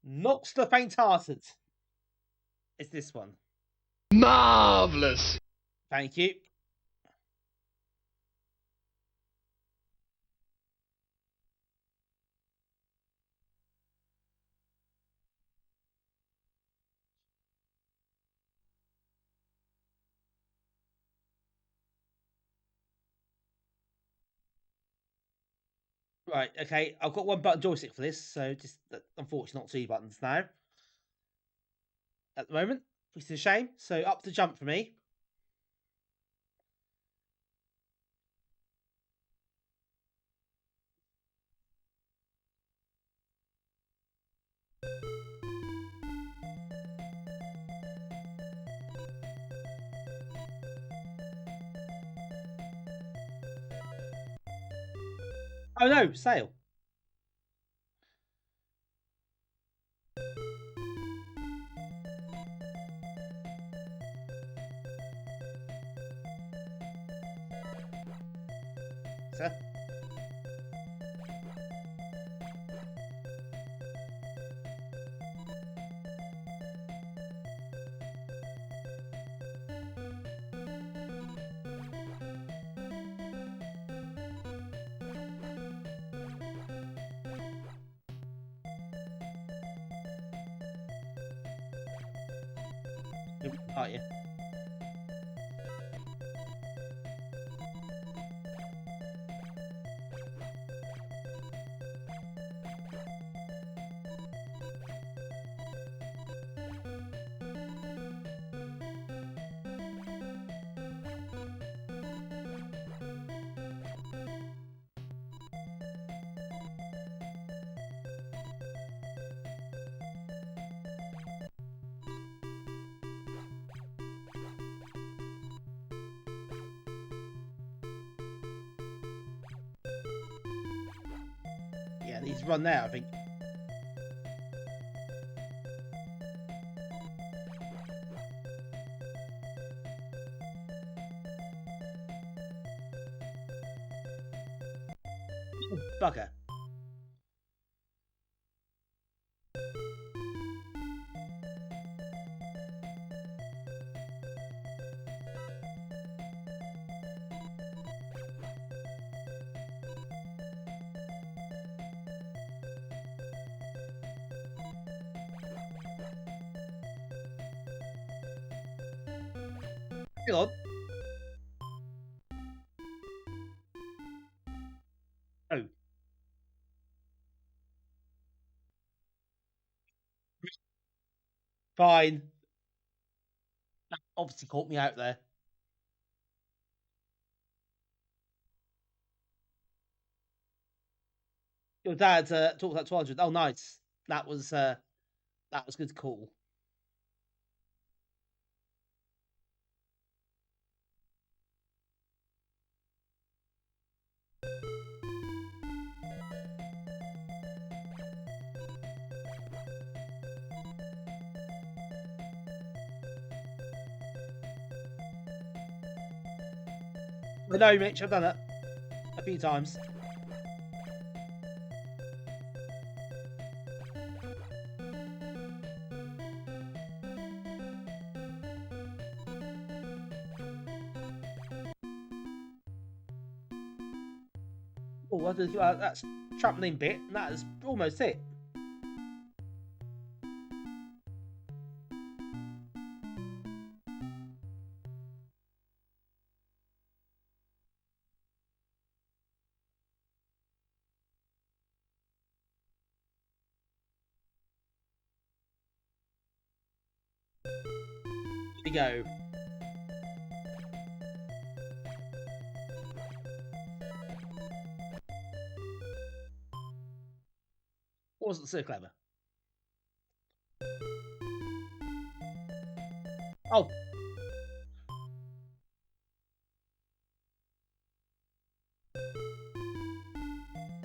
Not the faint-hearted. It's this one. Marvelous! Thank you. Right, okay. I've got one button joystick for this, so just unfortunately not 2 buttons now. At the moment, which is a shame. So up to jump for me. Oh no, sail. Sir. Aren't you? Yeah, he's run there, I think. Oh, bugger. Hang on. Oh. Fine. That obviously caught me out there. Your dad talked about 200. Oh, nice. That was good call. I know, Mitch. I've done it a few times. Oh, that's trampoline bit, and that is almost it. Here we go. Wasn't so clever. Oh.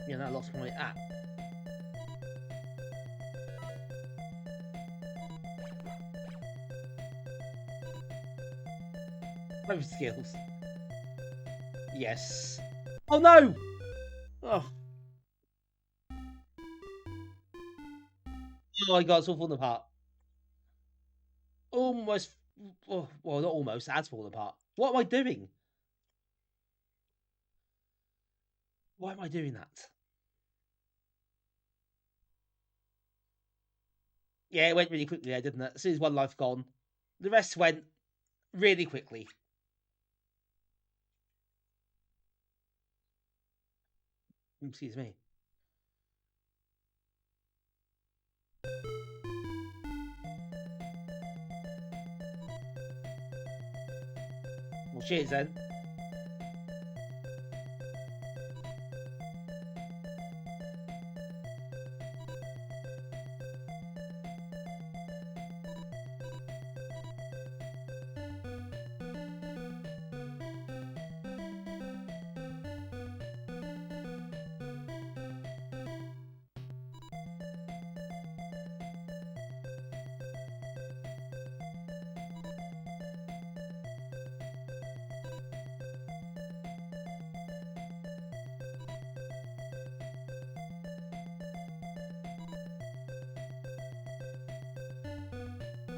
Yeah, no, I lost my app. Both skills. Yes. Oh no! Oh. Oh my god, it's all falling apart. Almost. Oh, well, not almost. That's falling apart. What am I doing? Why am I doing that? Yeah, it went really quickly there, didn't it? As soon as one life gone, the rest went really quickly. Excuse me. Well, cheers then.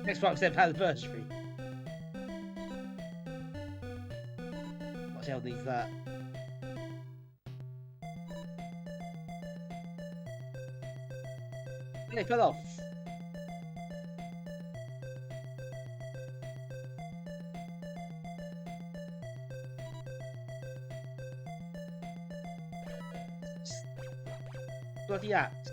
Xbox 10th anniversary. What the hell needs that? Hey, fell off. Bloody axe.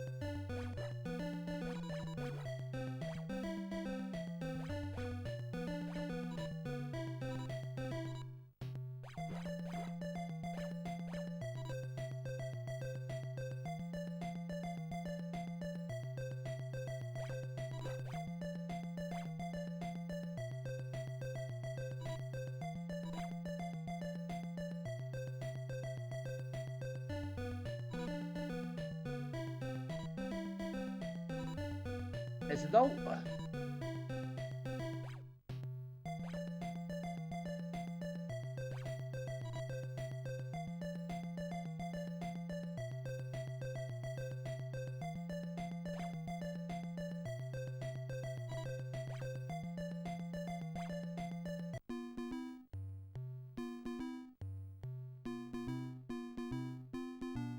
There's a note.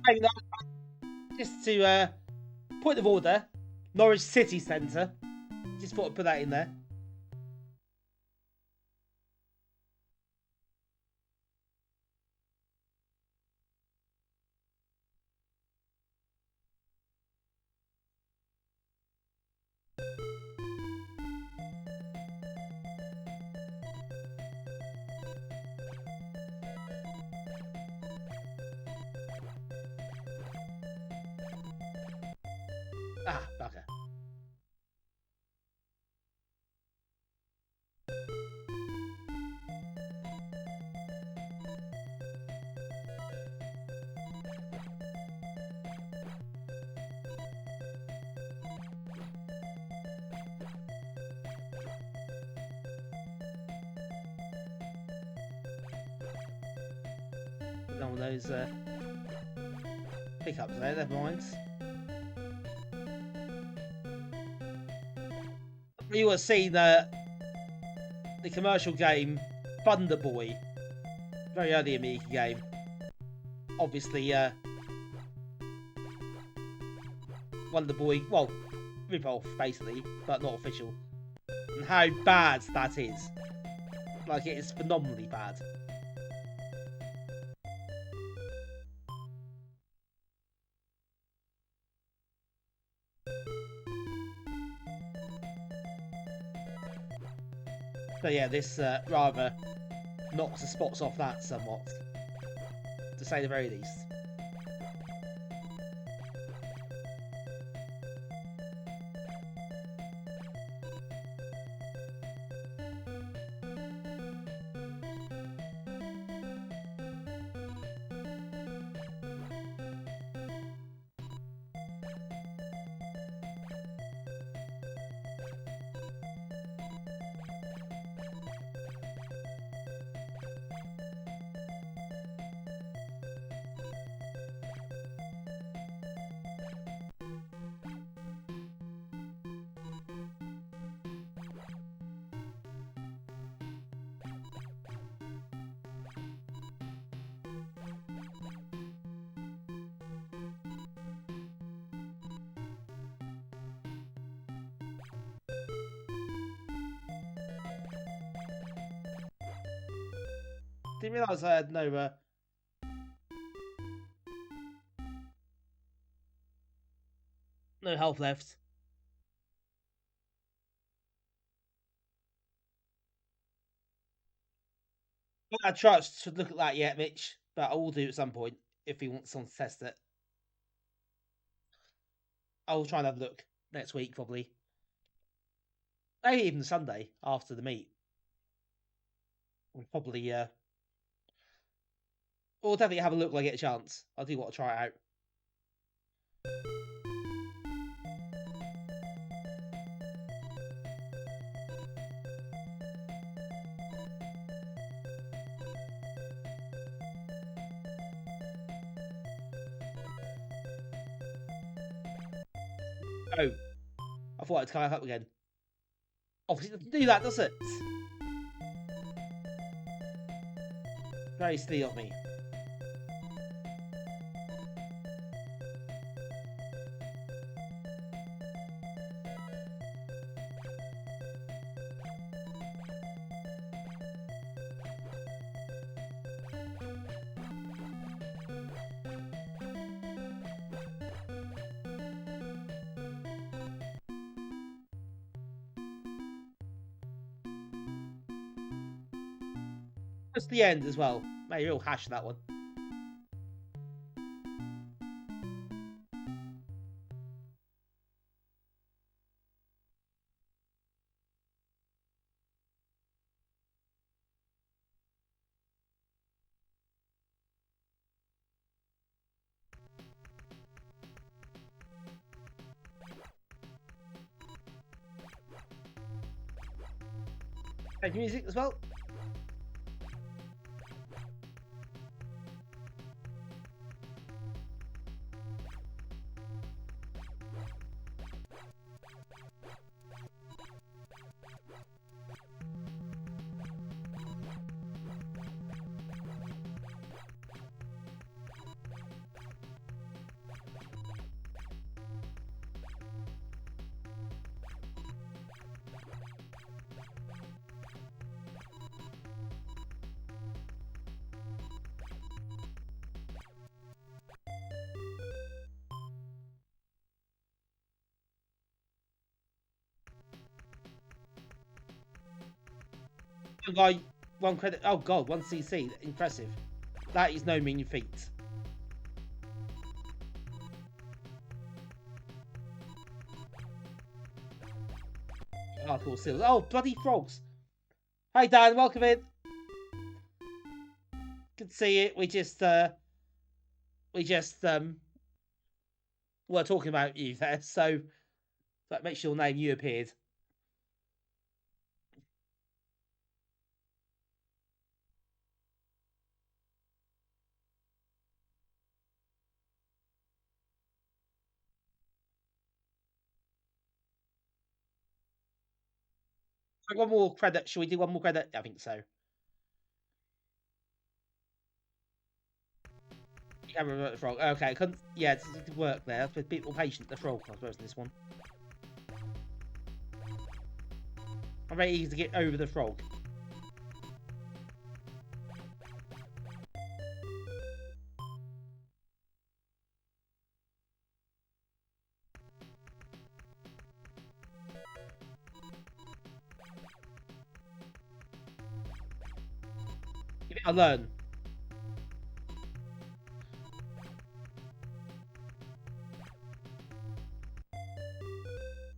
Hang on. Just to point of order, Norwich City Centre. Just thought I'd put that in there. Ah, bugger. None of those pickups there, never mind. You have seen the commercial game Wonderboy, very early Amiga game. Obviously, Wonderboy, well, rip-off basically, but not official. And how bad that is. Like, it is phenomenally bad. But yeah, this rather knocks the spots off that somewhat, to say the very least. Didn't realise I had no. No health left. I haven't tried to look at that yet, Mitch, but I will do at some point if he wants someone to test it. I will try and have a look next week, probably. Maybe even Sunday after the meet. We'll probably, we'll definitely have a look when I get a chance. I do want to try it out. Oh, I thought I'd come up again. Obviously, it doesn't do that, does it? Very silly of me. Just the end as well. Maybe we'll hash that one. And music as well. Guy, 1 credit. Oh god, 1 CC. Impressive. That is no mean feat. Hardcore seals. Oh, bloody frogs. Hi Dan, welcome in. Good to see you. We just were talking about you there, so that makes your name you appeared. One more credit. Shall we do one more credit? I think so. Camera the frog. Okay, yeah, it did work there. That's a bit more patient. The frog, I suppose, in this one. I'm very eager to get over the frog. I learn.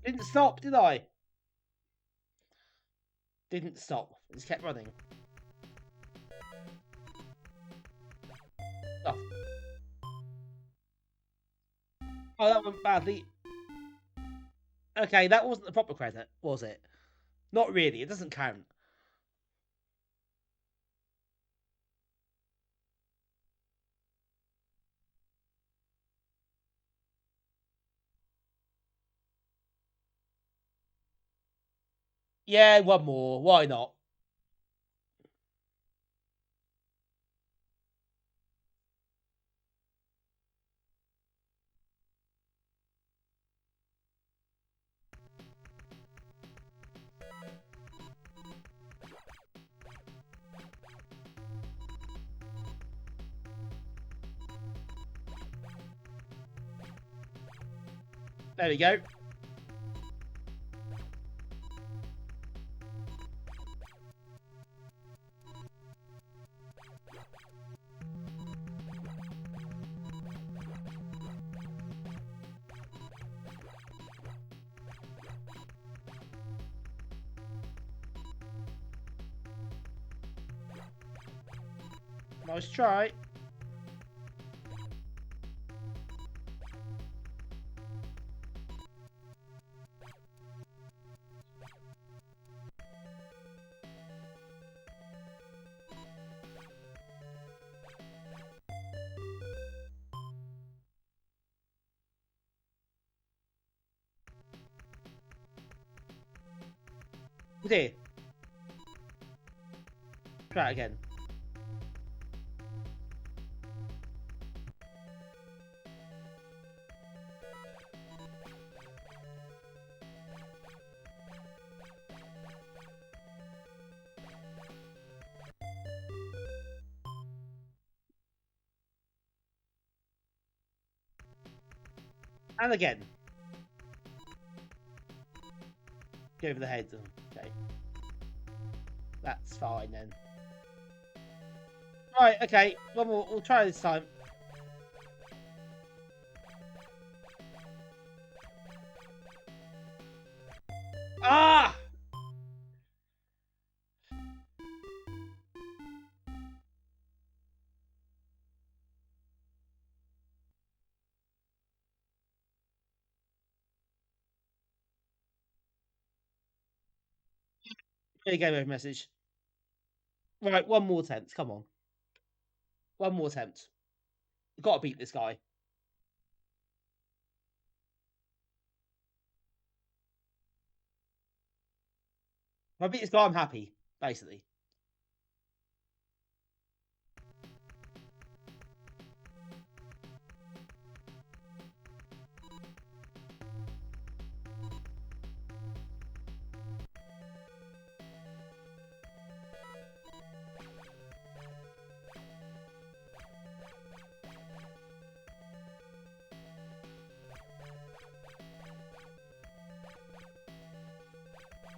Didn't stop, did I? Didn't stop. It just kept running. Oh. Oh, that went badly. Okay, that wasn't the proper credit, was it? Not really. It doesn't count. Yeah, one more. Why not? There we go. Nice try. There. Try it again. And again. Go over the head. Okay. That's fine then. Right, okay. One more. We'll try this time. Ah! Here game over message. Right, one more attempt. Come on. One more attempt. Gotta beat this guy. If I beat this guy, I'm happy, basically.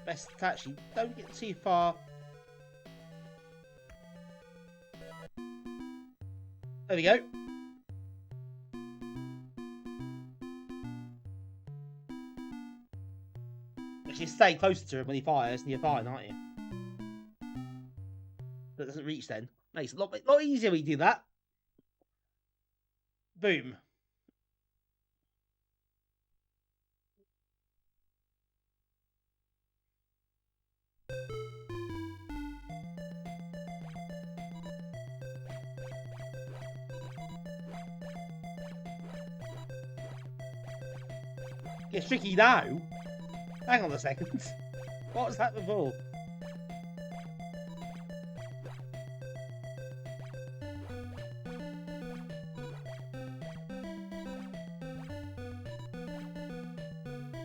Best to actually don't get too far. There we go. Actually, stay closer to him when he fires, and you're fine, aren't you? That doesn't reach then. Makes it a lot easier when you do that. Boom. It's tricky now. Hang on a second. What was that before?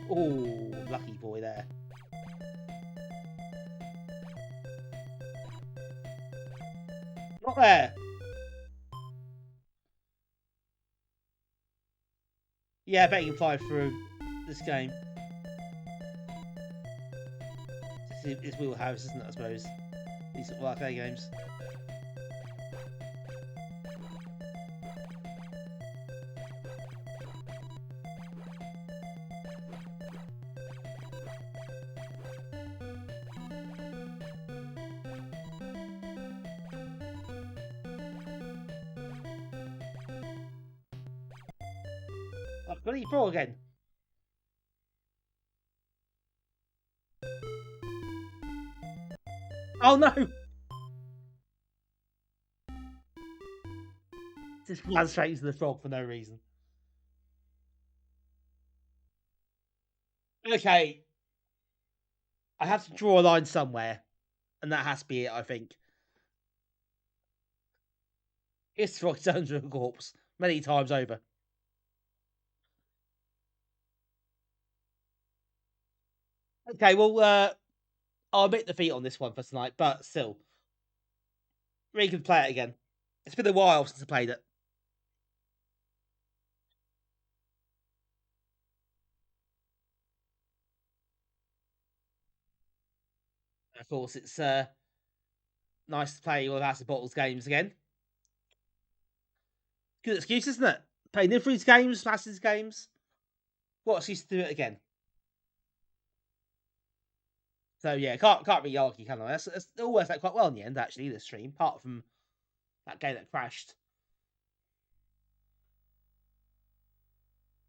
Oh, lucky boy there. Not there. Yeah, I bet you can fly through this game. It's wheelhouse, isn't it, I suppose? These sort of arcade games. Oh, bloody pro again. Oh no! Just ran straight into the frog for no reason. Okay. I have to draw a line somewhere. And that has to be it, I think. It's frog turns into a corpse. Many times over. Okay, well, I'll admit defeat on this one for tonight, but still. Really good to play it again. It's been a while since I played it. course, it's nice to play all of Acidbottle's games again. Good excuse, isn't it? Play Nivrig's games, Acid's games. What excuse to do it again? So yeah, can't really argue, can I? It all worked out quite well in the end, actually, this stream, apart from that game that crashed.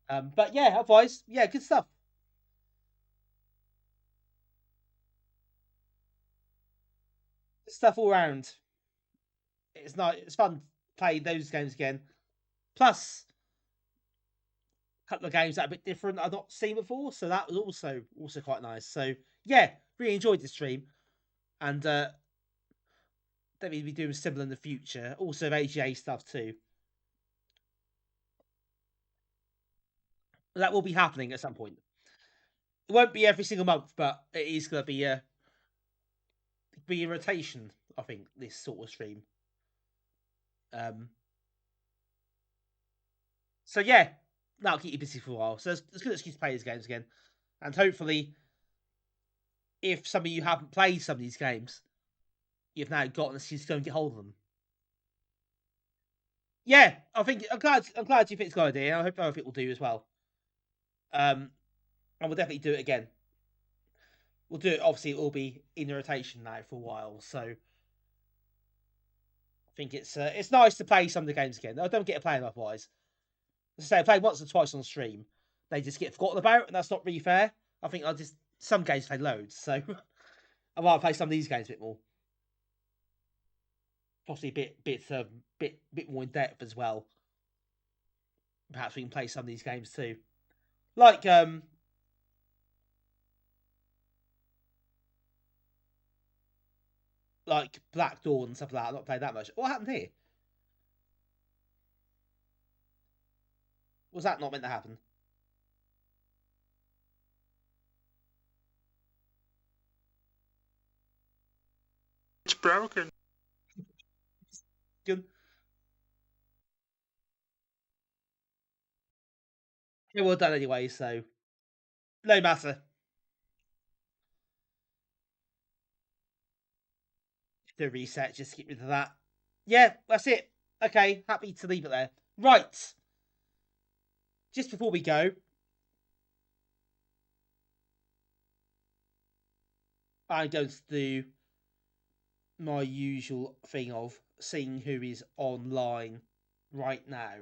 But yeah, otherwise, yeah, good stuff. Good stuff all around. It's nice. It's fun to play those games again. Plus, a couple of games that are a bit different I've not seen before, so that was also quite nice. So yeah, really enjoyed this stream, and definitely be doing similar in the future. Also, AGA stuff too. That will be happening at some point. It won't be every single month, but it is going to be a rotation. I think this sort of stream. So yeah, that'll keep you busy for a while. So it's good excuse to play these games again, and hopefully, if some of you haven't played some of these games, you've now got an excuse to go and get hold of them. Yeah, I'm glad you think it's a good idea. I hope other people do as well. And we'll definitely do it again. We'll do it. Obviously, it will be in rotation now for a while. So I think it's nice to play some of the games again. I don't get to play them otherwise. As I say, I played once or twice on stream. They just get forgotten about, and that's not really fair. I think some games play loads, so I might play some of these games a bit more. Possibly a bit more in depth as well. Perhaps we can play some of these games too, like Black Dawn and stuff like that. I've not played that much. What happened here? Was that not meant to happen? It's broken. Good. Yeah, well done anyway, so no matter. Do a reset, just get rid of that. Yeah, that's it. Okay, happy to leave it there. Right. Just before we go, I'm going to do my usual thing of seeing who is online right now.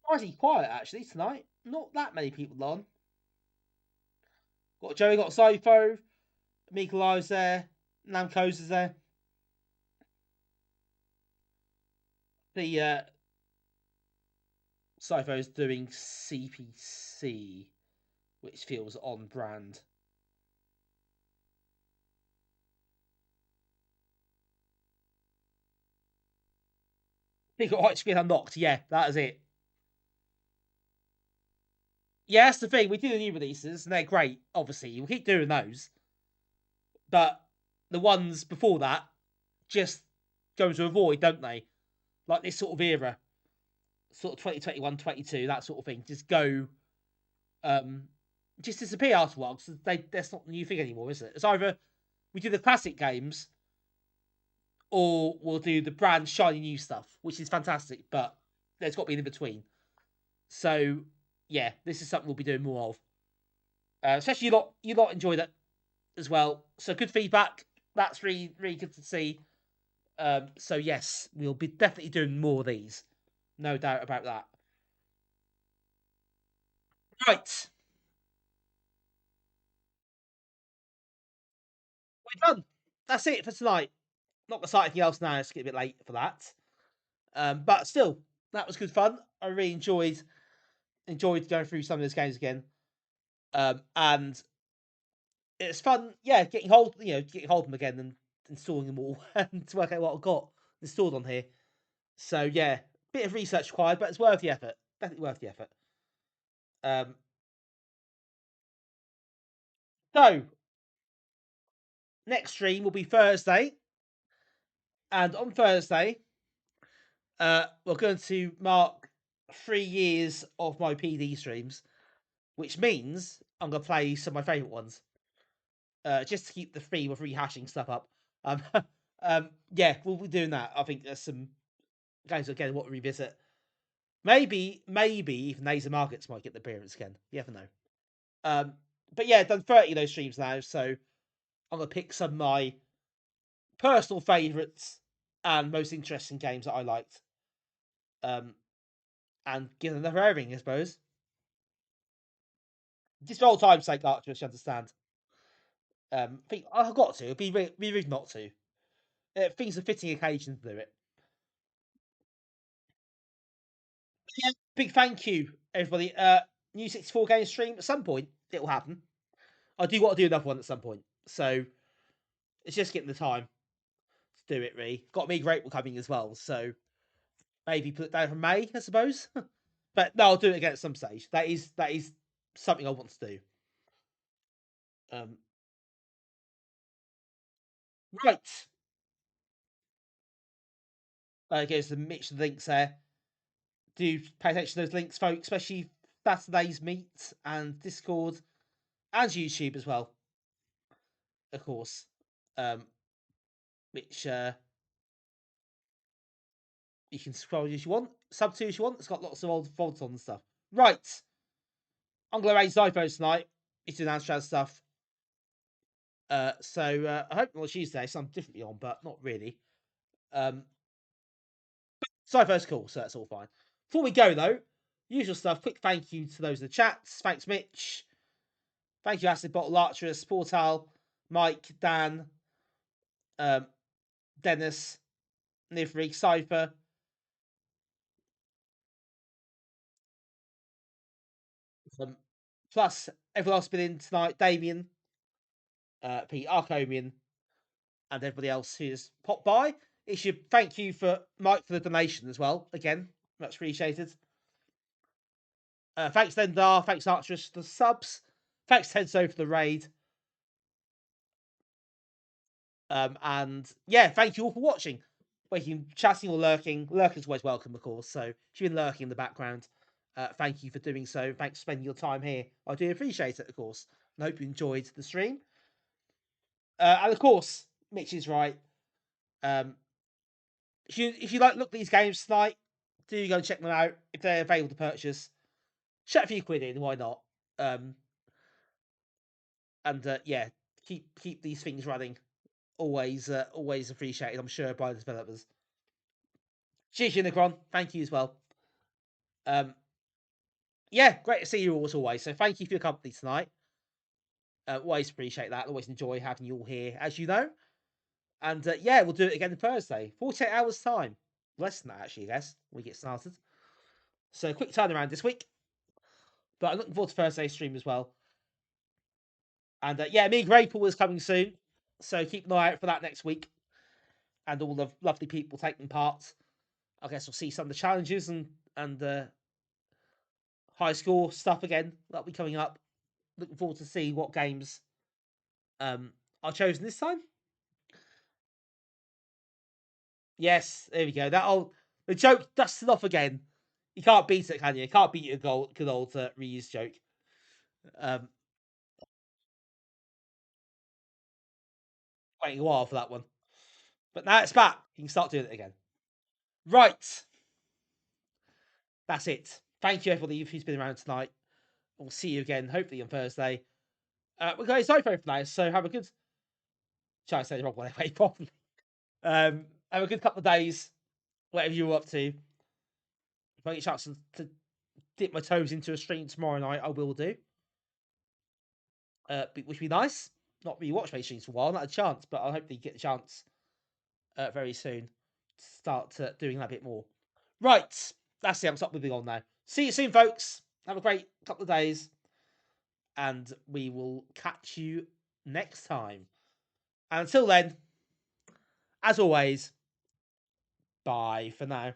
Pretty quiet actually tonight. Not that many people on. Got Joey, got Sifo, Mikolai's there, Namco's is there. The Sifo's doing CPC, which feels on brand. Think it might be unlocked. Yeah, that is it. Yeah, that's the thing. We do the new releases, and they're great. Obviously, we'll keep doing those, but the ones before that just go to avoid, don't they? Like this sort of era, sort of 2021, 22, that sort of thing. Just go, just disappear after a while. Because that's not the new thing anymore, is it? It's either we do the classic games, or we'll do the brand shiny new stuff, which is fantastic. But there's got to be an in between. So yeah, this is something we'll be doing more of. Especially you lot enjoyed it as well. So good feedback. That's really good to see. So yes, we'll be definitely doing more of these. No doubt about that. Right. We're done. That's it for tonight. Not gonna start anything else now. It's getting a bit late for that. But still, that was good fun. I really enjoyed going through some of those games again. And it's fun, yeah, getting hold of them again and installing them all and to work out what I've got installed on here. So yeah, bit of research required, but it's worth the effort. Definitely worth the effort. So next stream will be Thursday, and on Thursday we're going to mark 3 years of my PD streams, which means I'm going to play some of my favourite ones. Just to keep the theme of rehashing stuff up. Yeah, we'll be doing that. I think there's some games again what to revisit. Maybe even Laser Markets might get the appearance again. You never know. But yeah, done 30 of those streams now, so I'm gonna pick some of my personal favourites and most interesting games that I liked. And give them another airing, I suppose. Just for old time's sake, Archers, you understand. I think I've got to. It'd be rude not to. Things a fitting occasion to do it. Yeah, big thank you, everybody. New 64 game stream at some point. It will happen. I do want to do another one at some point. So it's just getting the time to do it, really. Got me Grateful coming as well. So maybe put it down for May, I suppose. But no, I'll do it again at some stage. That is something I want to do. Right. There's the mix of links there. Do pay attention to those links, folks, especially Saturday's Meet and Discord and YouTube as well. Of course. Which you can scroll as you want, sub to as you want. It's got lots of old fonts on and stuff. Right. I'm going to raise Zyphos tonight. He's doing Amstrad stuff. So I hope on Tuesday some differently on, but not really. Zyphos cool, so that's all fine. Before we go though, usual stuff. Quick thank you to those in the chats. Thanks, Mitch. Thank you, Acidbottle, Larcherus, Portal, Mike, Dan, Dennis, Nivrig, Cypher. Plus, everyone else been in tonight. Damien, Pete, Arcomian, and everybody else who's popped by. It should thank you for Mike for the donation as well. Again, much appreciated. Thanks, Lendar. Thanks, Archerus, for the subs. Thanks, Tenso, for the raid. And yeah, thank you all for watching. Whether you're chatting or lurking, lurking's always welcome, of course. So if you've been lurking in the background, thank you for doing so. Thanks for spending your time here. I do appreciate it, of course. And I hope you enjoyed the stream. And of course, Mitch is right. If you like look at these games tonight, do go and check them out if they're available to purchase. Chuck a few quid in, why not? And yeah, keep these things running. Always appreciated, I'm sure, by the developers. Cheers, Unicron. Thank you as well. Yeah, great to see you all as always. So thank you for your company tonight. Always appreciate that. Always enjoy having you all here, as you know. And yeah, we'll do it again on Thursday. 48 hours time. Less than that, actually, I guess, when we get started. So quick turnaround this week. But I'm looking forward to Thursday's stream as well. And yeah, Amiga April is coming soon. So keep an eye out for that next week. And all the lovely people taking part. I guess we'll see some of the challenges and high score stuff again. That'll be coming up. Looking forward to see what games are chosen this time. Yes, there we go. The joke dusted off again. You can't beat it, can you? You can't beat a good old reuse joke. Waiting a while for that one. But now it's back. You can start doing it again. Right. That's it. Thank you, everybody, who's been around tonight. We'll see you again, hopefully, on Thursday. We're going to Zyphone for now, so have a good... Try to say the wrong way properly. Have a good couple of days, whatever you're up to. If I get a chance to dip my toes into a stream tomorrow night, I will do. Which would be nice. Not really watched many streams for a while, not a chance, but I'll hopefully get a chance very soon to start doing that a bit more. Right, that's it. I'm stop moving on now. See you soon, folks. Have a great couple of days, and we will catch you next time. And until then, as always, bye for now.